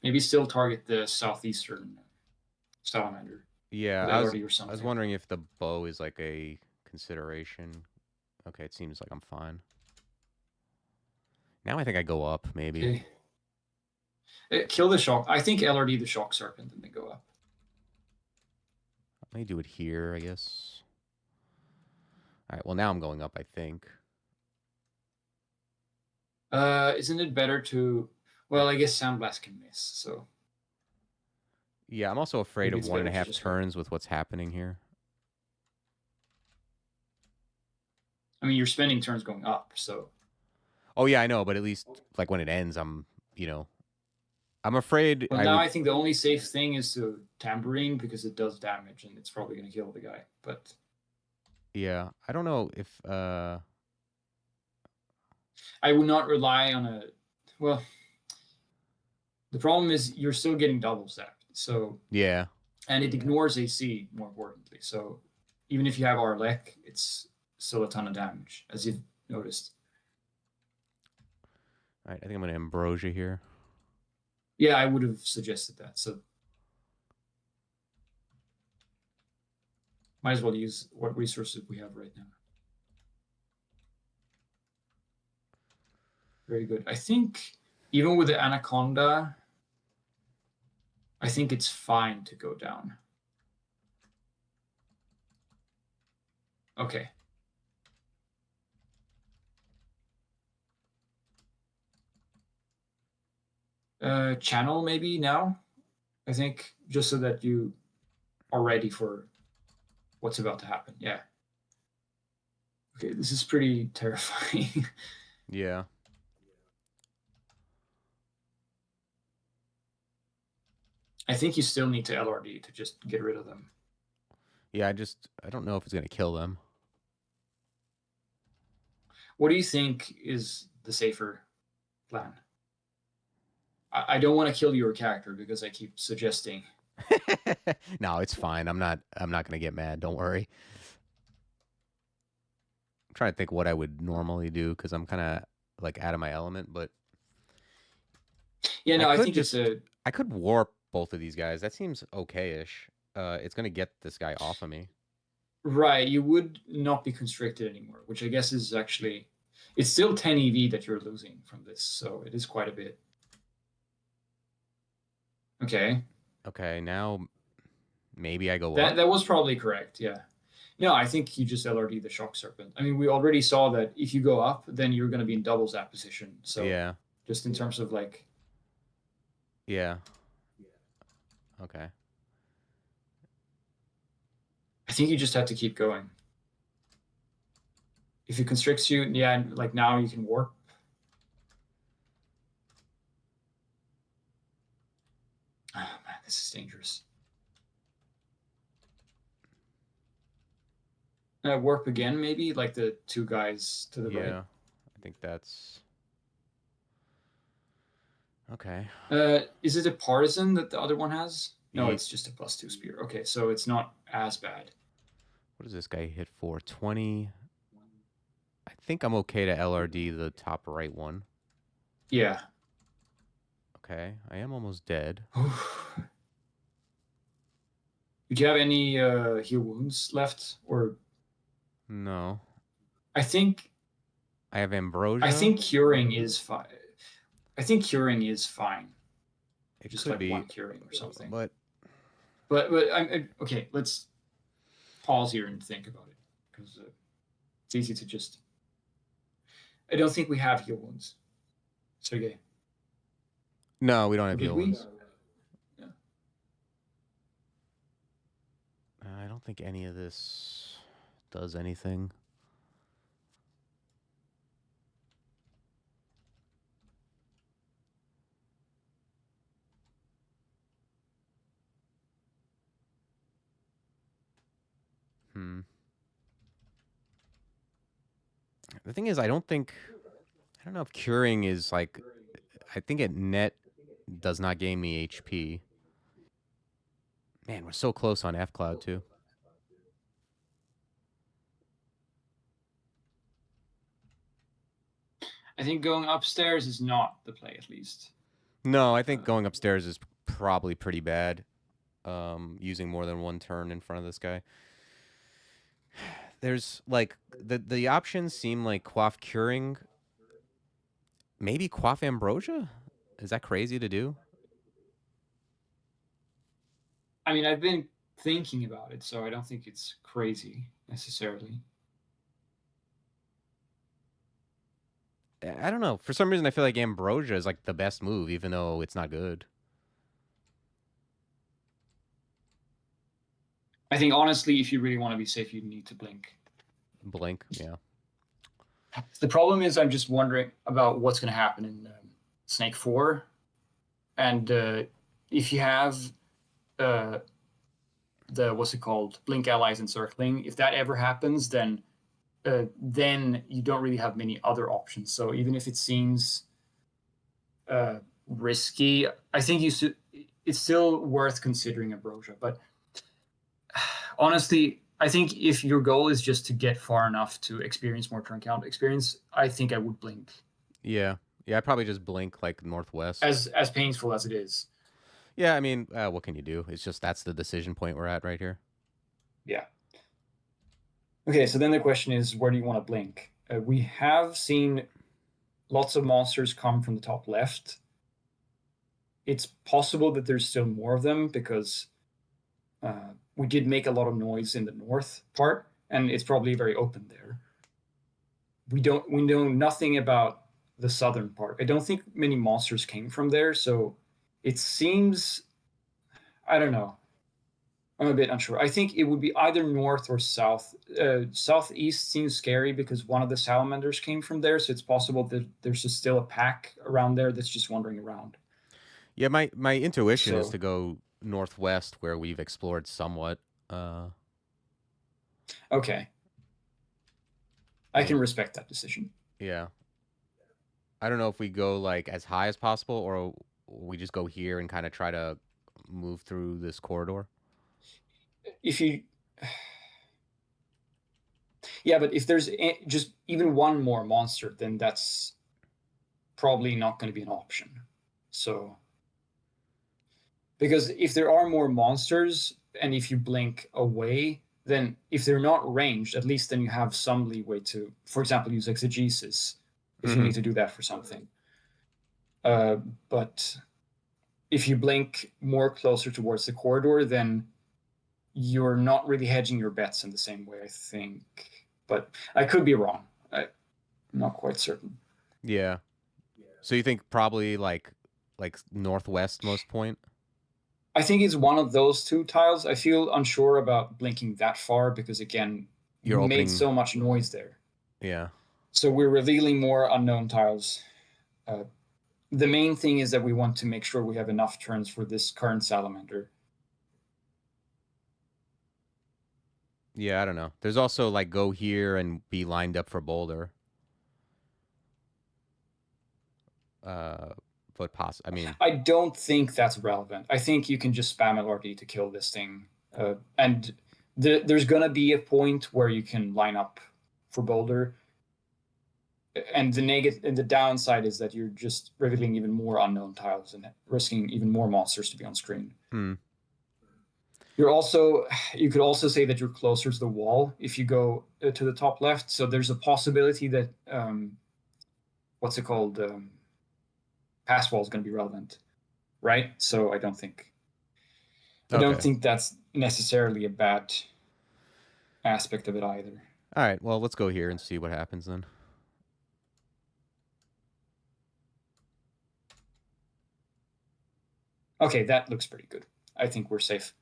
Maybe still target the southeastern salamander. Yeah, I was wondering if the bow is like a consideration. Okay, it seems like I'm fine. Now I think I go up, maybe. Okay. Kill the shock. I think LRD the shock serpent and then go up. Let me do it here, I guess. All right, well, now I'm going up, I think. Isn't it better to... Well, I guess Soundblast can miss, so Yeah, I'm also afraid maybe of it's one and better a to half just go. turns with what's happening here. I mean, you're spending turns going up, so. Oh yeah, I know, but at least like when it ends, I'm I'm afraid Well, I now would. I think the only safe thing is to Tambourine because it does damage and it's probably going to kill the guy. But Yeah, I don't know if. I would not rely on a. Well, the problem is you're still getting double zapped. So, Yeah. and it ignores AC more importantly. So, even if you have Arlec, it's still a ton of damage, as you've noticed. All right, I think I'm gonna Ambrosia here. Yeah, I would have suggested that. So, might as well use what resources we have right now. Very good. I think even with the Anaconda, I think it's fine to go down. Okay. Channel maybe now, I think, just so that you are ready for what's about to happen. Yeah. Okay, this is pretty terrifying. Yeah. I think you still need to LRD to just get rid of them. Yeah, I don't know if it's gonna kill them. What do you think is the safer plan? I don't want to kill your character because I keep suggesting. No, it's fine. I'm not gonna get mad. Don't worry. I'm trying to think what I would normally do because I'm kind of like out of my element, but Yeah, I no, I could think it's just a I could warp both of these guys. That seems okay-ish. It's gonna get this guy off of me. right. You would not be constricted anymore, which I guess is actually it's still 10 EV that you're losing from this, so it is quite a bit. Okay. Okay, now maybe I go That up. that was probably correct. Yeah. No, I think you just LRD the shock serpent. I mean, we already saw that if you go up, then you're going to be in double zap position. So Yeah, just in terms of like, yeah. Okay. I think you just have to keep going. If it constricts you, yeah, like now you can warp. Oh man, this is dangerous. Warp again, maybe like the two guys to the right. Yeah, I think that's okay. Is it a partisan that the other one has? No, Ye- it's just a +2 spear. Okay, so it's not as bad. What does this guy hit for? 20. I think I'm okay to LRD the top right one. Yeah. Okay, I am almost dead. Do you have any heal wounds left, or No, I think I have I Ambrosia. think curing is fine. I think curing is fine. It Just could like be, one curing or something. but But I'm okay. Let's pause here and think about it because it's easy to just. I don't think we have heal wounds. Sergey, no, we don't or have did heal we? wounds. Yeah. I don't think any of this does anything. Hmm. The thing is, I don't know if curing is like. I think it net does not gain me HP. Man, we're so close on F Cloud too. I think going upstairs is not the play, at least. No, I think Uh, going upstairs is probably pretty bad. Using more than one turn in front of this guy. There's like the options seem like quaff curing. Maybe quaff ambrosia. Is that crazy to do? I mean, I've been thinking about it, so I don't think it's crazy necessarily. I don't know. For some reason, I feel like Ambrosia is like the best move, even though it's not good. I think honestly, if you really want to be safe, you need to blink. Blink, yeah. The problem is, I'm just wondering about what's going to happen in Snake 4. And if you have uh, the, what's it called, Blink Allies Encircling, if that ever happens, then you don't really have many other options. So even if it seems risky, I think it's still worth considering Ambrosia. But honestly, I think if your goal is just to get far enough to experience more turn count experience, I think I would blink. Yeah. Yeah, I probably just blink like northwest. As painful as it is. Yeah, I mean, what can you do? It's just that's the decision point we're at right here. Yeah. Okay, so then the question is, where do you want to blink? We have seen lots of monsters come from the top left. It's possible that there's still more of them because we did make a lot of noise in the north part, and it's probably very open there. We know nothing about the southern part. I don't think many monsters came from there, so it seems, I don't know. I'm a bit unsure. I think it would be either north or south. Southeast seems scary because one of the salamanders came from there, so it's possible that there's just still a pack around there that's just wandering around. Yeah, my intuition is So to go northwest where we've explored somewhat. Uh, okay, I I can mean, respect that decision. yeah. I don't know if we go like as high as possible or we just go here and kind of try to move through this corridor. If you, yeah, but if there's just even one more monster, then that's probably not going to be an option. So because if there are more monsters and if you blink away, then if they're not ranged, at least then you have some leeway to, for example, use exegesis if you Mm-hmm. need to do that for something. Uh, but if you blink more closer towards the corridor, then you're not really hedging your bets in the same way, I think. But I could be wrong. I'm not quite certain. Yeah. So you think probably like northwest most point? I think it's one of those two tiles. I feel unsure about blinking that far because, again, You're we made opening. so much noise there. Yeah. So we're revealing more unknown tiles. Uh, the main thing is that we want to make sure we have enough turns for this current salamander. Yeah, I don't know. There's also like go here and be lined up for boulder. Uh, but I mean, I don't think that's relevant. I think you can just spam LRD to kill this thing. And there's going to be a point where you can line up for boulder. And the downside is that you're just revealing even more unknown tiles and risking even more monsters to be on screen. hmm. You could also say that you're closer to the wall if you go to the top left. So there's a possibility that what's it called, pass wall is going to be relevant, right? So I don't Okay. think that's necessarily a bad aspect of it either. All right. Well, let's go here and see what happens then. Okay, that looks pretty good. I think we're safe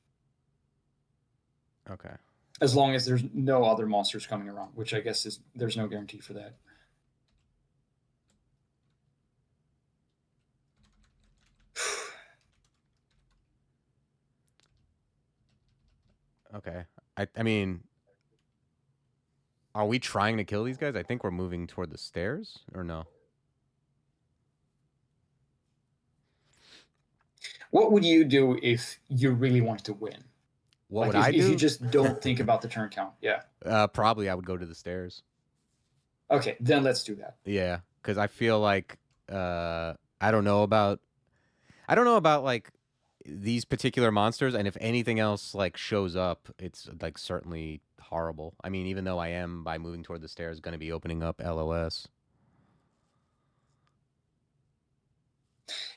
Okay. as long as there's no other monsters coming around, which I guess is there's no guarantee for that. Okay. I mean, are we trying to kill these guys? I think we're moving toward the stairs, or no? What would you do if you really wanted to win? What Like would I if you do? just don't think about the turn count. Yeah. Probably I would go to the stairs. Okay, then let's do that. Yeah, because I feel like I don't know about like these particular monsters, and if anything else like shows up, it's like certainly horrible. I mean, even though I am by moving toward the stairs going to be opening up LOS.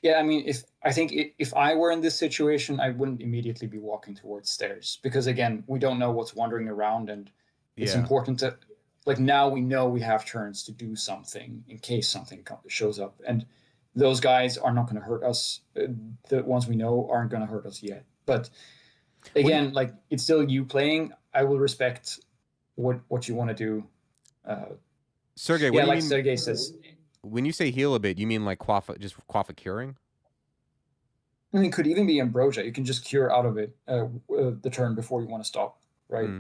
Yeah, I mean, if I were in this situation, I wouldn't immediately be walking towards stairs because again, we don't know what's wandering around, and it's Yeah. important to like now we know we have turns to do something in case something shows up, and those guys are not going to hurt us. The ones we know aren't going to hurt us yet. But What do you, again, like it's still you playing. I will respect what you want to do. Sergey? What Yeah, do you like mean Sergey says, when you say heal a bit? You mean like just quaff curing? I mean, it could even be ambrosia. You can just cure out of it the turn before you want to stop, right? Hmm.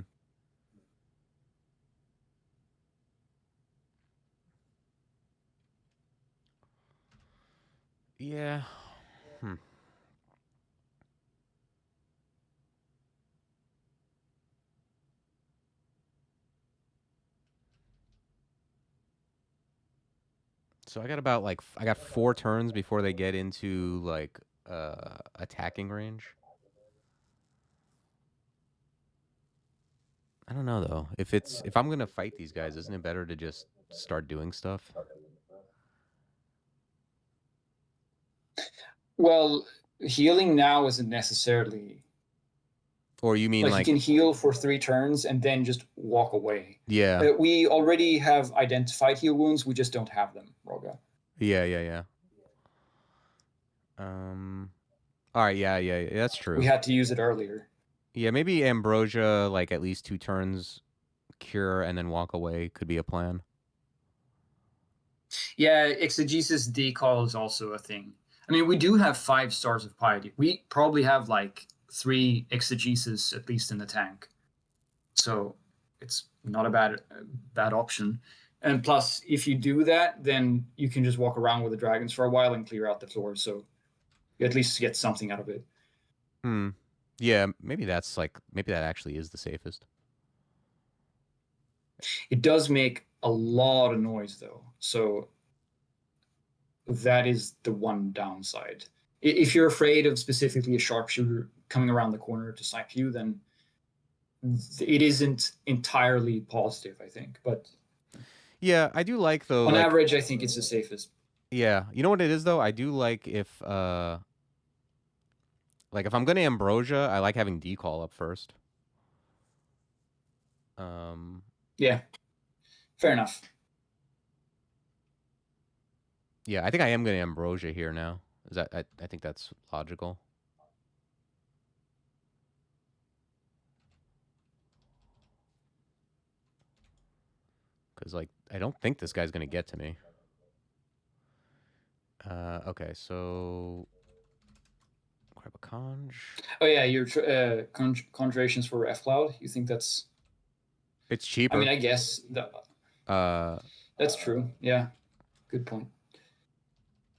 Yeah. Hmm. So I got 4 turns before they get into like attacking range. I don't know though. If I'm gonna fight these guys, isn't it better to just start doing stuff? Well, healing now isn't necessarily Or you mean like you like can heal for 3 turns and then just walk away. yeah, We already have identified heal wounds. We just don't have them, Roga. yeah. Um. All right, yeah. That's We true. had to use it earlier. Yeah, maybe ambrosia, like at least 2 turns, cure, and then walk away could be a plan. Yeah, exegesis decal is also a thing. I mean, we do have 5 stars of piety. We probably have like 3 exegesis at least in the tank, so it's not a bad option. And plus, if you do that, then you can just walk around with the dragons for a while and clear out the floor. So you at least get something out of it. Hmm. Yeah, maybe that actually is the safest. It does make a lot of noise though, so that is the one downside. If you're afraid of specifically a sharpshooter coming around the corner to snipe you, then it isn't entirely positive, I think. But Yeah, I do like though, on like average, I think it's the safest. yeah, you know what it is though? I do like if I'm gonna ambrosia, I like having decall up first. Um Yeah, fair enough. yeah, I think I am gonna ambrosia here now. Is that I think that's logical. Cause like I don't think this guy's gonna get to me. Okay, so grab a conj. Oh yeah, your conjurations for F Cloud. You think that's? It's I mean, cheaper. I guess Uh that's true. Yeah, good point.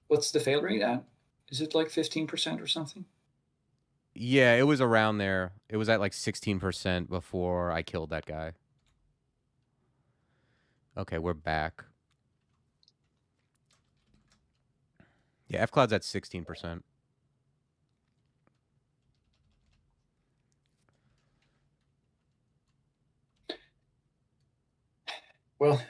What's the fail rate at? Is it like 15% or something? yeah, it was around there. It was at like 16% before I killed that guy. Okay, we're back. Yeah, F Cloud's at 16%. Well,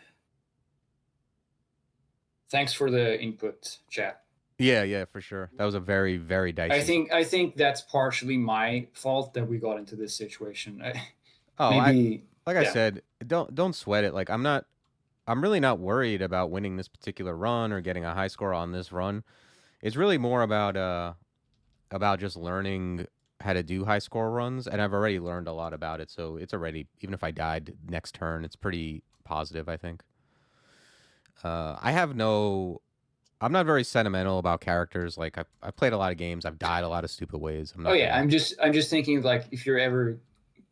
thanks for the input, chat. Yeah, for sure. That was a very, very dicey. I think that's partially my fault that we got into this situation. Oh, I Maybe, like I yeah, said, don't sweat it. Like I'm really not worried about winning this particular run or getting a high score on this run. It's really more about just learning how to do high score runs, and I've already learned a lot about it. So it's already, even if I died next turn, it's pretty positive, I think. I have no I'm not very sentimental about characters. Like I played a lot of games. I've died a lot of stupid ways. I'm oh not yeah, gonna. I'm just thinking like if you're ever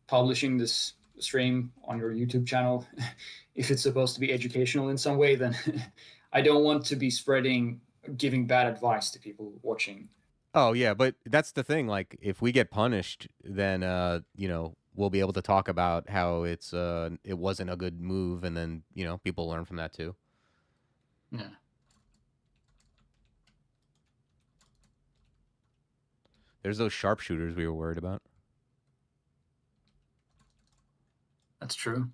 publishing this stream on your YouTube channel, if it's supposed to be educational in some way, then I don't want to be spreading giving bad advice to people watching. Oh yeah, but that's the thing. Like if we get punished, then we'll be able to talk about how it wasn't a good move, and then people learn from that too. Yeah, There's those sharpshooters we were worried about. that's true.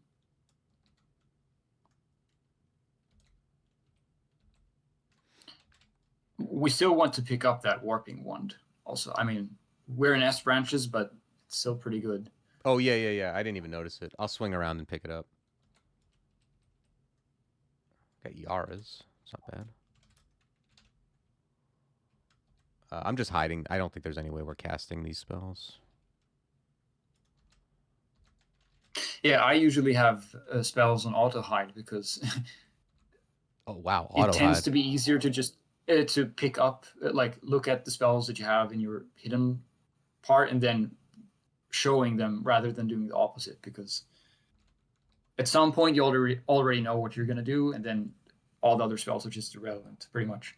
We still want to pick up that warping wand. Also, I mean, we're in S branches, but it's still pretty good. Oh yeah. I didn't even notice it. I'll swing around and pick it up. Got Yaras. It's not bad. I'm just hiding. I don't think there's any way we're casting these spells. Yeah, I usually have spells on auto hide because Oh wow, it auto tends hide. to be easier to just to pick up, like look at the spells that you have in your hidden part and then showing them rather than doing the opposite. Because at some point you already know what you're going to do, and then all the other spells are just irrelevant, pretty much,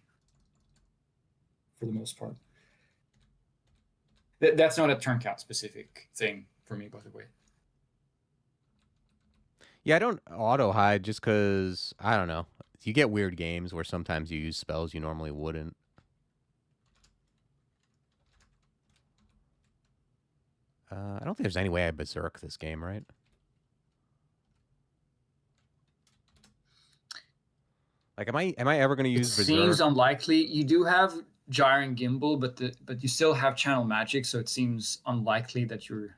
for the most part. That's not a turncount specific thing for me, by the way. Yeah, I don't auto hide just because I don't know. You get weird games where sometimes you use spells you normally wouldn't. I don't think there's any way I berserk this game, right? Like, am I ever going to It use seems berserk? unlikely. You do have gyre and gimbal, but you still have channel magic, so it seems unlikely that you're.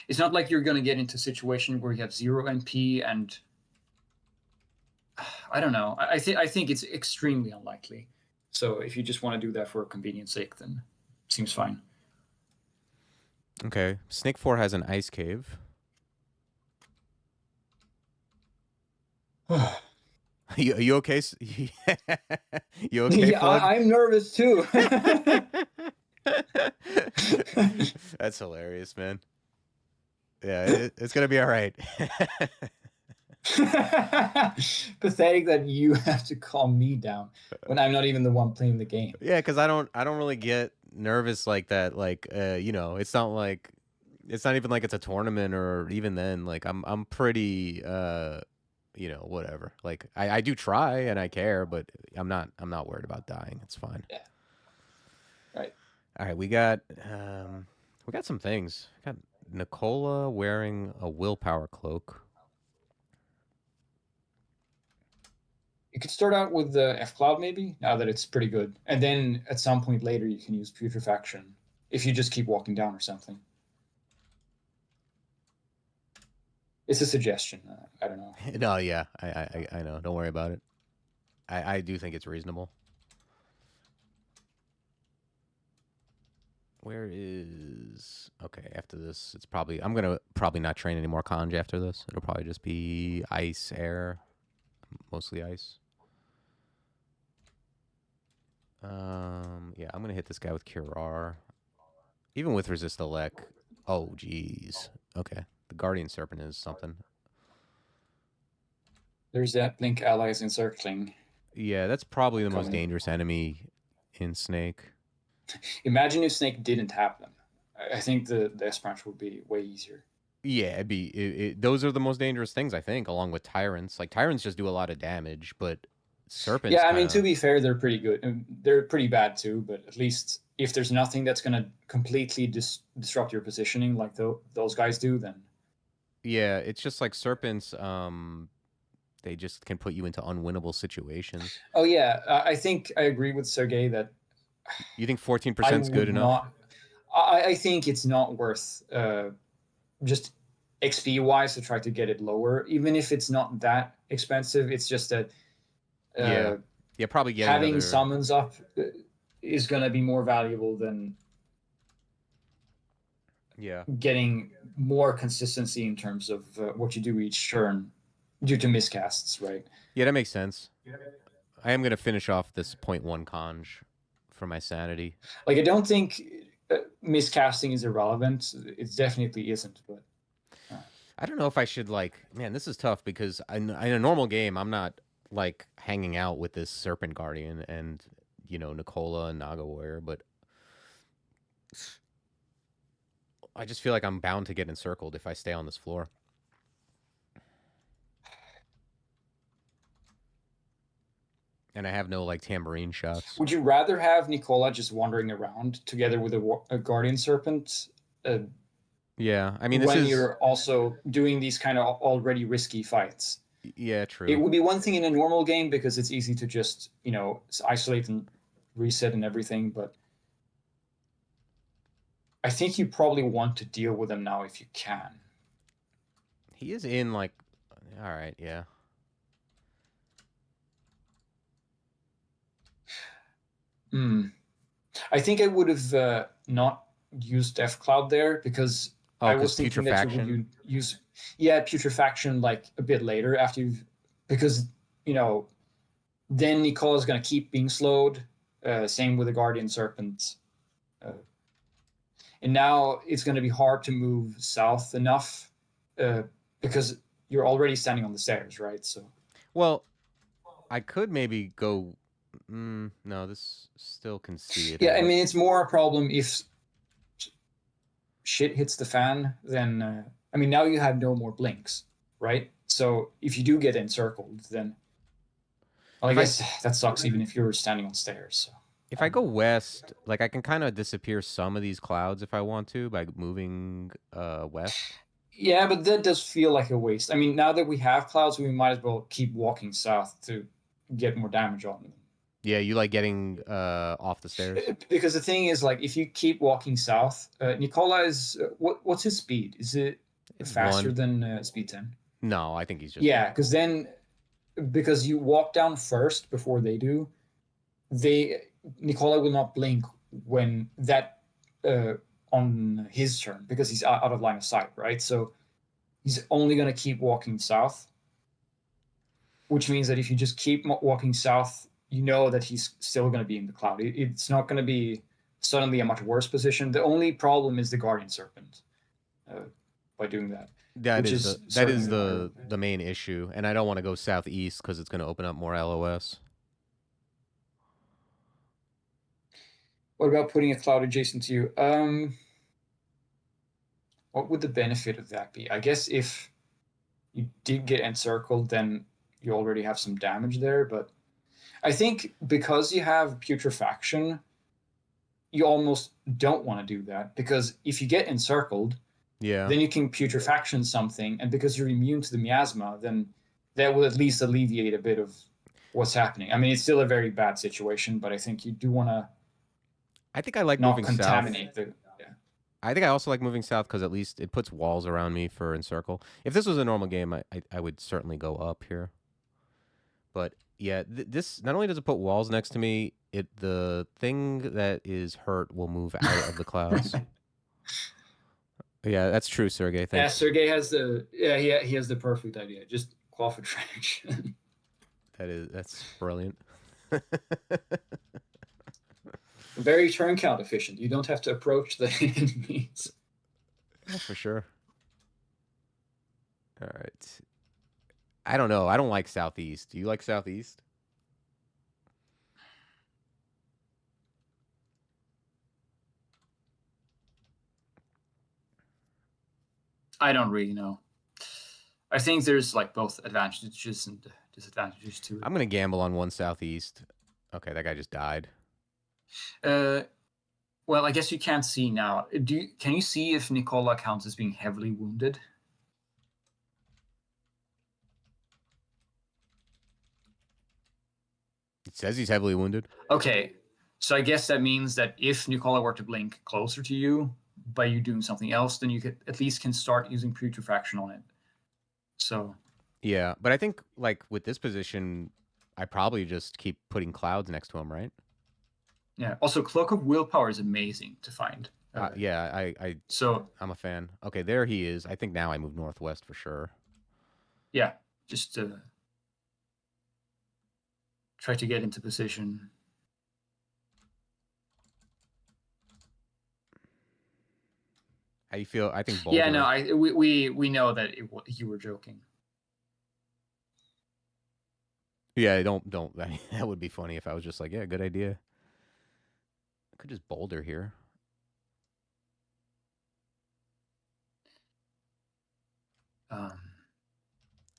It's not like you're going to get into a situation where you have 0 NP, and I don't know. I think it's extremely unlikely. So if you just want to do that for convenience sake, then it seems fine. Okay, Snake 4 has an ice cave. You okay? You okay, Yeah, Flug? I'm nervous too. That's hilarious, man. Yeah, it's gonna be all right. Pathetic that you have to calm me down when I'm not even the one playing the game. Yeah, because I don't really get nervous like that. Like, it's not like it's not even like it's a tournament or even then. Like, I'm pretty whatever. Like, I do try and I care, but I'm not worried about dying. It's fine. Yeah, right. All right, we got some things. We got Nicola wearing a willpower cloak. You could start out with the F Cloud maybe, now that it's pretty good. And then at some point later you can use Putrefaction if you just keep walking down or something. It's a suggestion. I don't know. No, yeah, I know. Don't worry about it. I do think it's reasonable. Where is okay? After this, I'm gonna probably not train any more Conj after this. It'll probably just be ice, air, mostly ice. Yeah, I'm gonna hit this guy with Curar. Even with resist elec. Oh, jeez. Okay, the Guardian Serpent is something. There's that Blink Allies Encircling. Yeah, that's probably the most Coming. dangerous enemy in Snake. Imagine if Snake didn't have them. I think the S-Branch would be way easier. Yeah, those are the most dangerous things, I think, along with Tyrants. Like, Tyrants just do a lot of damage, but Serpents Yeah, I kind mean, to of. be fair, they're pretty good. They're pretty bad too, but at least if there's nothing that's going to completely disrupt your positioning like those guys do, then. Yeah, it's just like Serpents, they just can put you into unwinnable situations. Oh, yeah. I think I agree with Sergey that You think I 14% is good would enough? not. I think it's not worth just XP wise to try to get it lower, even if it's not that expensive. It's just that Yeah. uh, Yeah, probably getting having another. summons up is going to be more valuable than Yeah. getting more consistency in terms of what you do each turn due to miscasts, right? Yeah, that makes sense. I am going to finish off this point one conj for my sanity. Like, I don't think miscasting is irrelevant. It definitely isn't, but. I don't know if I should, like, man, this is tough because in a normal game, I'm not, like, hanging out with this Serpent Guardian and, Nicola and Naga Warrior, but I just feel like I'm bound to get encircled if I stay on this floor. And I have no, like, tambourine shots. Would you rather have Nicola just wandering around together with a Guardian Serpent Yeah, I mean, this when is. you're also doing these kind of already risky fights? Yeah, It true. would be one thing in a normal game because it's easy to just, isolate and reset and everything, but I think you probably want to deal with them now if you can. He is in, like. All right, yeah. I think I would have not used F Cloud there because Oh, I because was thinking that you putrefaction. would use putrefaction like a bit later after you've because then Nicole is going to keep being slowed. Same with the Guardian Serpent. Uh, and now it's going to be hard to move south enough because you're already standing on the stairs, right? So Well, I could maybe go. No, this still can see it yeah, I has. mean it's more a problem if shit hits the fan. Then I mean now you have no more blinks, right? So if you do get encircled, then well, I If I guess that sucks even if you're standing on stairs. So if I I don't go know. west, like I can kind of disappear some of these clouds if I want to by moving west. Yeah, but that does feel like a waste. I mean, now that we have clouds, we might as well keep walking south to get more damage on them. Yeah, you like getting off the stairs? Because the thing is, like, if you keep walking south, Nicola is what's his speed? Is it It's faster one. than speed 10? No, I think he's just Yeah, one. because then because you walk down first before they do, they Nicola will not blink when that uh, on his turn because he's out of line of sight, right? So he's only going to keep walking south, which means that if you just keep walking south, you know that he's still going to be in the cloud. It's not going to be suddenly a much worse position. The only problem is the Guardian Serpent uh, by doing that, which is That certainly is the hard one. the main issue, and I don't want to go southeast because it's going to open up more LOS. What about putting a cloud adjacent to you? What would the benefit of that be? I guess if you did get encircled, then you already have some damage there. But I think because you have putrefaction, you almost don't want to do that because if you get encircled, Yeah, then you can putrefaction something, and because you're immune to the miasma, then that will at least alleviate a bit of what's happening. I mean, it's still a very bad situation, but I think you do want to I think I like not moving south. contaminate the. Yeah. I think I also like moving south because at least it puts walls around me for encircle. If this was a normal game, I would certainly go up here. But yeah, this not only does it put walls next to me, the thing that is hurt will move out of the clouds. Yeah, that's true, Sergey. Yeah, Thanks. Sergey has the he has the perfect idea. Just cloth attraction. That's brilliant. Very turn count efficient. You don't have to approach the enemies. Yeah, for sure. All right. I don't know. I don't like southeast. Do you like southeast? I don't really know. I think there's like both advantages and disadvantages to it. I'm gonna gamble on one southeast. Okay, that guy just died. Uh, well, I guess you can't see now. Can you see if Nicola counts as being heavily wounded? It says he's heavily wounded. Okay, so I guess that means that if Nicola were to blink closer to you by you doing something else, then you could at least can start using putrefaction on it. So Yeah, but I think like with this position, I probably just keep putting clouds next to him, right? yeah. Also, Cloak of Willpower is amazing to find. Yeah, So I'm a fan. Okay, there he is. I think now I move northwest for sure. yeah, just try to get into position. How you feel? I think Yeah, no, Boulder. we know that you were joking. Yeah, don't. That would be funny if I was just like, yeah, good idea. I could just Boulder here. Um,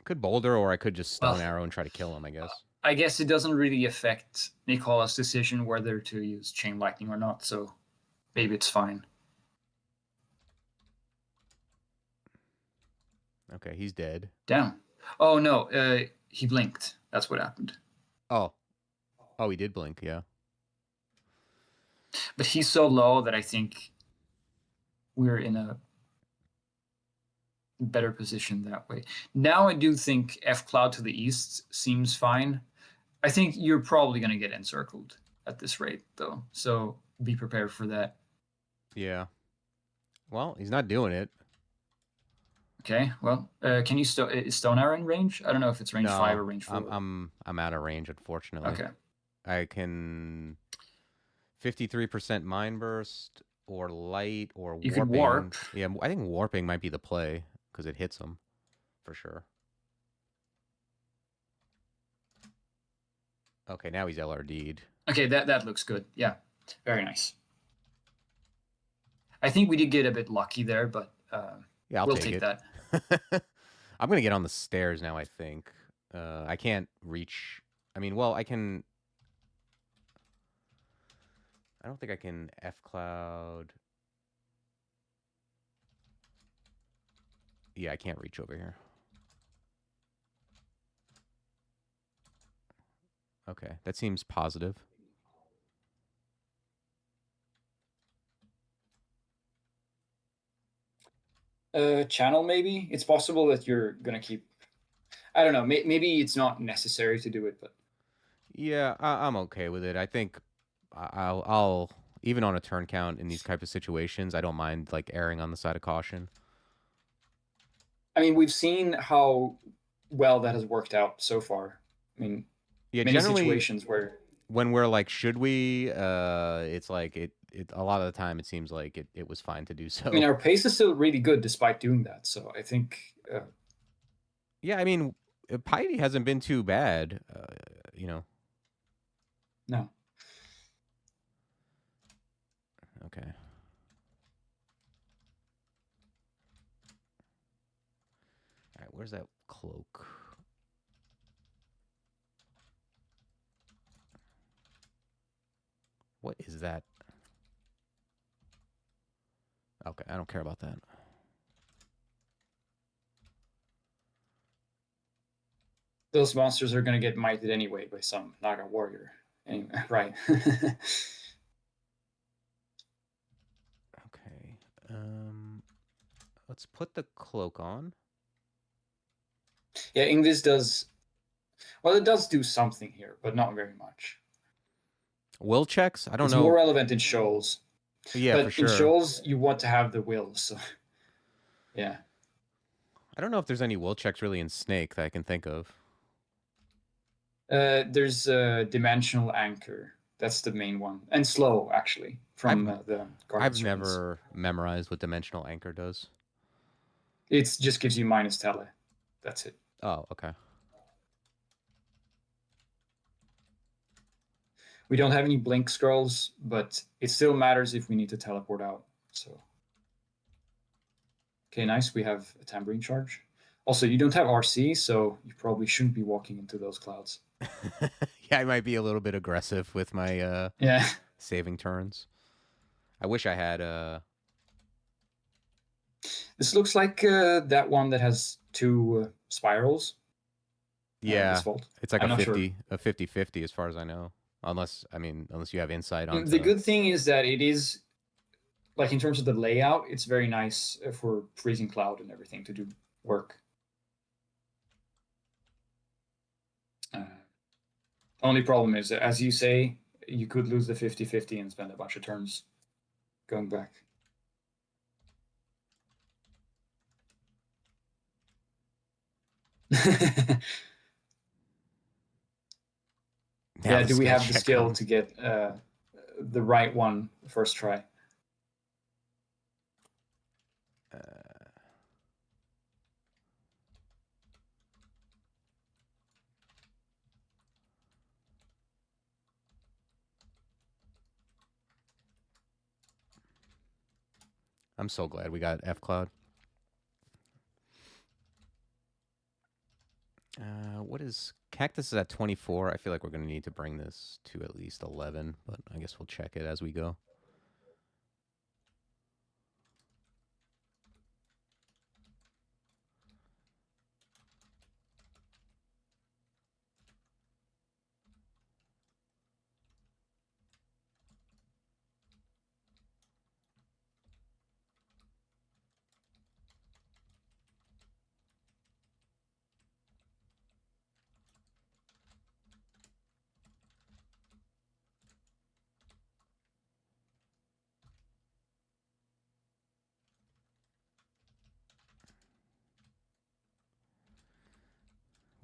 Could Boulder, or I could just Stone well, Arrow and try to kill him. I guess. I guess it doesn't really affect Nicola's decision whether to use Chain Lightning or not, so maybe it's fine. Okay, he's dead. Damn. Oh no, he blinked. That's what happened. Oh, oh, he did blink. Yeah. But he's so low that I think we're in a better position that way. Now I do think F Cloud to the east seems fine. I think you're probably going to get encircled. at this rate, though. So be prepared for that. Yeah. Well, he's not doing it. Okay. Well, can you is Stone Arrow in range? I don't know if it's range 5 No, or range I'm 4. I'm I'm out of range, unfortunately. Okay. I can 53% mind burst or light or You could warping. warp. Yeah, I think warping might be the play because it hits him for sure. Okay, now he's LRD'd. Okay, that looks good. Yeah, very nice. I think we did get a bit lucky there, but Yeah, I'll we'll take take it. that. I'm gonna get on the stairs now. I think I can't reach. I mean, well, I can. I don't think I can F cloud. Yeah, I can't reach over here. Okay, that seems positive. Channel maybe. It's possible that you're gonna keep. I don't know. Maybe it's not necessary to do it, but Yeah, I'm okay with it. I think I'll even on a turn count in these type of situations, I don't mind like erring on the side of caution. I mean, we've seen how well that has worked out so far. I mean, Yeah, many generally situations where when we're like, should we? It's like it. A lot of the time, it seems like it was fine to do I mean, so. our pace is still really good despite doing that. So I think Yeah, I mean, Piety hasn't been too bad. no. Okay. All right, where's that cloak? What is that? Okay, I don't care about that. Those monsters are going to get mited anyway by some Naga warrior. Anyway, right. Okay. Let's put the cloak on. Yeah, Ingvis does. Well, it does do something here, but not very much. Will checks? I don't It's more know. relevant in shoals, Yeah, for but in sure. shoals you want to have the will. So yeah, I don't know if there's any will checks really in Snake that I can think of. there's a dimensional anchor. That's the main one, and slow actually I've from the I've Guardians ruins. never memorized what dimensional anchor does. It just gives you minus tele. That's it. Oh, okay. We don't have any blink scrolls, but it still matters if we need to teleport out. So okay, nice. We have a tambourine charge. Also, you don't have RC, so you probably shouldn't be walking into those clouds. Yeah, I might be a little bit aggressive with my Yeah. saving turns. I wish I had This looks like that one that has two spirals. This yeah, vault. it's like I'm not sure. a 50-50 as far as I know. Unless you have insight The onto. good thing is that it is like in terms of the layout, it's very nice for freezing cloud and everything to do work. Only problem is, as you say, you could lose the 50-50 and spend a bunch of turns going back. Now Yeah, the do we skill have the check skill comes. to get the right one first try? Uh, I'm so glad we got F Cloud. What is Cactus is at 24. I feel like we're going to need to bring this to at least 11, but I guess we'll check it as we go.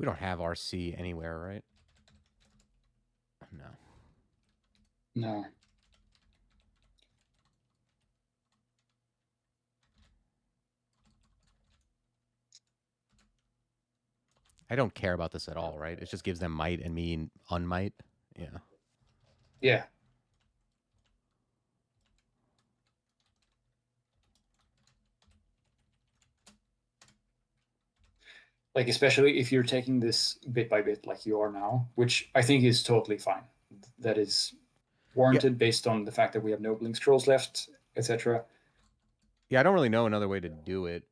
We don't have RC anywhere, right? No. No. I don't care about this at all, right? It just gives them might and me unmight. Yeah. Yeah. Like, especially if you're taking this bit by bit like you are now, which I think is totally fine. That is Yeah. warranted based on the fact that we have no blink scrolls left, etc. Yeah, I don't really know another way to do it.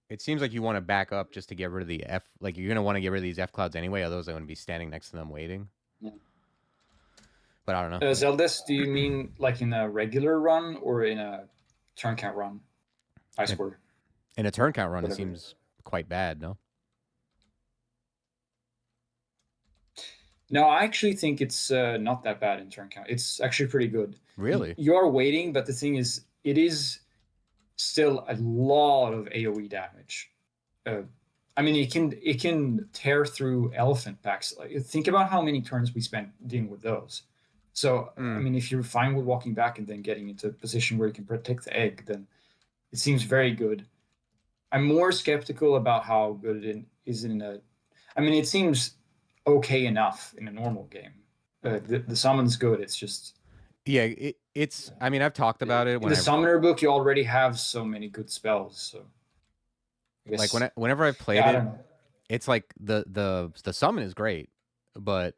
It seems like you want to back up just to get rid of the F. Like, you're going to want to get rid of these F clouds anyway, otherwise I'm going to be standing next to them waiting. Yeah. But I don't know. Zeldas, do you mean like in a regular run or in a turn count run? I swear. In a turn count run, Whatever. it seems quite bad, no? No, I actually think it's not that bad in turn count. It's actually pretty good. Really? You are waiting, but the thing is, it is still a lot of AOE damage. I mean, it can tear through elephant packs. Like, think about how many turns we spent dealing with those. So, I mean, if you're fine with walking back and then getting into a position where you can protect the egg, then it seems very good. I'm more skeptical about how good it is in a. I mean, it seems okay enough in a normal game. The summon's good. It's just Yeah, it's. I mean, I've talked about it in when the I've summoner book. You already have so many good spells. So I like guess whenever I've played yeah, I it, don't know. it's like the summon is great, but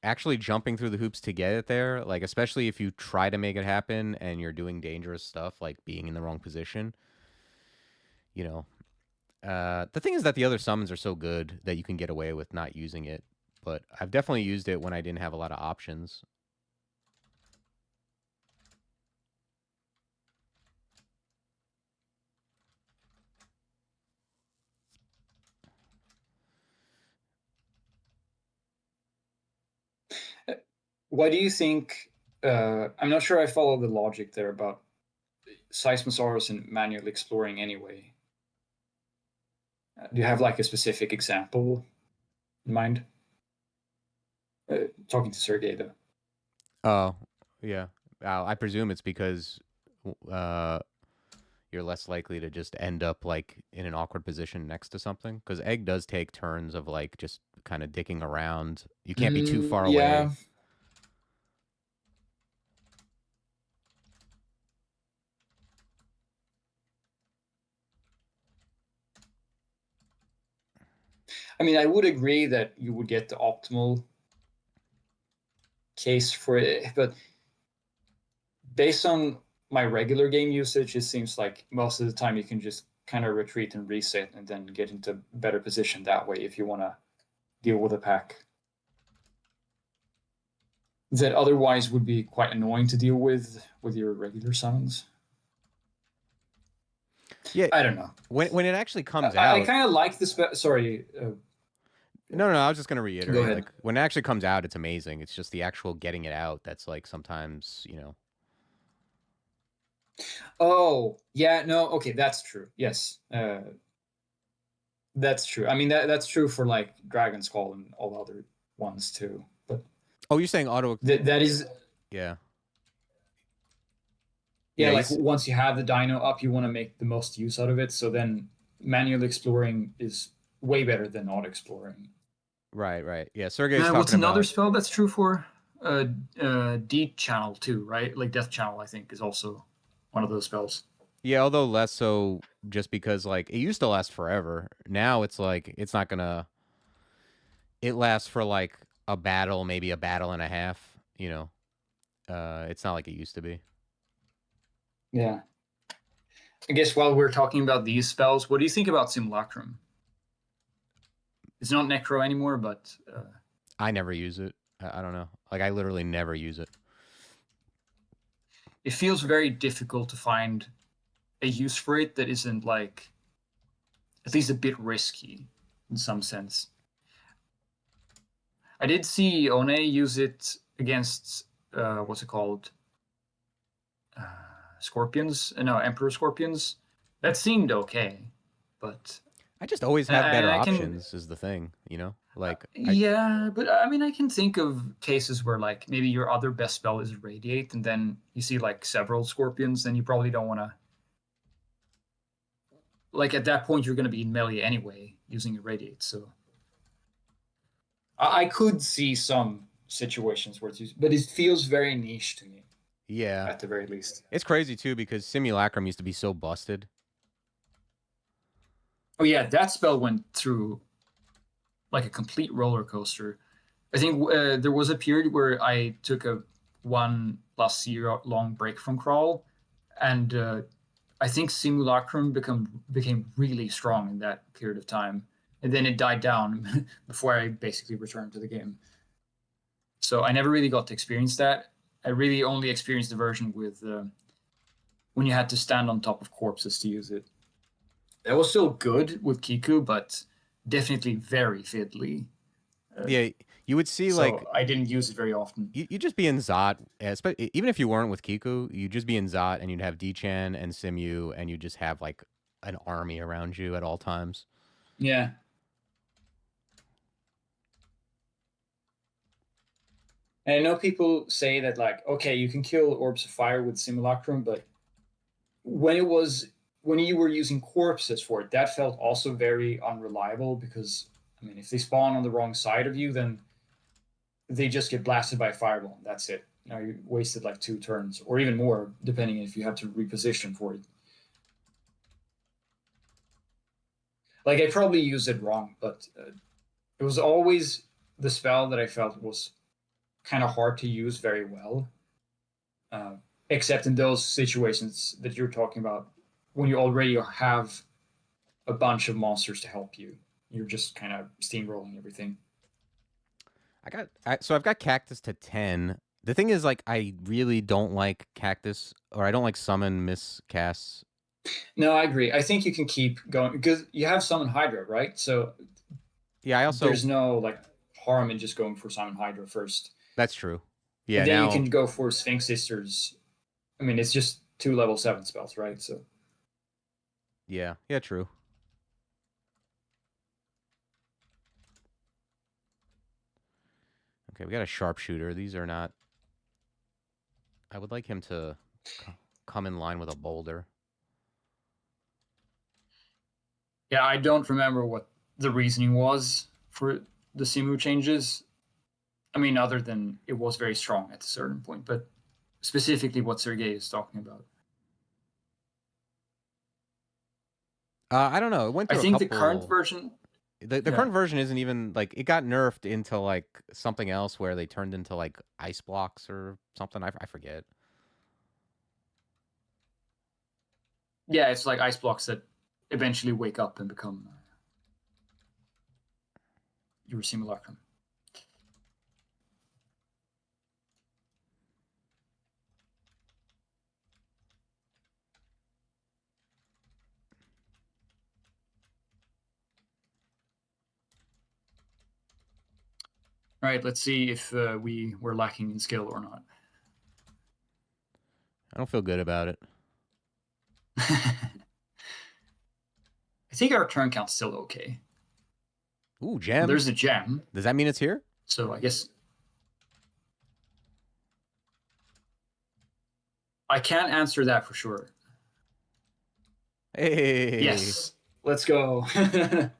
actually jumping through the hoops to get it there, like especially if you try to make it happen and you're doing dangerous stuff, like being in the wrong position, you know. The thing is that the other summons are so good that you can get away with not using it. But I've definitely used it when I didn't have a lot of options. What do you think? I'm not sure I follow the logic there about Seismosaurus and manual exploring anyway. Do you have like a specific example in mind? Talking to Sergey though. Oh, yeah. I presume it's because uh, you're less likely to just end up like in an awkward position next to something. Because egg does take turns of like just kind of dicking around. You can't be too far Yeah. away. I mean, I would agree that you would get the optimal case for it, but based on my regular game usage, it seems like most of the time you can just kind of retreat and reset and then get into better position that way if you want to deal with a pack that otherwise would be quite annoying to deal with your regular summons. Yeah. I don't know. When it actually comes I out. kind of like this. Sorry. No, I was just gonna Go reiterate. ahead. Like when it actually comes out, it's amazing. It's just the actual getting it out that's like sometimes, you know. Oh, yeah. No. Okay, that's true. Yes. That's true. I mean, that's true for like Dragon's Call and all the other ones too. But Oh, you're saying auto? that is, Yeah, yeah, yeah. like once you have the dino up, you want to make the most use out of it. So then manual exploring is way better than auto exploring. Right. Yeah, Sergey's What's talking another about. spell that's true for Deep Channel too, right? Like Death Channel, I think, is also one of those spells. Yeah, although less so, just because like it used to last forever. Now it's like it's not gonna. It lasts for like a battle, maybe a battle and a half. You know, it's not like it used to be. Yeah. I guess while we're talking about these spells, what do you think about Simulacrum? It's not Necro anymore, but I never use it. I don't know. Like I literally never use it. it feels very difficult to find a use for it that isn't like at least a bit risky in some sense. I did see One use it against what's it called? Scorpions? No, Emperor Scorpions. That seemed okay. but I just always have and better I can options is the thing, you know? Like I yeah, but I mean I can think of cases where like maybe your other best spell is Radiate, and then you see like several scorpions, then you probably don't want to like at that point you're going to be in melee anyway using a Radiate. So I could see some situations where it's used, but it feels very niche to me yeah. at the very least. It's crazy too because Simulacrum used to be so busted. Oh yeah, that spell went through like a complete roller coaster. I think there was a period where I took a 1+0 long break from crawl, and I think Simulacrum became really strong in that period of time, and then it died down before I basically returned to the game. So I never really got to experience that. I really only experienced the version with when you had to stand on top of corpses to use it. That was still good with Kiku, but definitely very fiddly. Uh, Yeah, you would see like so I didn't use it very often. you just be in Zot, even if you weren't with Kiku, you'd just be in Zot and you'd have D-Chan and Simu and you just have like an army around you at all times. Yeah. And I know people say that like, okay, you can kill orbs of fire with Simulacrum, but when you were using corpses for it, that felt also very unreliable because I mean, if they spawn on the wrong side of you, then they just get blasted by a fireball. And that's it. Now you wasted like 2 turns or even more, depending if you have to reposition for it. Like I probably used it wrong, but it was always the spell that I felt was kind of hard to use very well, uh, except in those situations that you're talking about when you already have a bunch of monsters to help you. You're just kind of steamrolling everything. So I've got Cactus to 10. The thing is like I really don't like Cactus or I don't like summon miscasts. No, I agree. I think you can keep going because you have Summon Hydra, right? So Yeah, I also there's no like harm in just going for Summon Hydra first. that's true. And Yeah, then you now can go for Sphinx Sisters. I mean, it's just 2 level 7 spells, right? So yeah, true. Okay, we got a sharpshooter. These are not I would like him to come in line with a boulder. yeah, I don't remember what the reasoning was for the Simu changes. I mean, other than it was very strong at a certain point, but specifically what Sergey is talking about. I don't know. It went I through a think the current couple. version, The yeah, current version isn't even like it got nerfed into like something else where they turned into like ice blocks or something. I forget. yeah, it's like ice blocks that eventually wake up and become your simulacrum. All right, let's see if we were lacking in skill or not. I don't feel good about it. I think our turn count's still okay. Ooh, Well, gem. there's a gem, Does that mean it's here? so I guess I can't answer that for sure. Hey, Yes, let's go. give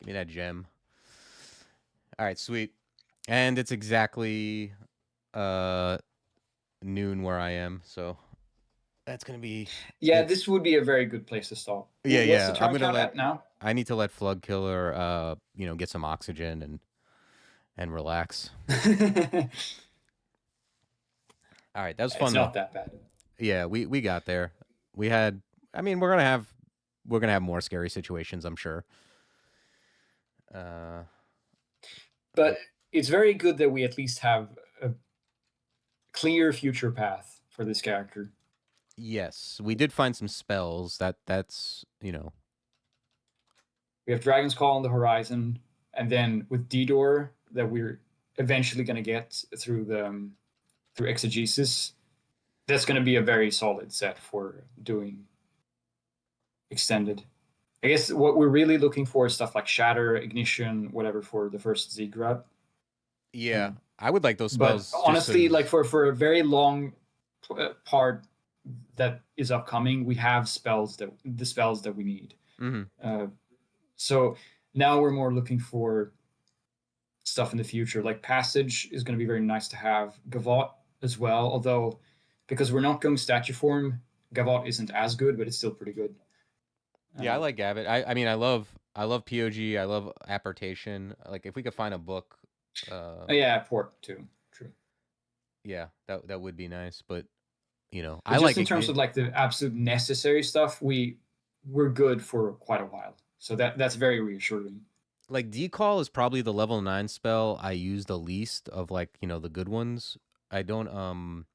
me that gem. All right, sweet. And it's exactly uh noon where I am, so that's gonna be Yeah, it. this would be a very good place to stop. Yeah, What's the yeah. I'm turn gonna count let at now? I need to let Flugkiller get some oxygen and relax. All right, that was It's fun though. not that bad. Yeah, we got there. We had. I mean, we're gonna have more scary situations, I'm sure. Uh, But it's very good that we at least have a clear future path for this character. yes, we did find some spells. That's. We have Dragon's Call on the horizon, and then with D-Door that we're eventually going to get through exegesis, that's going to be a very solid set for doing extended. I guess what we're really looking for is stuff like Shatter, Ignition, whatever for the first Z grab. Yeah, I would like those But spells just honestly, like because. for a very long part that is upcoming, we have the spells that we need. Hmm. Uh, so now we're more looking for stuff in the future. Like Passage is going to be very nice to have. Gavotte as well, although because we're not going statue form, Gavotte isn't as good, but it's still pretty good. Yeah, I Uh, like Gavit. I mean, I love POG. I love Apportation. Like if we could find a book, oh yeah, Port too. True. yeah, that would be nice. But But I just like in terms of Ignite. like the absolute necessary stuff, we're good for quite a while. So that's very reassuring. Like Decall is probably the level 9 spell I use the least of, like, the good ones. I don't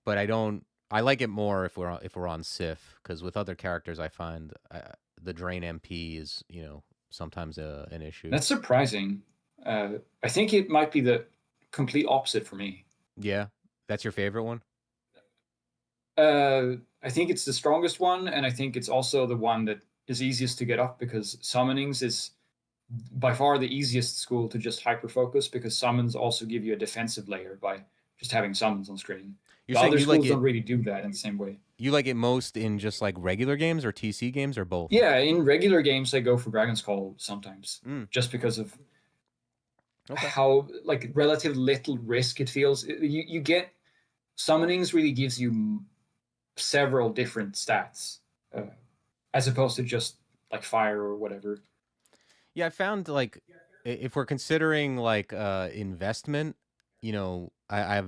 but I don't I like it more if we're on Sif, cuz with other characters I find the drain MP is, sometimes an issue. That's surprising. I think it might be the complete opposite for me. Yeah. That's your favorite one? I think it's the strongest one, and I think it's also the one that is easiest to get up because summonings is by far the easiest school to just hyper focus because summons also give you a defensive layer by just having summons on screen. You're The saying other you like schools don't it really do that in the same way. you like it most in just like regular games or TC games or both? Yeah, in regular games, I go for Dragon's Call sometimes Mm, just because of okay. how like relative little risk it feels. You get summonings really gives you several different stats uh, as opposed to just like fire or whatever. Yeah, I found like if we're considering like investment, I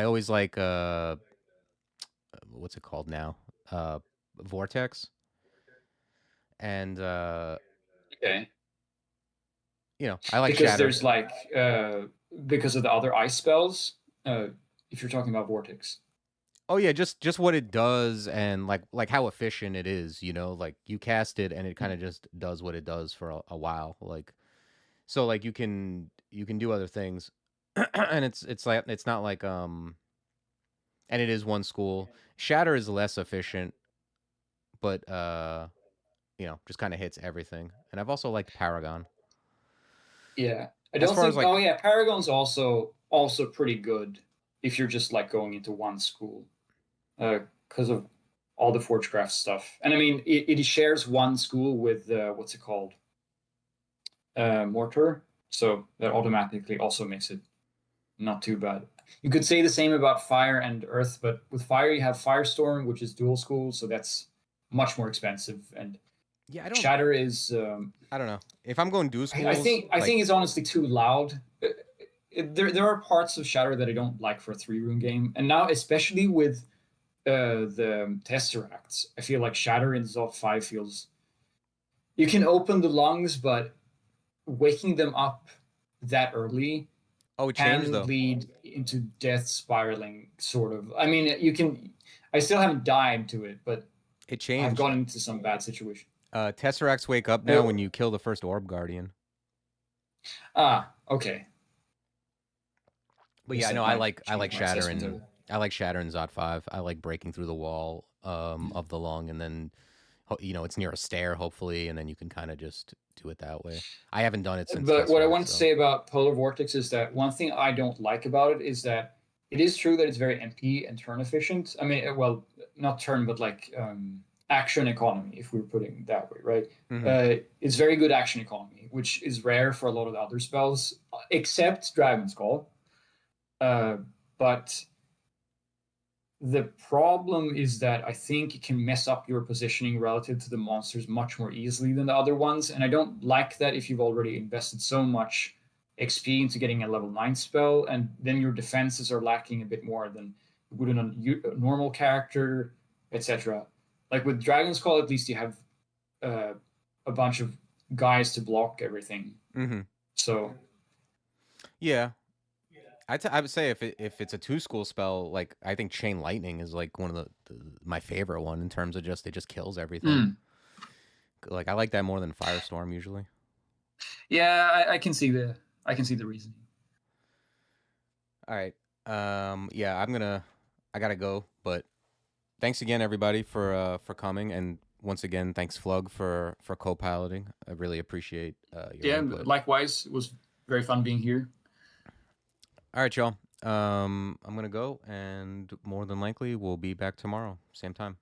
always like what's it called now? Uh Vortex. And Okay. I like Because Shatter. there's like because of the other ice spells. Uh, if you're talking about Vortex. Oh yeah, just what it does and like how efficient it is, like you cast it and it kind of just does what it does for a while. Like so like you can do other things. And it's like it's not like and it is one school. Shatter is less efficient, but just kind of hits everything. And I've also liked Paragon. Yeah, I As don't far as think. like Oh yeah, Paragon's also pretty good if you're just like going into one school because of all the Forgecraft stuff. And I mean, it shares one school with what's it called, Mortar, so that automatically also makes it not too bad. You could say the same about Fire and Earth, but with Fire you have Firestorm, which is dual school, so that's much more expensive. And yeah, Shatter is I don't know. If I'm going dual I schools, think I like think it's honestly too loud. There are parts of Shatter that I don't like for a 3 rune game, and now especially with the Tesseracts, I feel like Shatter in Zot 5 feels you can open the lungs, but waking them up that early oh, it changed can though. lead into death spiraling, sort of. I mean, you can. I still haven't died to it, but It I've changed. gotten into some bad situation. Tesseracts wake up now Uh, when you kill the first Orb Guardian. okay. I But guess yeah, no, that I might like I change like my Shatter assessment of and it. I like Shatter in Zot 5. I like breaking through the wall Mm. of the lung, and then it's near a stair hopefully, and then you can kind of just do it that way. I haven't done it since But what I Tesseracts wanted to though. say about Polar Vortex is that one thing I don't like about it is that it is true that it's very MP and turn efficient. I mean, well, not turn, but like action economy, if we're putting it that way, right? Hmm. It's very good action economy, which is rare for a lot of the other spells, except Dragon's Call. Uh, but the problem is that I think it can mess up your positioning relative to the monsters much more easily than the other ones. And I don't like that if you've already invested so much XP into getting a level 9 spell, and then your defenses are lacking a bit more than would in a normal character, etc. Like with Dragon's Call, at least you have uh, a bunch of guys to block everything. Hmm. So, Yeah, I would say if it's a two school spell, like I think Chain Lightning is like one of my favorite one in terms of just it just kills everything. mm, Like I like that more than Firestorm usually. yeah, I can see the reasoning. All right. Yeah, I gotta go, but thanks again everybody for coming, and once again, thanks Flug for co-piloting. I really appreciate your Yeah, input. likewise. It was very fun being here. All right, y'all. I'm gonna go, and more than likely, we'll be back tomorrow, same time.